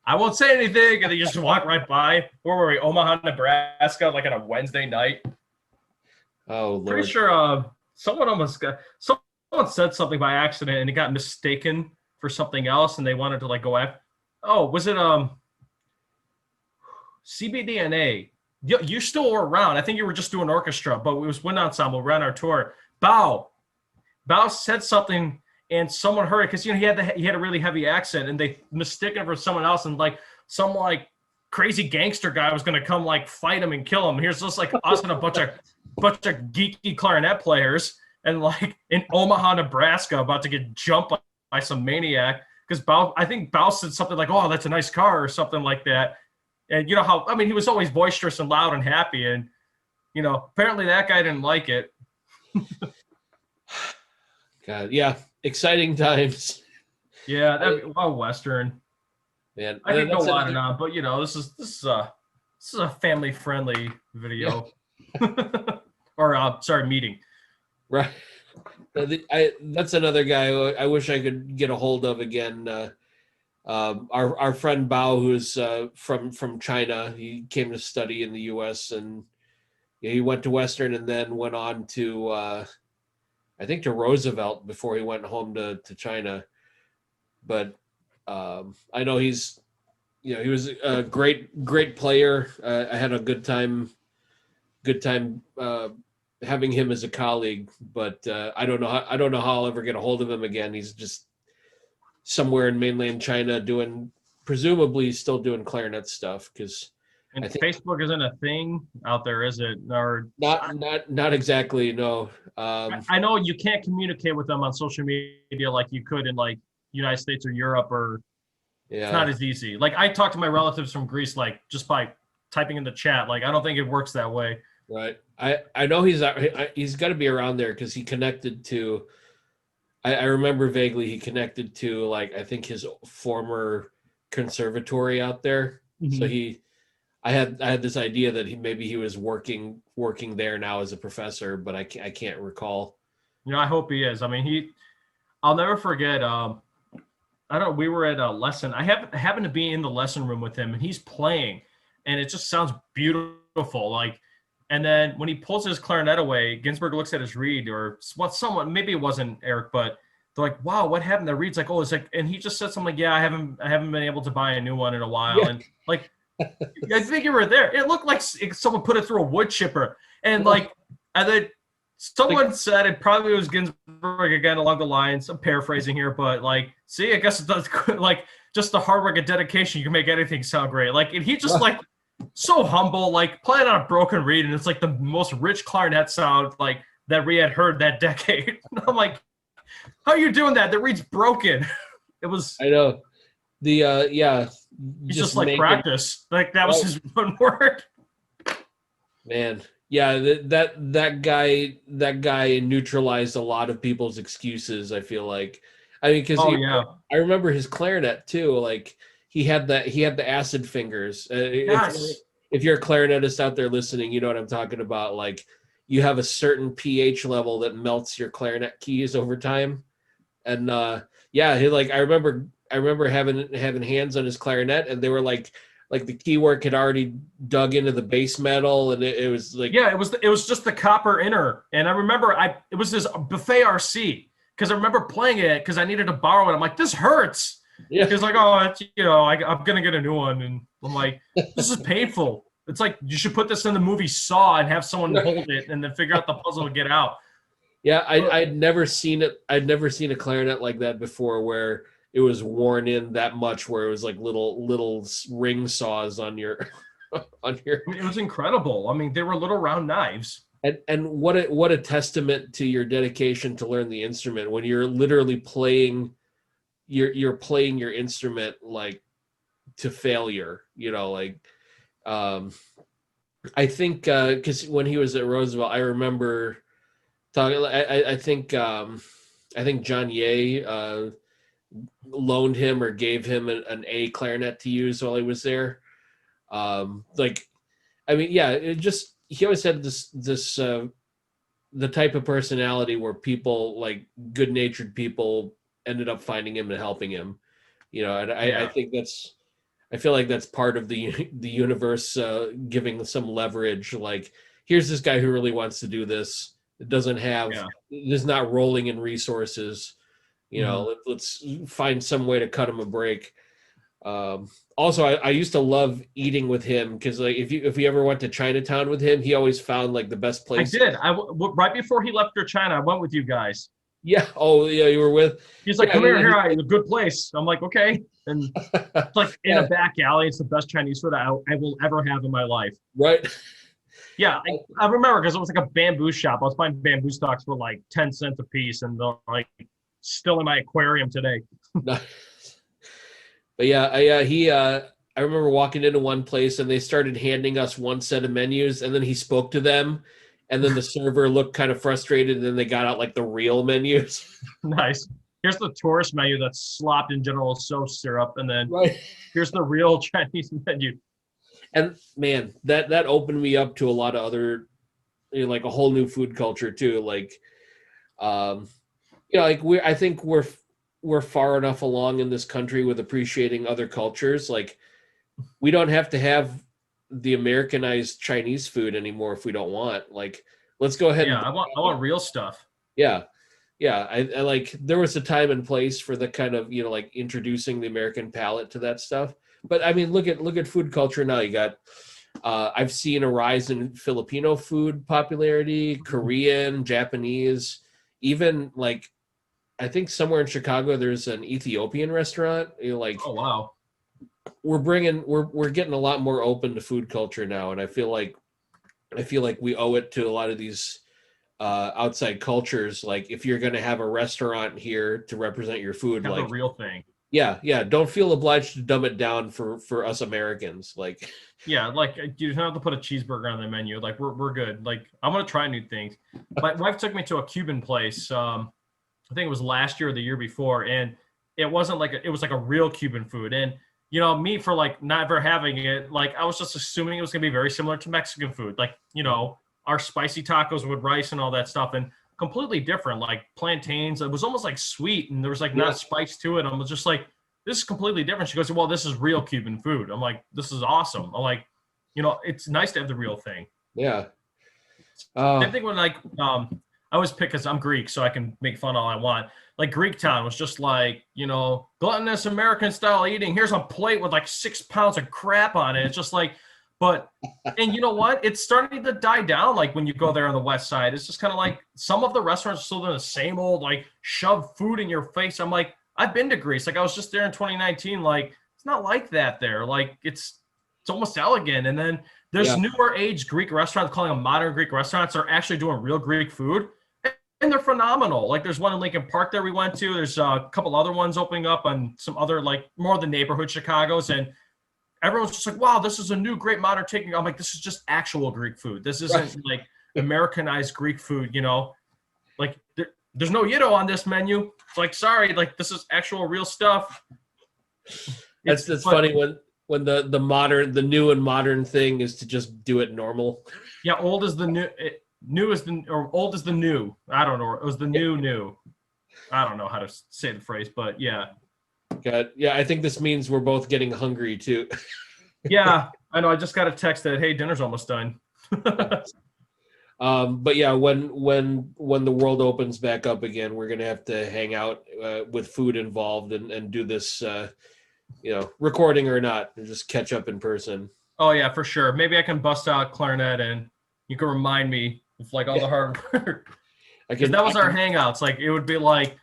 I won't say anything, and they just walk right by. Where were we? Omaha, Nebraska, like on a Wednesday night. Oh, Lord. Pretty sure someone said something by accident and it got mistaken for something else, and they wanted to go after. Oh, was it CBDNA? You still were around. I think you were just doing orchestra, but it was wind ensemble. We ran our tour. Bao said something, and someone heard it because he had a really heavy accent, and they mistaken him for someone else, and like some like crazy gangster guy was gonna come like fight him and kill him. Here's just like us and a bunch of geeky clarinet players, and like in Omaha, Nebraska, about to get jumped by some maniac because I think Bao said something like, "Oh, that's a nice car" or something like that. And you know how, I mean, he was always boisterous and loud and happy. And, you know, apparently that guy didn't like it. God, yeah. Exciting times. Yeah, Western. Man, I could go on and on, but you know, this is a family friendly video. Yeah. Or sorry, meeting. Right. That's another guy I wish I could get a hold of again. Our friend Bao, who's from China, he came to study in the U.S. and he went to Western and then went on to I think to Roosevelt before he went home to China. But I know he was a great player. I had a good time having him as a colleague. But I don't know how I'll ever get a hold of him again. He's just somewhere in mainland China presumably still doing clarinet stuff because I think Facebook isn't a thing out there, is it? Or not exactly. No. I know you can't communicate with them on social media like you could in like United States or Europe, or it's not as easy. Like I talk to my relatives from Greece, like just by typing in the chat. Like I don't think it works that way. Right. I know he's got to be around there because he connected to. I remember vaguely he connected to like I think his former conservatory out there. Mm-hmm. So I had this idea that he was working there now as a professor, but I can't recall. You know, I hope he is. I mean, I'll never forget. We were at a lesson. I happened to be in the lesson room with him, and he's playing, and it just sounds beautiful. Like, and then when he pulls his clarinet away, Ginsberg looks at his reed, or someone, maybe it wasn't Eric, but they're like, "Wow, what happened?" The reed's like, "Oh, it's like," and he just said something like, "Yeah, I haven't been able to buy a new one in a while," yeah. And like, I think you were there. It looked like someone put it through a wood chipper, and like, and then someone said it probably was Ginsberg again along the lines. I'm paraphrasing here, but like, see, I guess it does like just the hard work and dedication. You can make anything sound great. Like, and he just like. So humble, like playing on a broken reed, and it's like the most rich clarinet sound like that we had heard that decade. I'm like, how are you doing that? The reed's broken. It was. I know. The yeah. He's just like practice. Like that was his one word. Man, yeah. That guy neutralized a lot of people's excuses. I feel like. I mean, because I remember his clarinet too. Like. He had the acid fingers. Yes. If you're a clarinetist out there listening, you know what I'm talking about. Like you have a certain pH level that melts your clarinet keys over time. And I remember having hands on his clarinet, and they were like the key work had already dug into the base metal, and it was like it was just the copper inner. And I remember it was this Buffet RC because I remember playing it because I needed to borrow it. I'm like, this hurts. Yeah. He's like, oh, I'm going to get a new one. And I'm like, this is painful. It's like, you should put this in the movie Saw and have someone hold it and then figure out the puzzle to get out. Yeah, I'd never seen it. I'd never seen a clarinet like that before where it was worn in that much, where it was like little ring saws on your. It was incredible. I mean, they were little round knives. And what a testament to your dedication to learn the instrument when you're literally playing. You're playing your instrument like to failure, you know, like I think because when he was at Roosevelt, I remember talking. I think John Ye loaned him or gave him an A clarinet to use while he was there. He always had this the type of personality where people like good-natured people ended up finding him and helping him, you know. And I feel like that's part of the universe giving some leverage. Like, here's this guy who really wants to do this. It is not rolling in resources. You know, let's find some way to cut him a break. Also, I used to love eating with him because like if you ever went to Chinatown with him, he always found like the best I places. did. Right before he left for China, I went with you guys. Yeah. Oh, yeah. You were with. He's like, Yeah. "Come here, Yeah. here, a good place." I'm like, "Okay." And it's like in a Yeah. back alley. It's the best Chinese food I will ever have in my life. Right. Yeah, I remember because it was like a bamboo shop. I was buying bamboo stalks for like 10 cents a piece, and they're like still in my aquarium today. But yeah, I remember walking into one place and they started handing us one set of menus, and then he spoke to them, and then the server looked kind of frustrated, and then they got out like the real menus. Nice. Here's the tourist menu that's slopped in General So syrup, and then Right. here's the real Chinese menu. And man, that opened me up to a lot of other, like a whole new food culture too. Like, like I think we're far enough along in this country with appreciating other cultures. Like, we don't have to have the Americanized Chinese food anymore if we don't want. Like, let's go ahead. Yeah, I want real stuff. Yeah. Yeah. I like, there was a time and place for the kind of, like introducing the American palate to that stuff. But I mean, look at food culture now. You got, I've seen a rise in Filipino food popularity, Korean, Japanese, even like, I think somewhere in Chicago, there's an Ethiopian restaurant. Like, Oh wow. we're getting a lot more open to food culture now. And I feel like we owe it to a lot of these outside cultures. Like, if you're going to have a restaurant here to represent your food, Have like the real thing. yeah, don't feel obliged to dumb it down for us Americans. Like, Yeah, like you don't have to put a cheeseburger on the menu. Like we're good. Like I'm gonna try new things. My wife took me to a Cuban place. I think it was last year or the year before, and it wasn't like it was like a real Cuban food. And me for like never having it, like I was just assuming it was gonna be very similar to Mexican food. Like our spicy tacos with rice and all that stuff, and completely different. Like plantains, it was almost like sweet, and there was like not spice to it. I was just like, this is completely different. She goes, well, this is real Cuban food. I'm like, this is awesome. I'm like, it's nice to have the real thing. yeah. Same thing when like I always pick because I'm Greek, so I can make fun all I want. Like Greek Town was just like, gluttonous American style eating. Here's a plate with like 6 pounds of crap on it. It's just like, and you know what? It's starting to die down. Like when you go there on the west side, it's just kind of like some of the restaurants are still doing the same old like shove food in your face. I'm like, I've been to Greece. Like I was just there in 2019. Like it's not like that there. Like it's almost elegant. And then there's newer age Greek restaurants, calling them modern Greek restaurants, are actually doing real Greek food. And they're phenomenal. Like there's one in Lincoln Park that we went to. There's a couple other ones opening up on some other like more the neighborhood Chicago's, and everyone's just like, wow, this is a new great modern take. I'm like, this is just actual Greek food. This isn't like Americanized Greek food, like there's no Yiddo on this menu. It's like, sorry, like this is actual real stuff. That's funny when the new and modern thing is to just do it normal. Yeah, old is the new. New is the or old is the new. I don't know. It was the new. I don't know how to say the phrase, but yeah. God, yeah, I think this means we're both getting hungry too. Yeah, I know. I just got a text that, hey, dinner's almost done. But yeah, when the world opens back up again, we're gonna have to hang out with food involved and do this, recording or not, and just catch up in person. Oh yeah, for sure. Maybe I can bust out clarinet and you can remind me of like all the hard work. Because that was our hangouts. Like it would be like,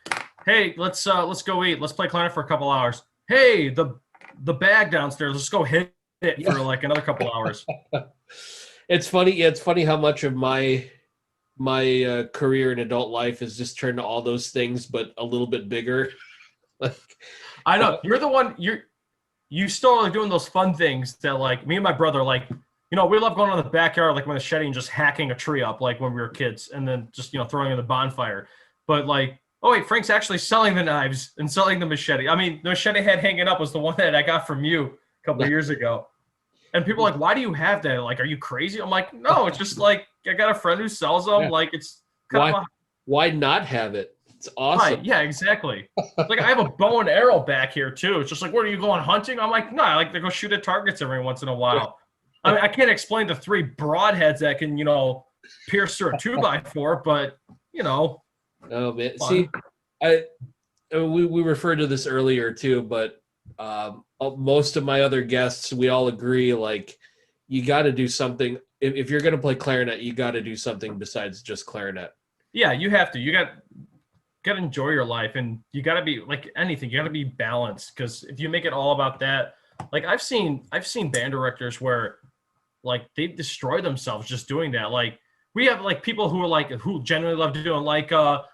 hey, let's go eat. Let's play clarinet for a couple hours. Hey, the bag downstairs. Let's go hit it for like another couple hours. It's funny. Yeah, it's funny how much of my career in adult life has just turned to all those things, but a little bit bigger. Like, I know you're the one. You still are doing those fun things that like me and my brother like. We love going on the backyard, like with a machete and just hacking a tree up, like when we were kids, and then just, throwing in the bonfire. But like, oh wait, Frank's actually selling the knives and selling the machete. I mean, the machete head hanging up was the one that I got from you a couple of years ago. And people are like, why do you have that? Like, are you crazy? I'm like, no, it's just like, I got a friend who sells them. Yeah. Like, it's kind why not have it? It's awesome. Right, yeah, exactly. Like, I have a bow and arrow back here too. It's just like, what are you going hunting? I'm like, no, I like to go shoot at targets every once in a while. Yeah. I mean, I can't explain the 3 broadheads that can, pierce through a 2x4, but Oh, man. Fun. See, we referred to this earlier too, but Most of my other guests, we all agree, like, you got to do something. If you're going to play clarinet, you got to do something besides just clarinet. Yeah, you have to. You got to enjoy your life, and you got to be like anything. You got to be balanced, because if you make it all about that, like I've seen band directors where like they destroy themselves just doing that. Like we have like people who are like who genuinely love doing like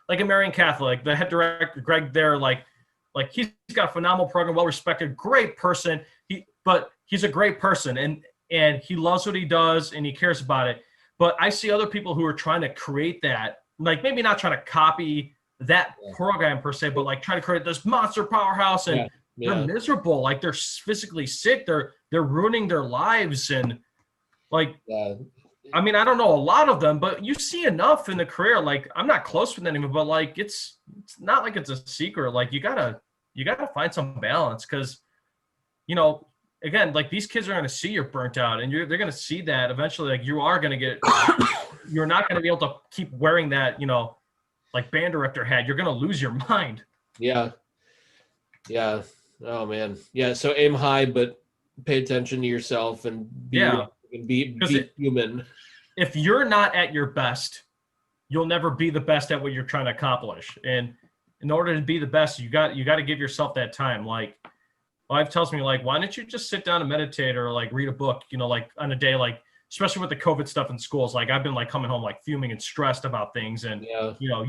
American Catholic, the head director Greg there, like he's got a phenomenal program, well respected, great person. But he's a great person, and he loves what he does and he cares about it. But I see other people who are trying to create that, like maybe not trying to copy that program per se, but like trying to create this monster powerhouse, and they're miserable. Like they're physically sick. They're ruining their lives. And like, I mean, I don't know a lot of them, but you see enough in the career. Like I'm not close with anyone, but like, it's not like it's a secret. Like you gotta find some balance. 'Cause you know, again, like these kids are going to see you're burnt out, and they're going to see that eventually, like you are going to get, you're not going to be able to keep wearing that, you know, like band director hat. You're going to lose your mind. Yeah. Yeah. Oh man. Yeah. So aim high, but pay attention to yourself and be human. If you're not at your best, you'll never be the best at what you're trying to accomplish. And in order to be the best, you got to give yourself that time. Like, wife tells me, like, why don't you just sit down and meditate or like read a book, you know, like on a day, like, especially with the COVID stuff in schools. Like I've been like coming home, like fuming and stressed about things. And, you know,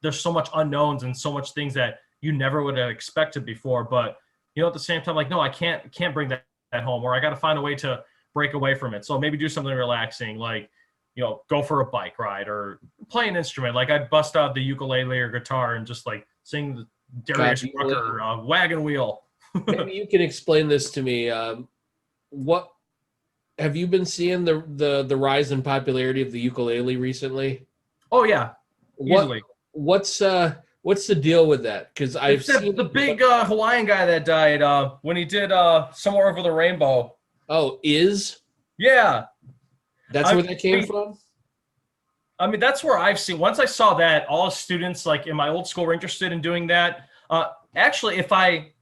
there's so much unknowns and so much things that you never would have expected before. But, you know, at the same time, like, no, I can't bring that home, or I got to find a way to break away from it. So maybe do something relaxing, like, you know, go for a bike ride or play an instrument. Like I'd bust out the ukulele or guitar and just like sing the Darius Rucker Wagon Wheel. Maybe you can explain this to me. What have you been seeing the rise in popularity of the ukulele recently? Oh yeah, easily. What's the deal with that? Because I've seen the big Hawaiian guy that died when he did Somewhere Over the Rainbow. Oh, yeah, that's where that came from. I mean, that's where I've seen. Once I saw that, all students like in my old school were interested in doing that. Actually, if I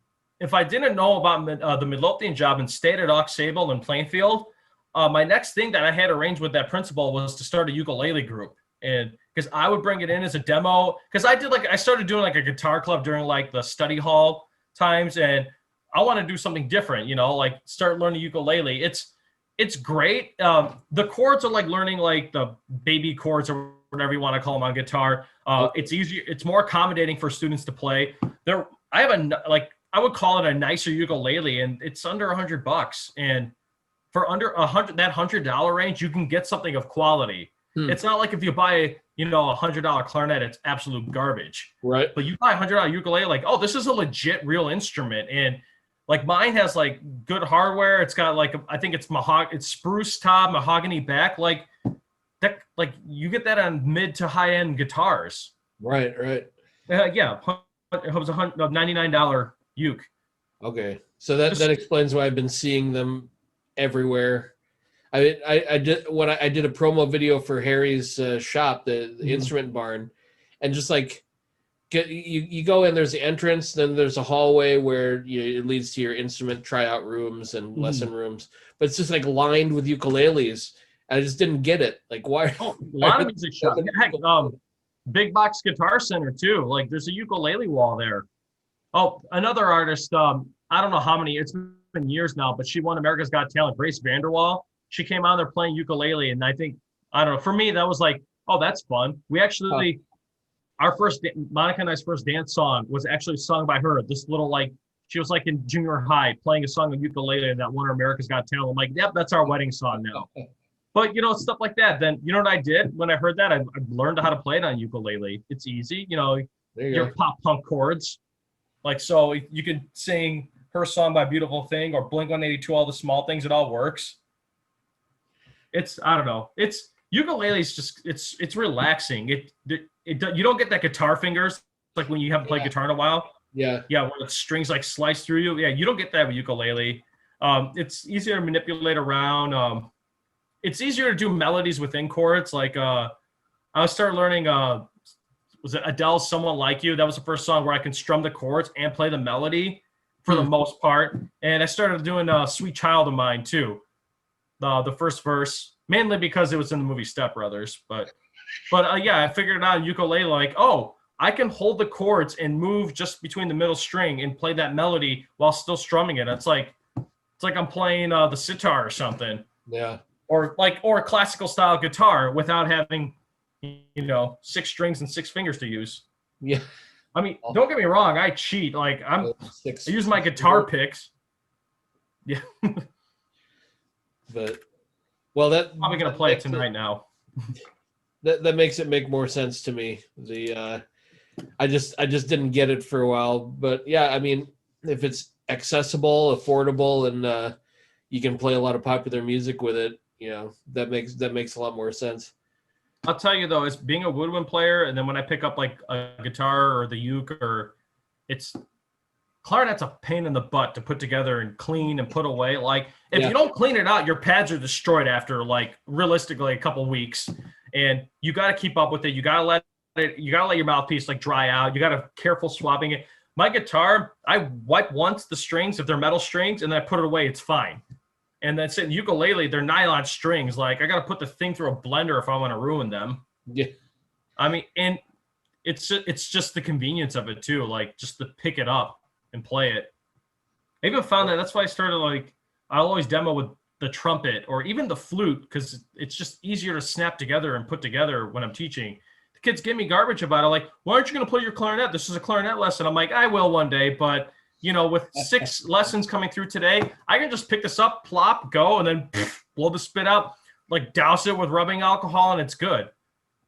didn't know about the Midlothian job and stayed at Aux Sable in Plainfield, my next thing that I had arranged with that principal was to start a ukulele group. And because I would bring it in as a demo, because I started doing like a guitar club during like the study hall times, and I want to do something different, you know, like start learning ukulele. It's great. The chords are like learning like the baby chords or whatever you want to call them on guitar. It's easier. It's more accommodating for students to play. I would call it a nicer ukulele, and it's under $100. And for under that $100 range, you can get something of quality. It's not like if you buy, you know, $100 clarinet, it's absolute garbage. Right. But you buy a $100 ukulele, like, oh, this is a legit real instrument. And like mine has like good hardware. It's got like, I think it's spruce top, mahogany back. Like that, like you get that on mid to high end guitars. Right. Yeah. It was $99 uke. Okay. So that explains why I've been seeing them everywhere. I did a promo video for Harry's shop, the instrument barn, and just like you go in, there's the entrance, then there's a hallway where it leads to your instrument tryout rooms and lesson rooms, but it's just like lined with ukuleles. And I just didn't get it. Like why? A lot of music shops. Heck, Big Box Guitar Center too. Like there's a ukulele wall there. Oh, another artist. I don't know how many. It's been years now, but she won America's Got Talent. Grace Vanderwall. She came out there playing ukulele, and I don't know. For me, that was like, oh, that's fun. We actually, Monica and I's first dance song was actually sung by her. This little like, she was like in junior high playing a song on ukulele, and that won her America's Got Talent. I'm like, yep, that's our wedding song now. But you know, stuff like that. Then you know what I did when I heard that? I learned how to play it on ukulele. It's easy, you know, your pop punk chords. Like so, you could sing her song by Beautiful Thing or Blink-182, All the Small Things. It all works. I don't know. Ukulele is just it's relaxing. You don't get that guitar fingers like when you haven't played guitar in a while. Yeah. Where the strings like slice through you. Yeah, you don't get that with ukulele. It's easier to manipulate around. It's easier to do melodies within chords. Like I started learning. Was it Adele's "Someone Like You"? That was the first song where I can strum the chords and play the melody. for the most part. And I started doing Sweet Child of Mine too. The first verse, mainly because it was in the movie Step Brothers. But yeah, I figured it out on ukulele, like, oh, I can hold the chords and move just between the middle string and play that melody while still strumming it. It's like I'm playing the sitar or something. Yeah. Or a classical style guitar without having, 6 strings and 6 fingers to use. Yeah. I mean, don't get me wrong, I cheat. Like I use my guitar picks. Yeah. But that probably gonna play it tonight now. That makes it make more sense to me. I just didn't get it for a while, but yeah, I mean, if it's accessible, affordable, and you can play a lot of popular music with it, that makes a lot more sense. I'll tell you though, it's being a woodwind player, and then when I pick up like a guitar or the uke, clarinet's a pain in the butt to put together and clean and put away. Like if you don't clean it out, your pads are destroyed after like realistically a couple weeks, and you got to keep up with it. You got to let your mouthpiece like dry out. You got to careful swabbing it. My guitar, I wipe once the strings if they're metal strings, and then I put it away. It's fine. And then sitting ukulele, they're nylon strings. Like I got to put the thing through a blender if I want to ruin them. Yeah. I mean, and it's just the convenience of it too. Like just to pick it up and play it. I even found that's why I started I'll always demo with the trumpet or even the flute because it's just easier to snap together and put together when I'm teaching. The kids give me garbage about it. Like, why aren't you going to play your clarinet? This is a clarinet lesson. I'm like, I will one day, but with 6 lessons coming through today, I can just pick this up, plop, go, and then blow the spit out, like douse it with rubbing alcohol, and it's good.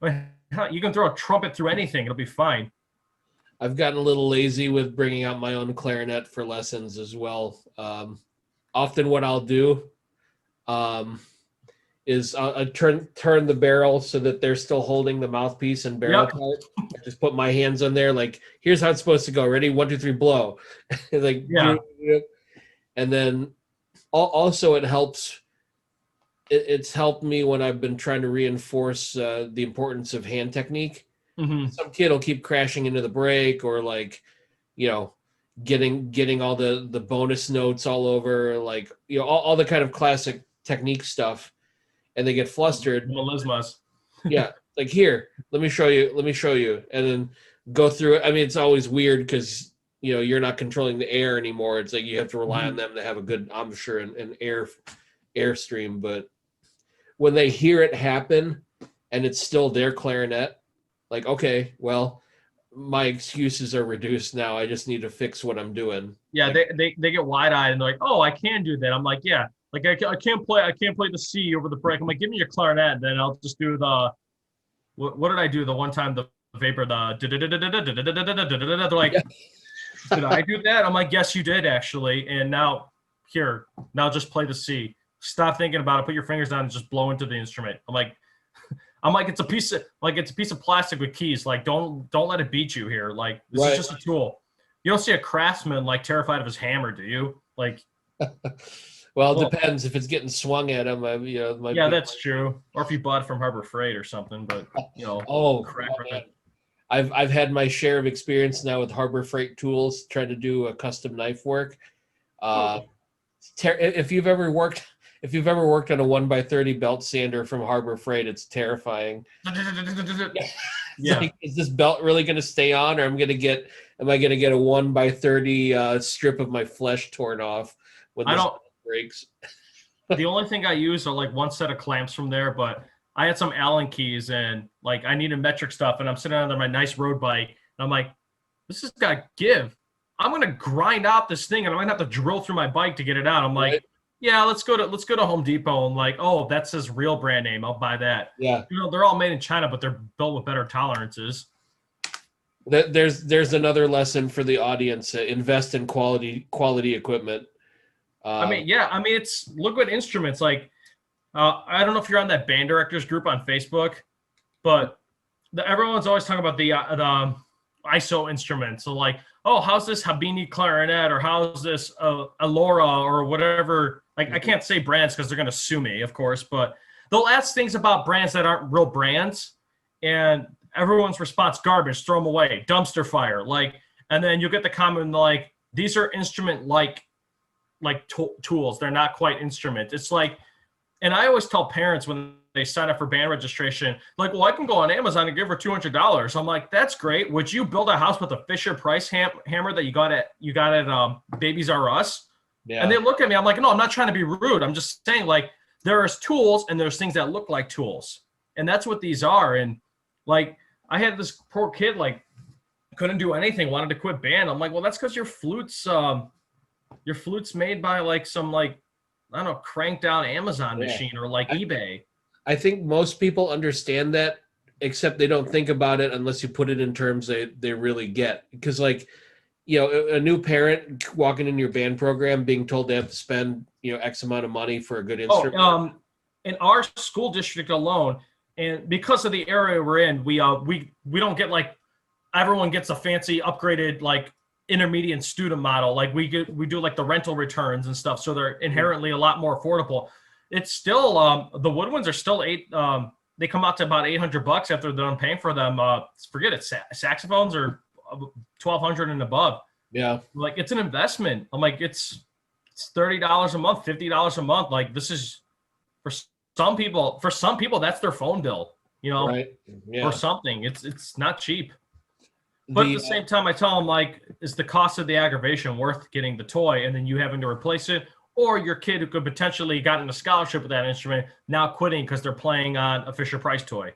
You can throw a trumpet through anything. It'll be fine. I've gotten a little lazy with bringing out my own clarinet for lessons as well. Often what I'll do is I'll turn the barrel so that they're still holding the mouthpiece and barrel part. I just put my hands on there, like, here's how it's supposed to go. Ready? 1, 2, 3, blow. Like, yeah. And then also it helps. It's helped me when I've been trying to reinforce the importance of hand technique. Mm-hmm. Some kid will keep crashing into the break or getting all the bonus notes all over, all the kind of classic technique stuff, and they get flustered. Melismas. Yeah, like, here, let me show you, and then go through it. I mean, it's always weird because you're not controlling the air anymore. It's like you have to rely on them to have a good embouchure and airstream. But when they hear it happen and it's still their clarinet, like, okay, well, my excuses are reduced now. I just need to fix what I'm doing. Yeah, they get wide-eyed and they're like, oh, I can do that. I'm like, yeah, like I can't play the C over the break. I'm like, give me your clarinet, and then I'll just do the what did I do the one time, the vapor, the they're like, did I do that? I'm like, yes, you did actually. And now just play the C. Stop thinking about it. Put your fingers down and just blow into the instrument. I'm like, it's a piece of plastic with keys. Like, don't let it beat you here. Like, this is just a tool. You don't see a craftsman terrified of his hammer, do you? Like, well, it depends if it's getting swung at him. That's true. Or if you bought it from Harbor Freight or something, but I've had my share of experience now with Harbor Freight tools trying to do a custom knife work. If you've ever worked on a 1x30 belt sander from Harbor Freight, it's terrifying. Yeah. Like, is this belt really going to stay on, or am I going to get a 1x30 strip of my flesh torn off when this breaks? The only thing I use are one set of clamps from there, but I had some Allen keys and I needed metric stuff, and I'm sitting on my nice road bike, and I'm like, this has got to give. I'm going to grind out this thing, and I'm going to have to drill through my bike to get it out. I'm like, yeah, let's go to Home Depot, and oh, that says real brand name. I'll buy that. Yeah. They're all made in China, but they're built with better tolerances. There's another lesson for the audience. Invest in quality equipment. It's look at instruments. I don't know if you're on that band directors group on Facebook, but everyone's always talking about the ISO instruments. So oh, how's this Habini clarinet, or how's this Alora, or whatever. I can't say brands because they're going to sue me, of course, but they'll ask things about brands that aren't real brands, and everyone's response, garbage, throw them away, dumpster fire. And then you'll get the comment these are instrument like tools. They're not quite instruments. It's like, and I always tell parents when they sign up for band registration, like, well, I can go on Amazon and give her $200. I'm like, that's great. Would you build a house with a Fisher Price hammer that you got at Babies R Us? Yeah. And they look at me. I'm like, no, I'm not trying to be rude. I'm just saying, like, there's tools and there's things that look like tools, and that's what these are. And like, I had this poor kid, like, couldn't do anything, wanted to quit band. I'm like, well, that's because your flute's made by like some, like, I don't know, cranked down Amazon machine or like eBay. I think most people understand that, except they don't think about it unless you put it in terms they really get. Because, like, you know, a new parent walking in your band program being told they have to spend, you know, X amount of money for a good instrument. In our school district alone, and because of the area we're in, we don't get, like, everyone gets a fancy upgraded, like, intermediate student model. Like, we do like the rental returns and stuff, so they're inherently a lot more affordable. It's still the woodwinds are still they come out to about $800 after they're done paying for them. Forget it, saxophones are $1,200 and above. Yeah, like, it's an investment. I'm like, it's $30 a month, $50 a month. Like, this is for some people. For some people, that's their phone bill, you know, right? Yeah. or something. It's not cheap. But at the same time, I tell them, like, is the cost of the aggravation worth getting the toy and then you having to replace it? Or your kid who could potentially gotten a scholarship with that instrument now quitting because they're playing on a Fisher Price toy.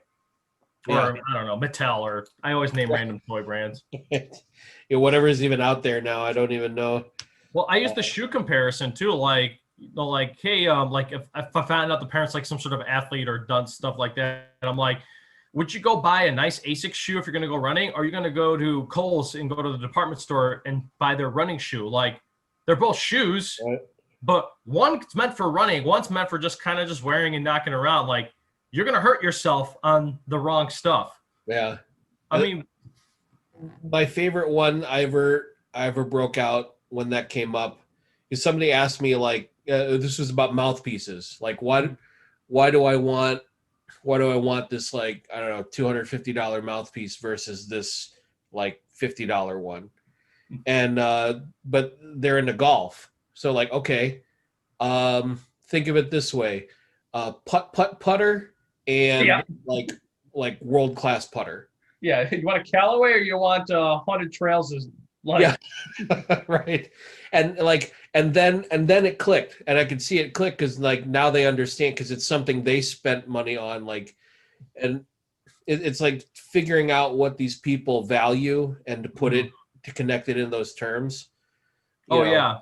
Or, I don't know, Mattel, or I always name random toy brands. Yeah, whatever is even out there now, I don't even know. Well, I use the shoe comparison too. Like, you know, like, hey, like, if I found out the parent's like some sort of athlete or done stuff like that, and I'm like, would you go buy a nice ASICS shoe if you're going to go running? Or are you going to go to Kohl's and go to the department store and buy their running shoe? Like, they're both shoes, Right. but one's meant for running. One's meant for just kind of just wearing and knocking around. Like, you're going to hurt yourself on the wrong stuff. Yeah. I mean, my favorite one I ever broke out when that came up is somebody asked me, like, this was about mouthpieces. Like, why do I want this, like, I don't know, $250 mouthpiece versus this, like, $50 one? And but they're into golf. So, like, okay, think of it this way. Putter and like world-class putter. yeah, you want a Callaway or you want 100 Trails? Like, yeah. Right. And like, and then it clicked, and I could see it click because, like, now they understand, because it's something they spent money on. Like, and it's like figuring out what these people value and to put it, to connect it in those terms. You know, yeah.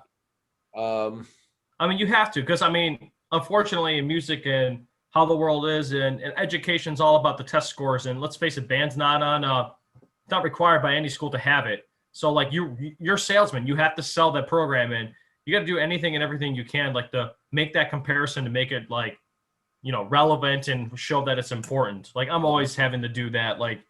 I mean, you have to, because I mean, unfortunately, in music and how the world is, and education's all about the test scores. And let's face it, band's not required by any school to have it. So, like, you're salesman, you have to sell that program, and you got to do anything and everything you can, like, to make that comparison, to make it, like, you know, relevant and show that it's important. Like, I'm always having to do that, like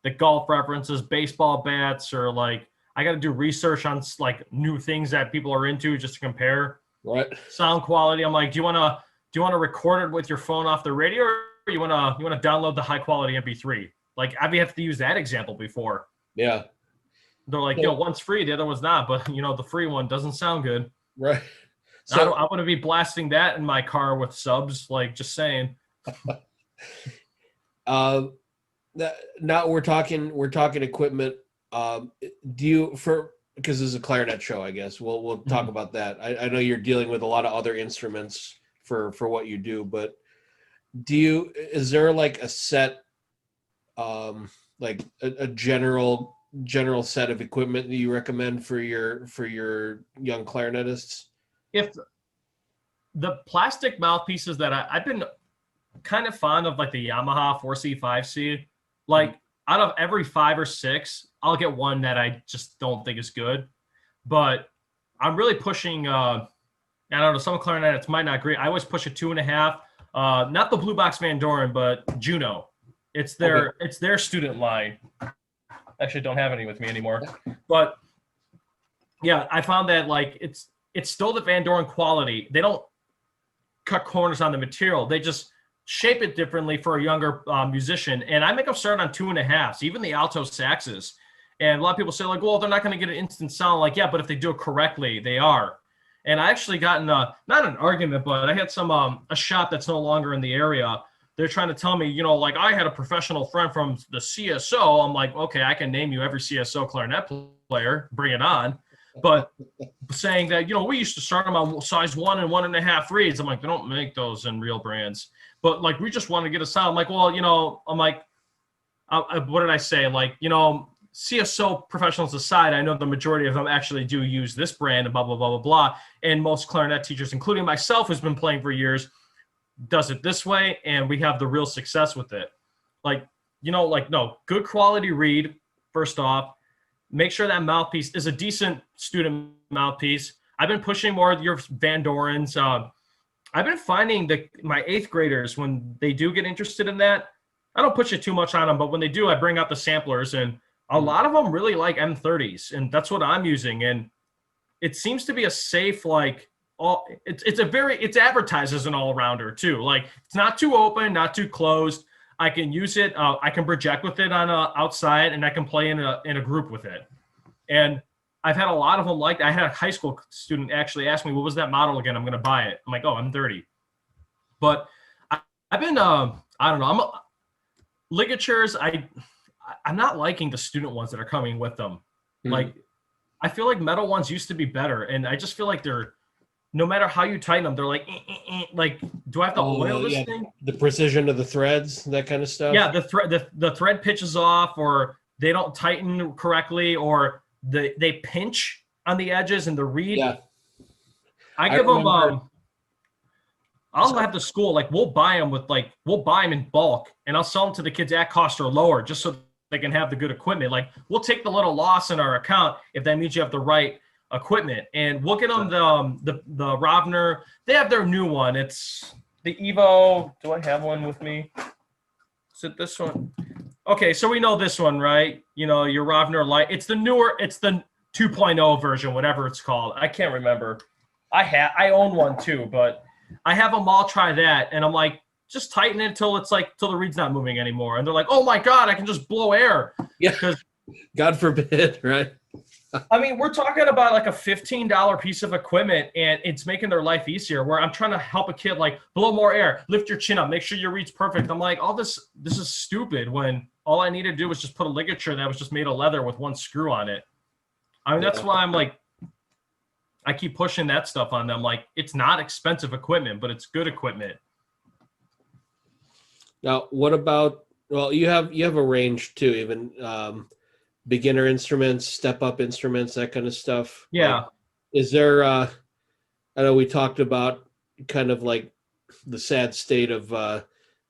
the golf references, baseball bats, or like, I got to do research on, like, new things that people are into just to compare. Right. Sound quality. I'm like, do you want to record it with your phone off the radio, or you want to download the high quality MP3? Like, I've have to use that example before. Yeah. They're like, you know, one's free, the other one's not, but, you know, the free one doesn't sound good. Right. So I want to be blasting that in my car with subs, like, just saying. Now we're talking equipment. Because this is a clarinet show, I guess we'll talk about that. I know you're dealing with a lot of other instruments for what you do, but is there like a set, like a general set of equipment that you recommend for your young clarinetists? If the plastic mouthpieces that I've been kind of fond of, like the Yamaha 4C, 5C, like, out of every 5 or 6, I'll get one that I just don't think is good. But I'm really pushing, I don't know, some clarinets might not agree. I always push a 2.5, not the Blue Box Van Doren, but Juno. It's their student line. Actually, don't have any with me anymore. But yeah, I found that, like, it's still the Van Doren quality. They don't cut corners on the material. They just shape it differently for a younger musician. And I make them start on 2.5s, even the alto saxes. And a lot of people say like, well, they're not going to get an instant sound. Like, yeah, but if they do it correctly, they are. And I actually got in not an argument, but I had some a shop that's no longer in the area. They're trying to tell me, you know, like I had a professional friend from the CSO. I'm like, okay, I can name you every CSO clarinet player, bring it on. But saying that, you know, we used to start them on size 1 and 1.5 reeds. I'm like, they don't make those in real brands. But like, we just want to get a sound. I'm like, well, you know, I'm like, what did I say? Like, you know, CSO professionals aside, I know the majority of them actually do use this brand and blah, blah, blah, blah, blah. And most clarinet teachers, including myself, who's been playing for years, does it this way. And we have the real success with it. Like, you know, like, no, good quality reed, first off. Make sure that mouthpiece is a decent student mouthpiece. I've been pushing more of your Van Dorens. I've been finding that my 8th graders, when they do get interested in that, I don't push it too much on them, but when they do, I bring out the samplers, and a lot of them really like M30s, and that's what I'm using. And it seems to be a safe, like, it's advertised as an all-rounder too. Like, it's not too open, not too closed. I can use it. I can project with it on outside, and I can play in a group with it. And I've had a lot of them like that. I had a high school student actually ask me, what was that model again? I'm going to buy it. I'm like, oh, I'm 30. But I've been, I don't know. Ligatures, I'm not liking the student ones that are coming with them. Mm-hmm. Like, I feel like metal ones used to be better. And I just feel like they're, no matter how you tighten them, they're like, like, do I have to oil this thing? The precision of the threads, that kind of stuff. Yeah, the thread pitches off, or they don't tighten correctly, or they pinch on the edges and the reed. Yeah. I give them. I'll have the school, like, we'll buy them in bulk, and I'll sell them to the kids at cost or lower, just so they can have the good equipment. Like, we'll take the little loss in our account if that means you have the right equipment, and we'll get them the Rovner. They have their new one. It's the Evo. Do I have one with me? Is it this one? Okay, so we know this one, right? You know, your Rovner Light. It's the newer. It's the 2.0 version, whatever it's called. I can't remember. I own one too, but I have them all try that, and I'm like, just tighten it till the reed's not moving anymore. And they're like, oh my God, I can just blow air. Yeah. God forbid, right? I mean, we're talking about like a $15 piece of equipment, and it's making their life easier, where I'm trying to help a kid, like, blow more air, lift your chin up, make sure your reed's perfect. I'm like, this is stupid, when all I needed to do was just put a ligature that was just made of leather with one screw on it. I mean, that's why I'm like, I keep pushing that stuff on them. Like, it's not expensive equipment, but it's good equipment. Now, what about, well, you have a range too, even beginner instruments, step up instruments, that kind of stuff. Yeah. Like, is there, I know we talked about kind of like the sad state of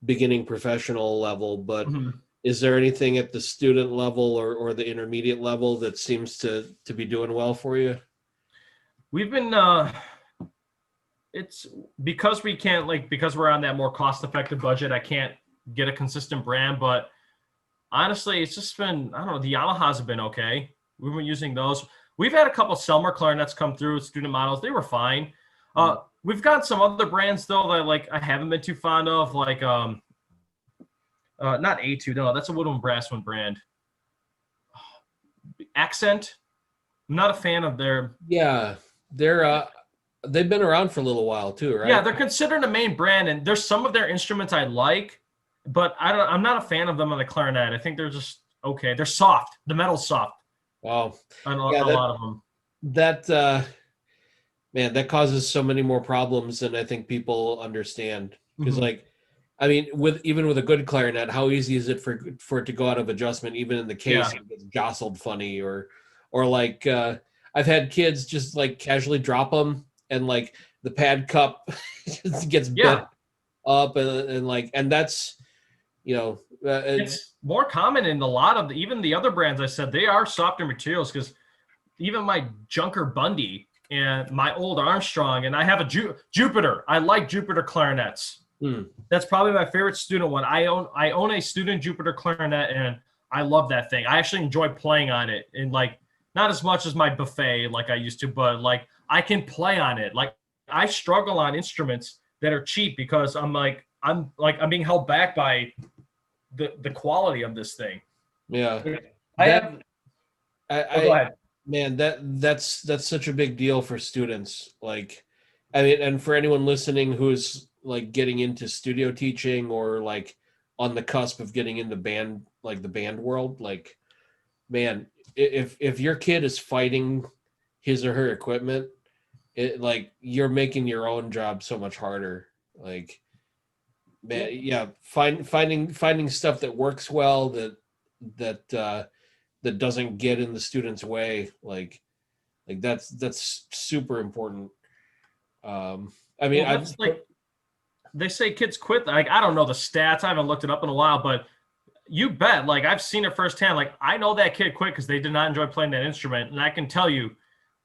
beginning professional level, but is there anything at the student level or the intermediate level that seems to be doing well for you? We've been, it's because we can't, like, because we're on that more cost-effective budget, I can't get a consistent brand, but honestly, it's just been, I don't know, the Yamahas have been okay. We've been using those. We've had a couple Selmer clarinets come through, student models. They were fine. We've got some other brands, though, that, like, I haven't been too fond of, like, not A2, no, that's a Woodwind Brasswind brand. Accent, I'm not a fan of their... Yeah, they've been around for a little while, too, right? Yeah, they're considered a main brand, and there's some of their instruments I like, but I'm not a fan of them on the clarinet. I think they're just okay. They're soft. The metal's soft. Wow. A lot of them. That man, that causes so many more problems than I think people understand. Because like, I mean, even with a good clarinet, how easy is it for it to go out of adjustment, even in the case it gets jostled funny, or like I've had kids just like casually drop them, and like the pad cup just gets bent up, and that's, you know, it's more common in a lot of even the other brands I said. They are softer materials, because even my Junker Bundy and my old Armstrong, and I have a Jupiter. I like Jupiter clarinets. That's probably my favorite student one. I own a student Jupiter clarinet, and I love that thing. I actually enjoy playing on it, and like, not as much as my Buffet like I used to, but like, I can play on it. Like, I struggle on instruments that are cheap, because I'm being held back by the quality of this thing. Yeah. Go ahead. Man, that's such a big deal for students. Like, I mean, and for anyone listening who's like getting into studio teaching or like on the cusp of getting into band, like the band world, like, man, if your kid is fighting his or her equipment, it like you're making your own job so much harder. Like, man, yeah, finding stuff that works well, that doesn't get in the student's way, like that's super important. I mean, Well, that's like they say kids quit. Like, I don't know the stats. I haven't looked it up in a while, but you bet. Like, I've seen it firsthand. Like, I know that kid quit because they did not enjoy playing that instrument. And I can tell you,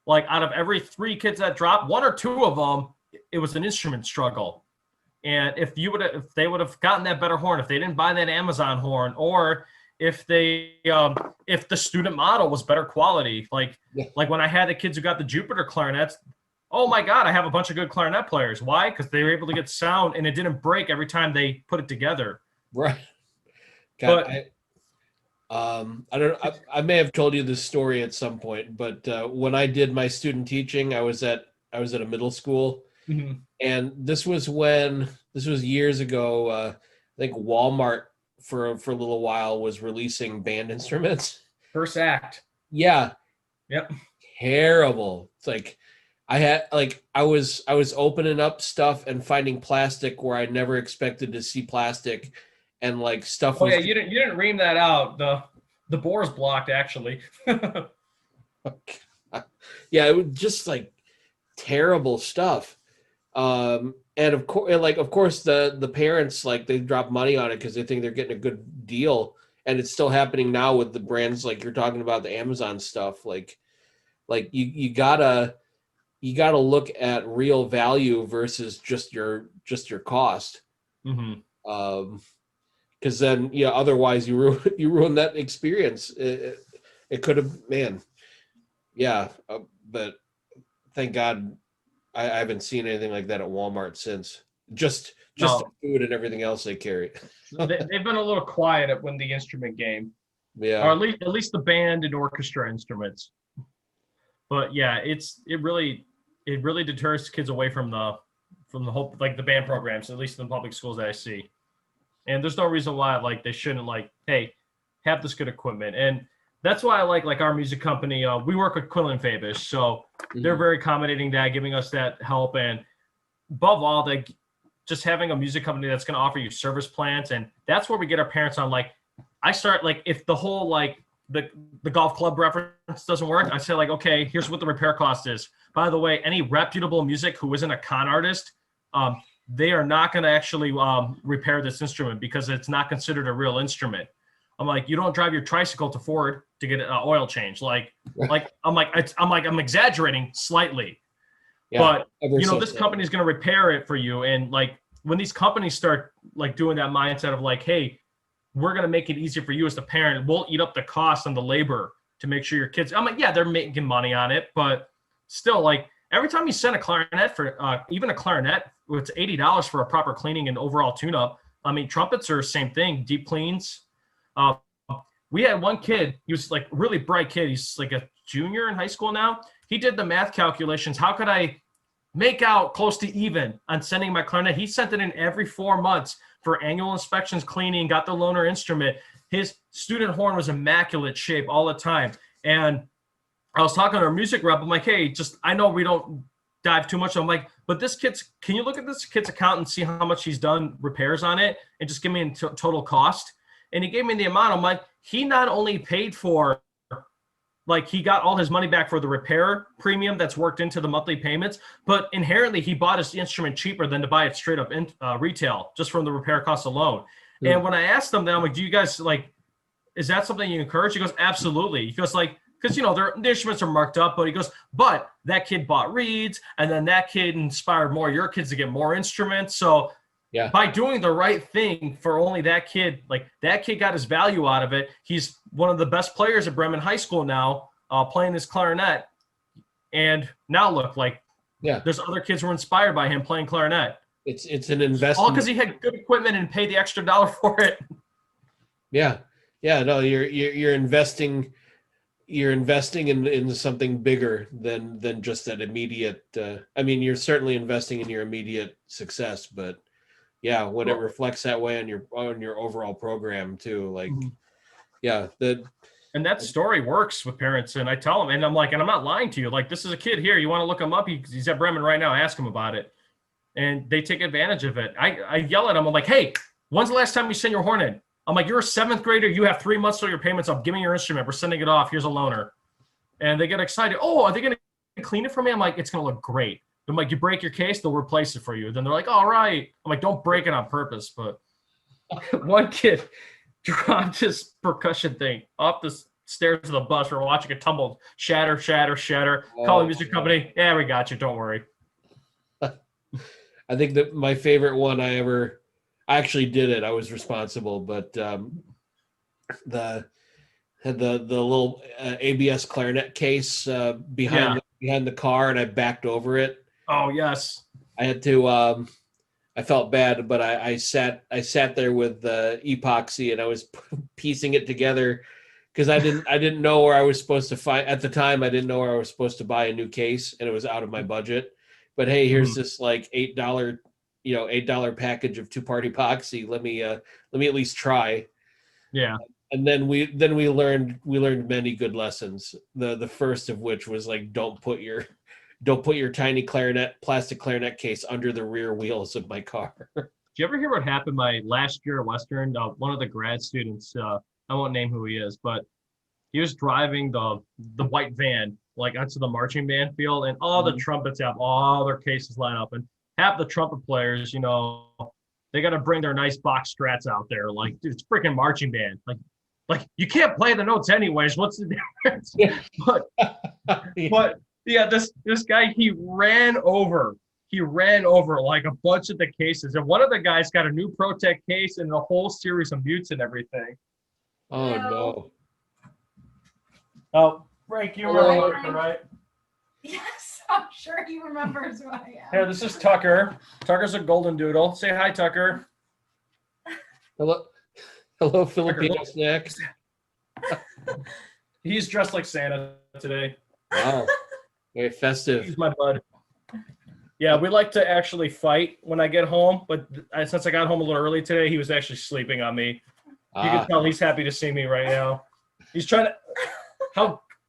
like, out of every 3 kids that dropped, 1 or 2 of them, it was an instrument struggle. And if they would have gotten that better horn, if they didn't buy that Amazon horn, or if if the student model was better quality, like when I had the kids who got the Jupiter clarinets, oh my God, I have a bunch of good clarinet players. Why? Because they were able to get sound and it didn't break every time they put it together. right. God, But I don't. I may have told you this story at some point, but when I did my student teaching, I was at a middle school, and this was years ago. I think Walmart for a little while was releasing band instruments. First Act. Yeah. Yep. Terrible. It's like I was opening up stuff and finding plastic where I never expected to see plastic, and like stuff. Oh yeah, you didn't ream that out. The bore's blocked actually. Yeah, it was just like terrible stuff. And of course the parents, like, they drop money on it because they think they're getting a good deal, and it's still happening now with the brands like you're talking about, the Amazon stuff. Like you gotta look at real value versus just your cost. Because then, yeah, otherwise you ruin that experience. It could have, man, yeah, but thank God I haven't seen anything like that at Walmart since. Just the food and everything else they carry. They've been a little quiet when the instrument game, Yeah, or at least the band and orchestra instruments. But yeah, it really deters kids away from the whole, like, the band programs, at least in the public schools that I see. And there's no reason why, like, they shouldn't, like, hey, have this good equipment. And that's why I like our music company. We work with Quillen Fabish, so they're very accommodating, that giving us that help. And above all, they just having a music company that's going to offer you service plans. And that's where we get our parents on. Like, I start, like, if the whole, like, the golf club reference doesn't work, I say, like, okay, here's what the repair cost is. By the way, any reputable music who isn't a con artist, they are not going to actually repair this instrument because it's not considered a real instrument. I'm like, you don't drive your tricycle to Ford to get an oil change. I'm exaggerating slightly, but this company is going to repair it for you. And like, when these companies start like doing that mindset of like, hey, we're going to make it easier for you as the parent, we'll eat up the cost and the labor to make sure your kids, I'm like, yeah, they're making money on it, but still, like, every time you send a clarinet for even a clarinet, it's $80 for a proper cleaning and overall tune-up. I mean, trumpets are the same thing, deep cleans. We had one kid, he was like a really bright kid. He's like a junior in high school now. He did the math calculations. How could I make out close to even on sending my clarinet? He sent it in every 4 months for annual inspections, cleaning, got the loaner instrument. His student horn was immaculate shape all the time. And I was talking to our music rep. I'm like, hey, I know we don't dive too much. I'm like, but can you look at this kid's account and see how much he's done repairs on it and just give me a total cost? And he gave me the amount. I'm like, he not only paid for, like, he got all his money back for the repair premium that's worked into the monthly payments, but inherently he bought his instrument cheaper than to buy it straight up in retail, just from the repair costs alone. And when I asked them, then I'm like, do you guys, like, is that something you encourage? He goes, absolutely. He goes, like, because, their instruments are marked up, but he goes, but that kid bought reeds, and then that kid inspired more of your kids to get more instruments. So yeah, by doing the right thing for only that kid, like, that kid got his value out of it. He's one of the best players at Bremen High School now, playing his clarinet. And now look, like, there's other kids who are inspired by him playing clarinet. It's an investment. All because he had good equipment and paid the extra $1 for it. Yeah. No, you're investing you're investing in something bigger than just that immediate. I mean, you're certainly investing in your immediate success, but yeah, when it reflects that way on your overall program too, like Mhm. yeah, And that story works with parents. And I tell them, and I'm like, and I'm not lying to you. Like, this is a kid here. You want to look him up? He's at Bremen right now. Ask him about it. And they take advantage of it. I yell at them. I'm like, hey, when's the last time you sent your horn in? I'm like, you're a 7th grader. You have 3 months till your payments up. Give me your instrument. We're sending it off. Here's a loaner. And they get excited. Oh, are they going to clean it for me? I'm like, it's going to look great. I'm like, you break your case, they'll replace it for you. Then they're like, all right. I'm like, don't break it on purpose. But one kid dropped his percussion thing off the stairs of the bus. We're watching it tumble, shatter, shatter, shatter. Call the music company. Yeah, we got you. Don't worry. I think that my favorite one I actually did it. I was responsible, but the little ABS clarinet case behind the car, and I backed over it. Oh yes. I had to. I felt bad, but I sat there with the epoxy, and I was piecing it together because I didn't know where I was supposed to find at the time. I didn't know where I was supposed to buy a new case, and it was out of my budget. But hey, here's this like $8 package of 2-part epoxy. Let me at least try. Yeah. And then we learned many good lessons. The first of which was like don't put your tiny plastic clarinet case under the rear wheels of my car. Did you ever hear what happened my last year at Western? One of the grad students, I won't name who he is, but he was driving the white van like onto the marching band field, and all the trumpets have all their cases lined up, and half the trumpet players, they got to bring their nice box strats out there. Like, dude, it's freaking marching band. Like you can't play the notes anyways. What's the difference? Yeah. But yeah, this guy, he ran over like a bunch of the cases, and one of the guys got a new ProTech case and a whole series of mutes and everything. Oh no. Oh, Frank, you remember, right? Yes, I'm sure he remembers who I am. Here, this is Tucker. Tucker's a Goldendoodle. Say hi, Tucker. Hello, Filipino snacks. He's dressed like Santa today. Wow, very festive. He's my bud. Yeah, we like to actually fight when I get home, but since I got home a little early today, he was actually sleeping on me. You can tell he's happy to see me right now. He's trying to.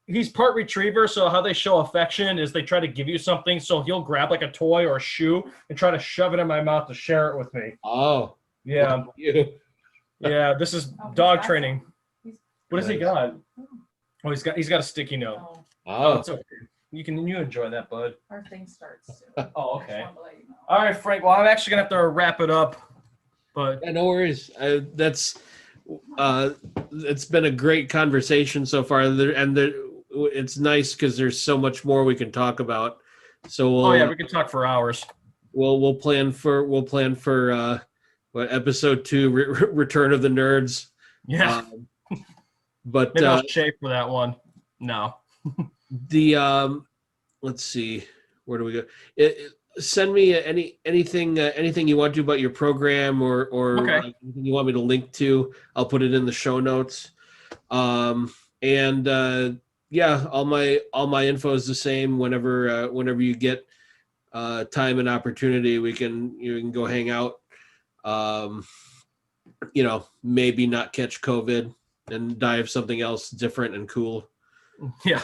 He's part retriever, so how they show affection is they try to give you something. So he'll grab like a toy or a shoe and try to shove it in my mouth to share it with me. Oh, yeah, yeah. This is dog training. What has he got? Oh, he's got a sticky note. Oh, it's okay. You enjoy that, bud. Our thing starts soon. Oh, okay. All right, Frank. Well, I'm actually gonna have to wrap it up, but yeah, no worries. It's been a great conversation so far, it's nice because there's so much more we can talk about. So we can talk for hours. We'll plan for episode 2, Return of the Nerds. Yeah. But maybe I'll shave for that one. No. Let's see, where do we go? Send me anything you want to about your program or anything you want me to link to. I'll put it in the show notes. Yeah, all my info is the same. Whenever you get time and opportunity, you can go hang out. Maybe not catch COVID and die of something else different and cool. Yeah.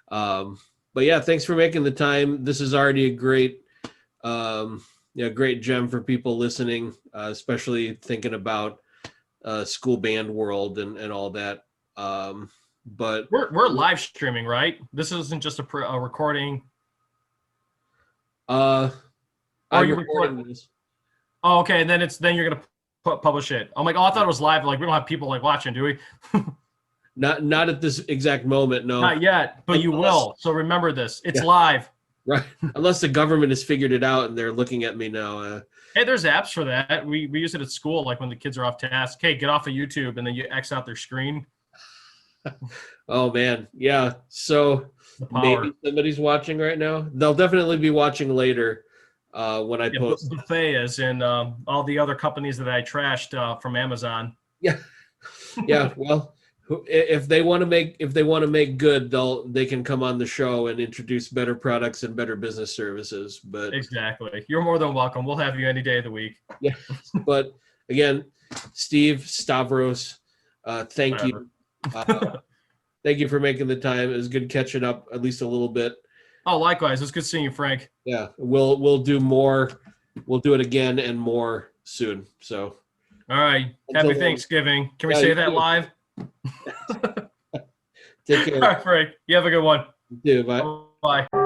But yeah, thanks for making the time. This is already a great gem for people listening, especially thinking about school band world and all that. But we're live streaming, right? This isn't just a recording. I'm recording this. Oh, okay. And then you're gonna publish it. I'm like, I thought it was live. Like, we don't have people like watching, do we? Not at this exact moment, no. Not yet, but you will. So remember this. It's live. Right. Unless the government has figured it out and they're looking at me now. Hey, there's apps for that. We use it at school, like when the kids are off task. Hey, get off of YouTube, and then you X out their screen. Oh man, yeah. So maybe somebody's watching right now. They'll definitely be watching later when I post. Buffet is, and all the other companies that I trashed from Amazon. Yeah, yeah. Well, if they want to make good, they can come on the show and introduce better products and better business services. But Exactly. You're more than welcome. We'll have you any day of the week. yeah, but again, Steve, Stavros, thank you. Thank you for making the time. It was good catching up at least a little bit. Oh, likewise. It's good seeing you, Frank. Yeah, we'll do more. We'll do it again and more soon. So, all right. Until Happy then. Thanksgiving. Can we Yeah, say you that too. live? Take care. All right, Frank. You have a good one. You too. Bye. Bye.